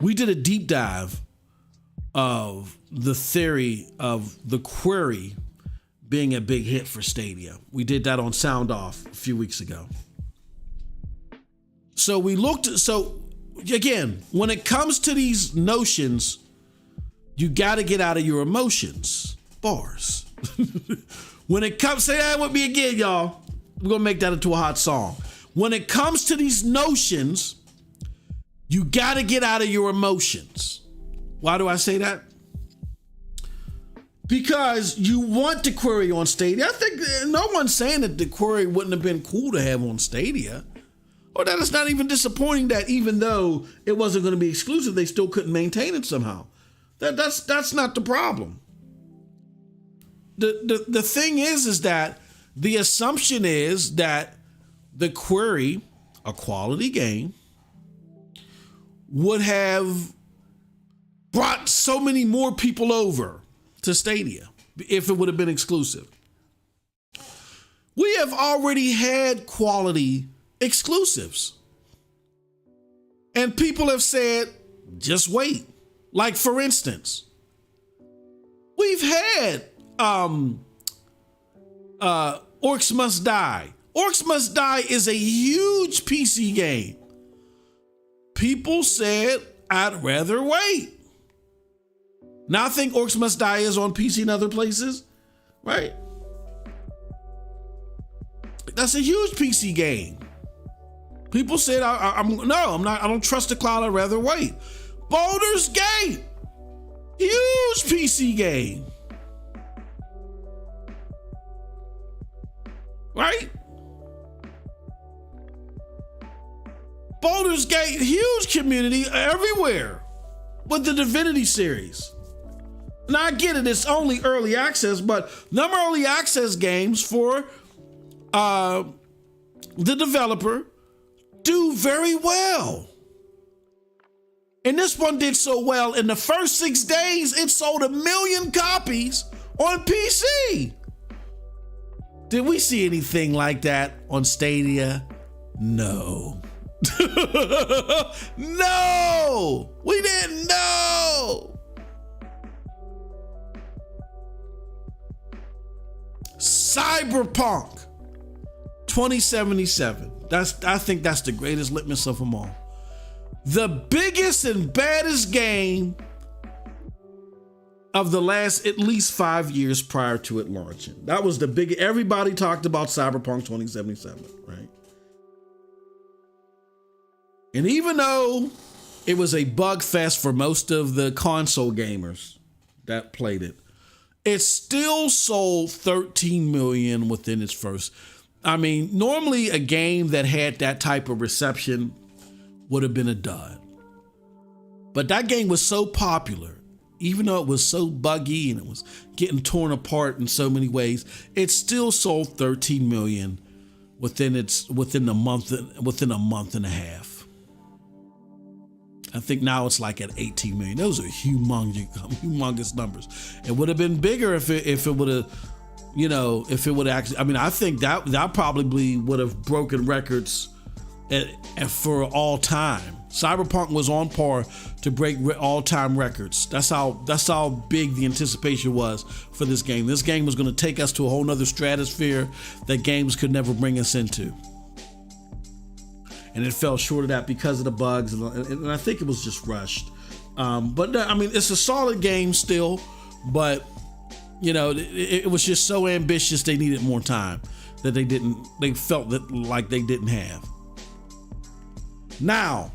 we did a deep dive of the theory of the query being a big hit for Stadia. We did that on Sound Off a few weeks ago. So again, when it comes to these notions, you got to get out of your emotions. Bars. When it comes, say that with me again, y'all. We're going to make that into a hot song. When it comes to these notions, you got to get out of your emotions. Why do I say that? Because you want the query on Stadia. I think no one's saying that the query wouldn't have been cool to have on Stadia. Or that it's not even disappointing that even though it wasn't going to be exclusive, they still couldn't maintain it somehow. That's not the problem. The thing is that the assumption is that the query, a quality game, would have brought so many more people over to Stadia if it would have been exclusive. We have already had quality exclusives. And people have said, just wait. Like, for instance, we've had Orcs Must Die. Orcs Must Die is a huge PC game. People said, I'd rather wait. Now, I think Orcs Must Die is on PC and other places, right? That's a huge PC game. People said, I don't trust the cloud, I'd rather wait. Baldur's Gate, huge PC game. Right? Baldur's Gate, huge community everywhere with the Divinity series. Now I get it, it's only early access, but number early access games for the developer do very well. And this one did so well, in the first 6 days, it sold 1 million copies on PC. Did we see anything like that on Stadia? No. No, we didn't know. Cyberpunk 2077. I think that's the greatest litmus of them all. The biggest and baddest game of the last at least 5 years prior to it launching. That was the big, everybody talked about Cyberpunk 2077, right? And even though it was a bug fest for most of the console gamers that played it, it still sold 13 million within its first. I mean, normally a game that had that type of reception would have been a dud. But that game was so popular, even though it was so buggy and it was getting torn apart in so many ways, it still sold 13 million within a month and a half. I think now it's like at 18 million. Those are humongous numbers. It would have been bigger if it would have, if it would actually, I mean, I think that probably would have broken records and for all time. Cyberpunk was on par to break all-time records. That's how big the anticipation was for this game. This game was going to take us to a whole nother stratosphere that games could never bring us into. And it fell short of that because of the bugs, and I think it was just rushed. But I mean, it's a solid game still, but you know, it was just so ambitious they needed more time that they felt that like they didn't have. Now,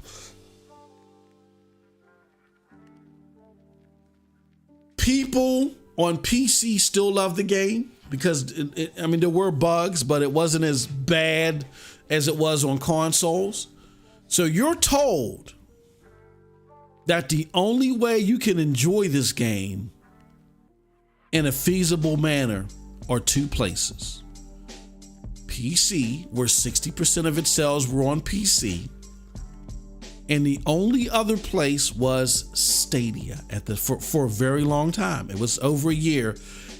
people on PC still love the game because I mean, there were bugs, but it wasn't as bad as it was on consoles. So you're told that the only way you can enjoy this game in a feasible manner are two places. PC, where 60% of its sales were on PC, and the only other place was Stadia for a very long time. It was over a year.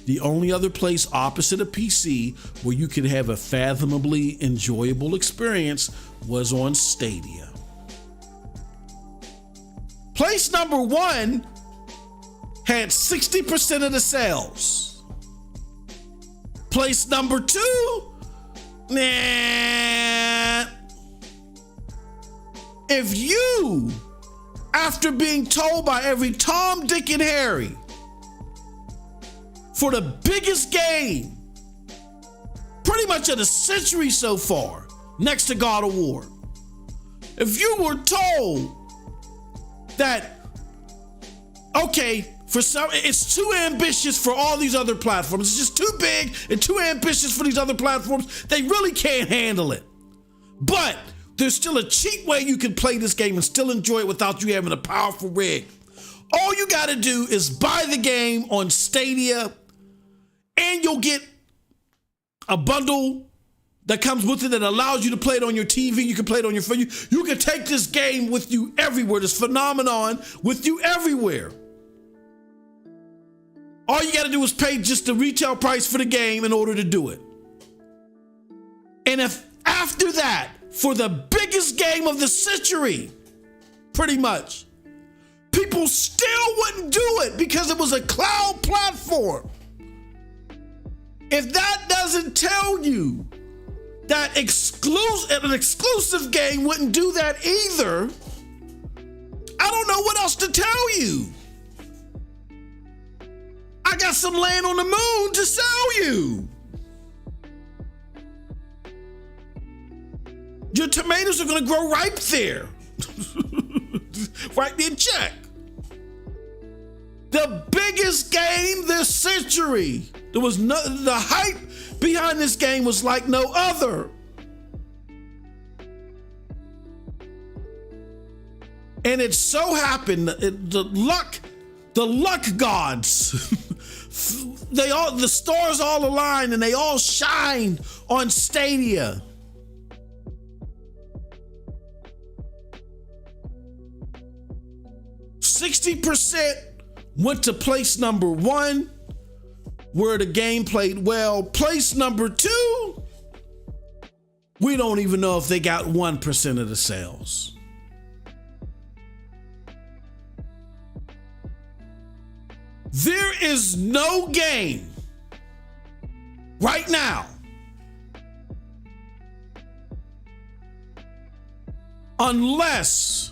The only other place opposite of PC where you could have a fathomably enjoyable experience was on Stadia. Place number 1 had 60% of the sales. Place number 2, nah. If you, after being told by every Tom, Dick, and Harry, for the biggest game, pretty much of the century so far, next to God of War, if you were told that, okay, for some, it's too ambitious for all these other platforms, it's just too big and too ambitious for these other platforms, they really can't handle it. But there's still a cheap way you can play this game and still enjoy it without you having a powerful rig. All you got to do is buy the game on Stadia, and you'll get a bundle that comes with it that allows you to play it on your TV. You can play it on your phone. You can take this game with you everywhere. This phenomenon with you everywhere. All you got to do is pay just the retail price for the game in order to do it. And if after that, for the biggest game of the century, pretty much, people still wouldn't do it because it was a cloud platform. If that doesn't tell you that an exclusive game wouldn't do that either, I don't know what else to tell you. I got some land on the moon to sell you. Your tomatoes are going to grow ripe there. Right there, check. The biggest game this century. The hype behind this game was like no other. And it so happened, the luck gods, the stars all aligned and they all shined on Stadia. 60% went to place number 1, where the game played well. Place number 2, we don't even know if they got 1% of the sales. There is no game right now unless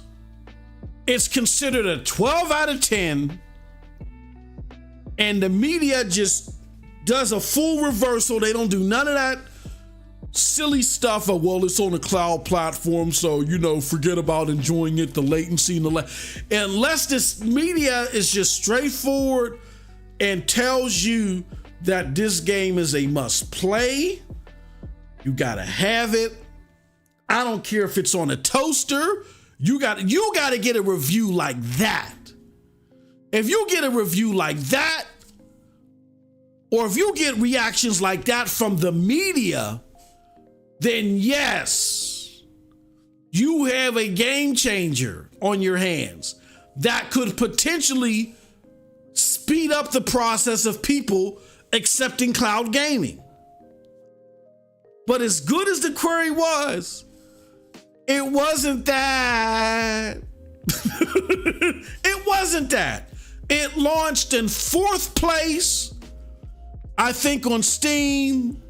it's considered a 12 out of 10 and the media just does a full reversal. They don't do none of that silly stuff of, well, it's on a cloud platform, so, you know, forget about enjoying it, the latency and unless this media is just straightforward and tells you that this game is a must play, you gotta have it. I don't care if it's on a toaster. You got to get a review like that. If you get a review like that, or if you get reactions like that from the media, then yes, you have a game changer on your hands that could potentially speed up the process of people accepting cloud gaming. But as good as the query was, It wasn't that. It wasn't that. It launched in 4th place, I think, on Steam.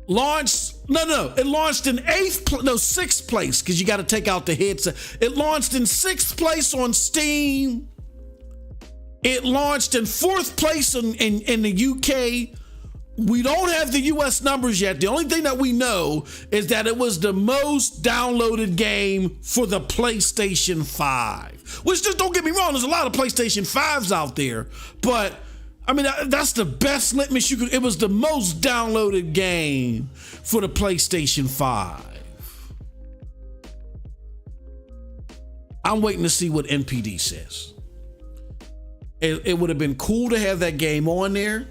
It launched in 6th place, because you got to take out the hits. It launched in 6th place on Steam. It launched in 4th place in the UK. We don't have the US numbers yet. The only thing that we know is that it was the most downloaded game for the PlayStation 5. Which, just don't get me wrong, there's a lot of PlayStation 5s out there, but I mean, that's the best litmus you could. It was the most downloaded game for the PlayStation 5. I'm waiting to see what NPD says. It would have been cool to have that game on there.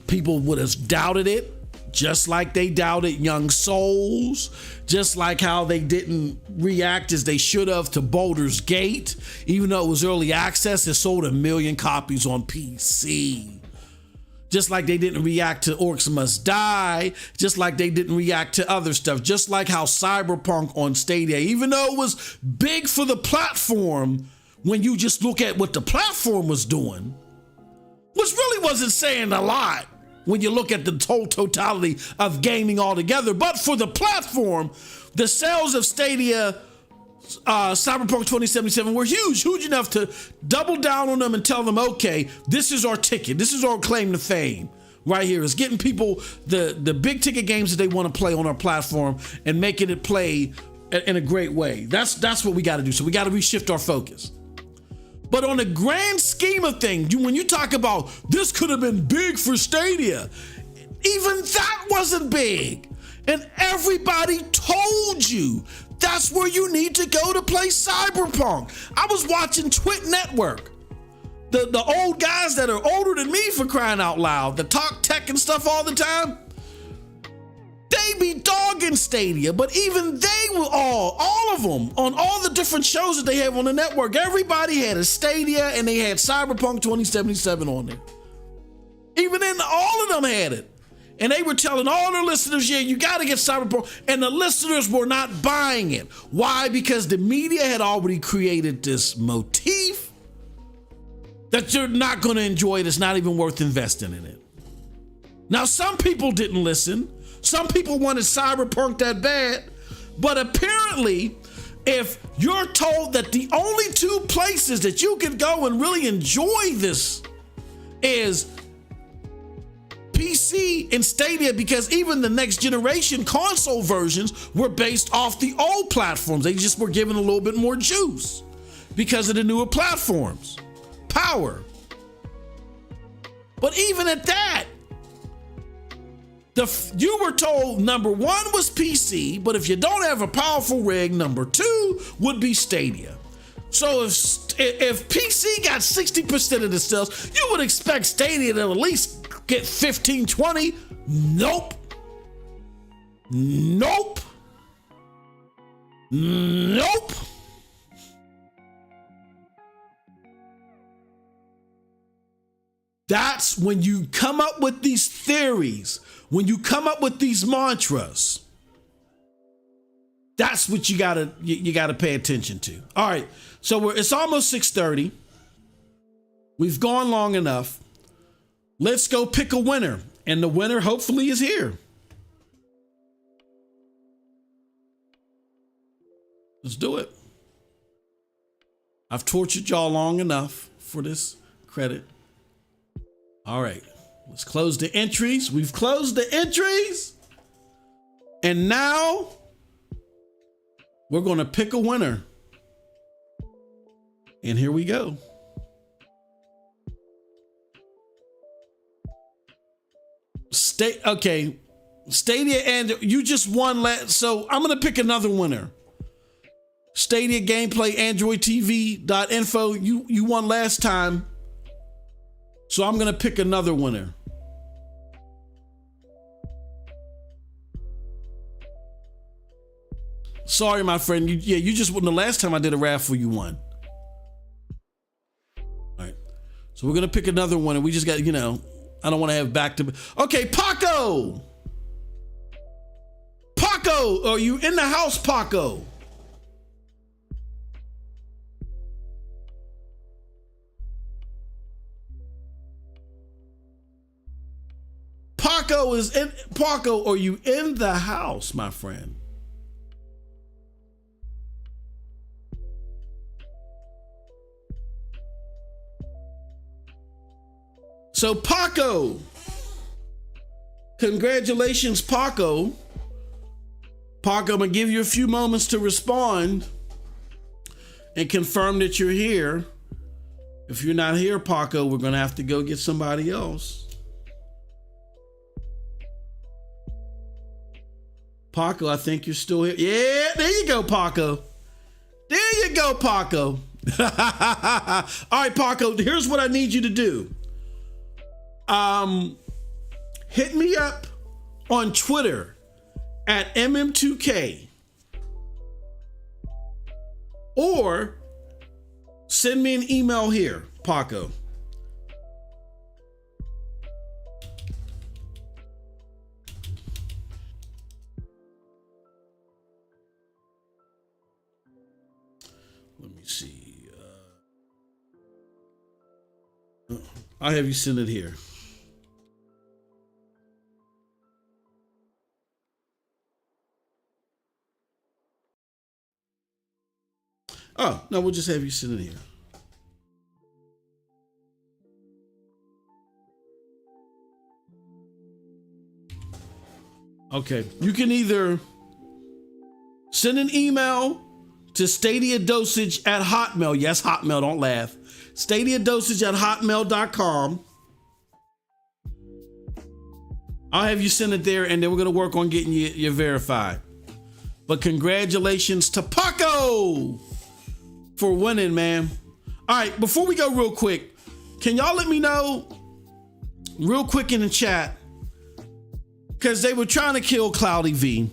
People would have doubted it, just like they doubted Young Souls, just like how they didn't react as they should have to Baldur's Gate. Even though it was early access, it sold 1 million copies on PC. Just like they didn't react to Orcs Must Die, just like they didn't react to other stuff, just like how Cyberpunk on Stadia, even though it was big for the platform, when you just look at what the platform was doing, which really wasn't saying a lot when you look at the totality of gaming altogether. But for the platform, the sales of Stadia Cyberpunk 2077 were huge enough to double down on them and tell them, okay, this is our ticket. This is our claim to fame right here, is getting people the big ticket games that they want to play on our platform and making it play in a great way. That's what we got to do. So we got to reshift our focus. But on the grand scheme of things, when you talk about this could have been big for Stadia, even that wasn't big. And everybody told you that's where you need to go to play Cyberpunk. I was watching Twit Network. The old guys that are older than me, for crying out loud, that talk tech and stuff all the time, they be dogging Stadia, but even they were all of them, on all the different shows that they have on the network, everybody had a Stadia and they had Cyberpunk 2077 on there. Even then, all of them had it. And they were telling all their listeners, yeah, you got to get Cyberpunk. And the listeners were not buying it. Why? Because the media had already created this motif that you're not going to enjoy it. It's not even worth investing in it. Now, some people didn't listen. Some people wanted Cyberpunk that bad, but apparently, if you're told that the only 2 places that you can go and really enjoy this is PC and Stadia, because even the next generation console versions were based off the old platforms. They just were given a little bit more juice because of the newer platforms. Power. But even at that, you were told number 1 was PC, but if you don't have a powerful rig, number 2 would be Stadia. So if PC got 60% of the sales, you would expect Stadia to at least get 15, 20. Nope. That's when you come up with these theories, when you come up with these mantras, that's what you gotta pay attention to. All right, so it's almost 6:30. We've gone long enough. Let's go pick a winner, and the winner hopefully is here. Let's do it. I've tortured y'all long enough for this credit. All right, let's close the entries. We've closed the entries. And now we're going to pick a winner. And here we go. Okay, Stadia, and you just won so I'm going to pick another winner. Stadia Gameplay Android TV.info. You won last time. So I'm going to pick another winner. Sorry, my friend. You just won. The last time I did a raffle, you won. All right. So we're going to pick another winner. We just got, I don't want to have back to. Okay, Paco. Paco, are you in the house, Paco? Paco, are you in the house, my friend? So Paco, congratulations, Paco. Paco, I'm gonna give you a few moments to respond and confirm that you're here. If you're not here, Paco, we're gonna have to go get somebody else. Paco, I think you're still here. Yeah, there you go, Paco. There you go, Paco. All right, Paco, here's what I need you to do. Hit me up on Twitter at MM2K, or send me an email here, Paco. Let me see. I'll have you send it here. Oh, no, we'll just have you send it here. Okay, you can either send an email to StadiaDosage at Hotmail. Yes, Hotmail, don't laugh. StadiaDosage at hotmail.com. I'll have you send it there, and then we're going to work on getting you verified. But congratulations to Paco for winning, man. All right, before we go real quick, can y'all let me know real quick in the chat, because they were trying to kill Cloudy V.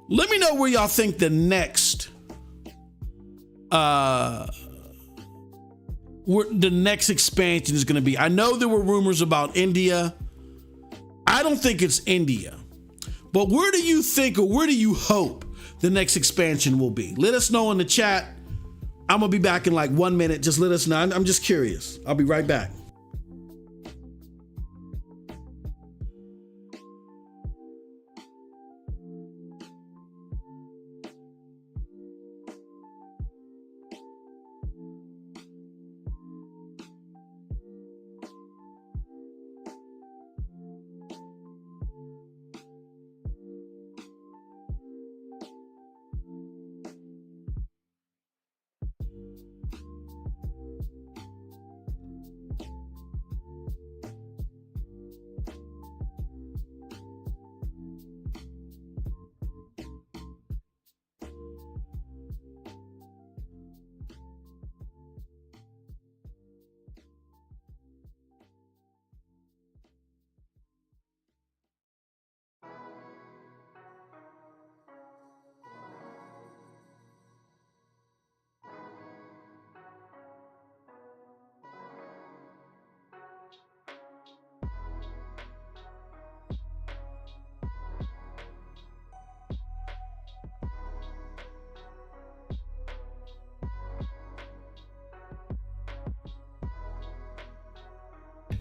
Let me know where y'all think the next expansion is going to be. I know there were rumors about India. I don't think it's India. But where do you think, or where do you hope the next expansion will be? Let us know in the chat. I'm going to be back in like 1 minute. Just let us know. I'm just curious. I'll be right back.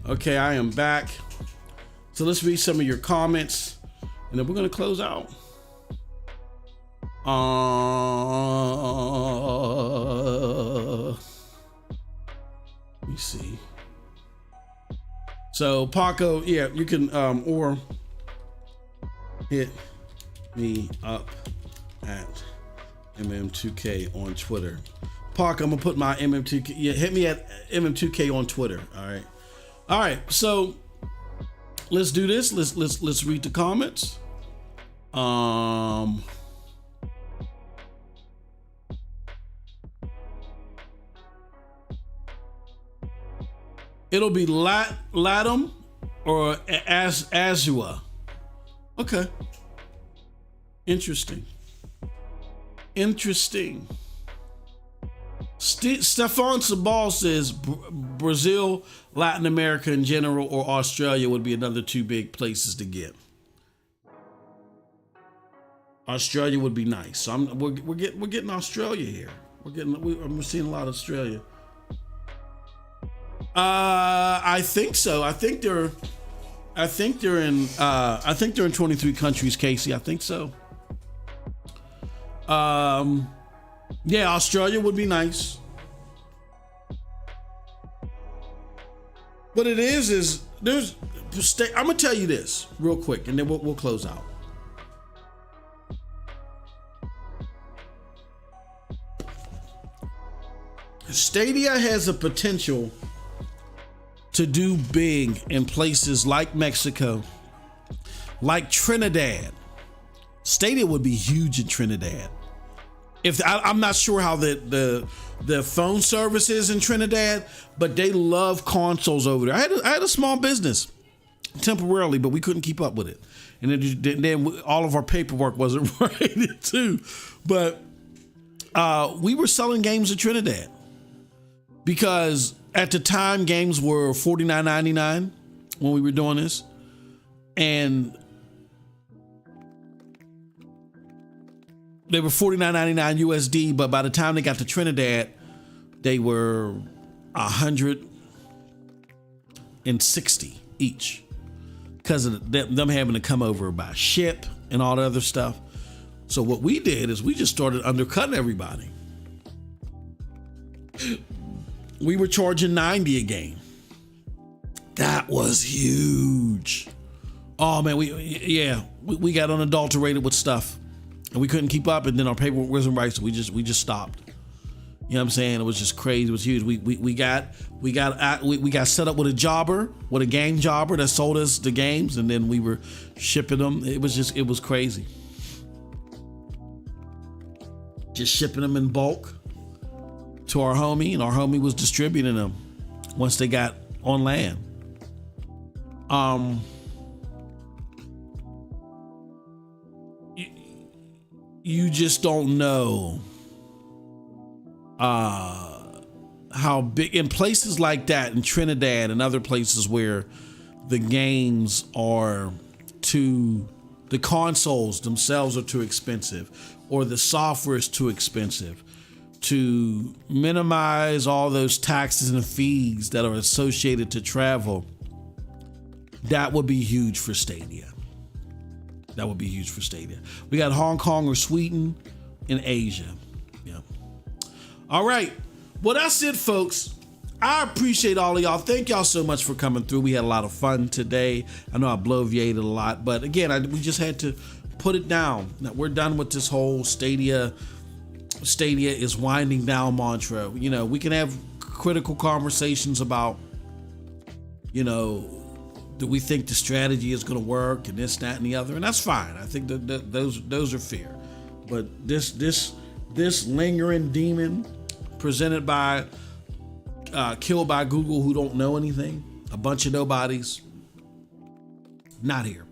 Okay, I am back. So let's read some of your comments, and then we're going to close out. Let me see. So Paco, yeah, you can or hit me up at MM2K on Twitter. Paco, I'm gonna put my MM2K. Yeah, hit me at MM2K on Twitter. All right. So let's do this. Let's read the comments. It'll be Latam or Azua. Okay. Interesting. Stefan Sabal says Brazil, Latin America in general, or Australia would be another two big places to get. Australia would be nice. So we're getting Australia here. We're seeing a lot of Australia. I think so. I think they're in 23 countries, Casey. I think so. Yeah, Australia would be nice. What it is I'm gonna tell you this real quick, and then we'll close out. Stadia has a potential to do big in places like Mexico, like Trinidad. Stadia would be huge in Trinidad. I'm not sure how the phone service is in Trinidad, but they love consoles over there. I had a small business temporarily, but we couldn't keep up with it, and then all of our paperwork wasn't right too. But we were selling games in Trinidad because at the time games were $49.99 when we were doing this, and they were $49.99 USD, but by the time they got to Trinidad, they were $160 each because of them having to come over by ship and all the other stuff. So what we did is we just started undercutting everybody. We were charging $90 a game. That was huge. Oh man, we got unadulterated with stuff. And we couldn't keep up, and then our paperwork wasn't right, so we just stopped. You know what I'm saying? It was just crazy. It was huge. We got set up with a game jobber that sold us the games, and then we were shipping them. It was crazy. Just shipping them in bulk to our homie, and our homie was distributing them once they got on land. You just don't know how big in places like that, in Trinidad and other places where the games are the consoles themselves are too expensive, or the software is too expensive, to minimize all those taxes and fees that are associated to travel. That would be huge for Stadia. That would be huge for Stadia. We got Hong Kong or Sweden in Asia. Yeah. All right. Well, that's it, folks. I appreciate all of y'all. Thank y'all so much for coming through. We had a lot of fun today. I know I bloviated a lot, but again, we just had to put it down. Now, we're done with this whole Stadia is winding down mantra. You know, we can have critical conversations about, you know, do we think the strategy is going to work and this, that, and the other, and that's fine. I think that those are fair. But this lingering demon presented by killed by Google, who don't know anything, a bunch of nobodies, not here.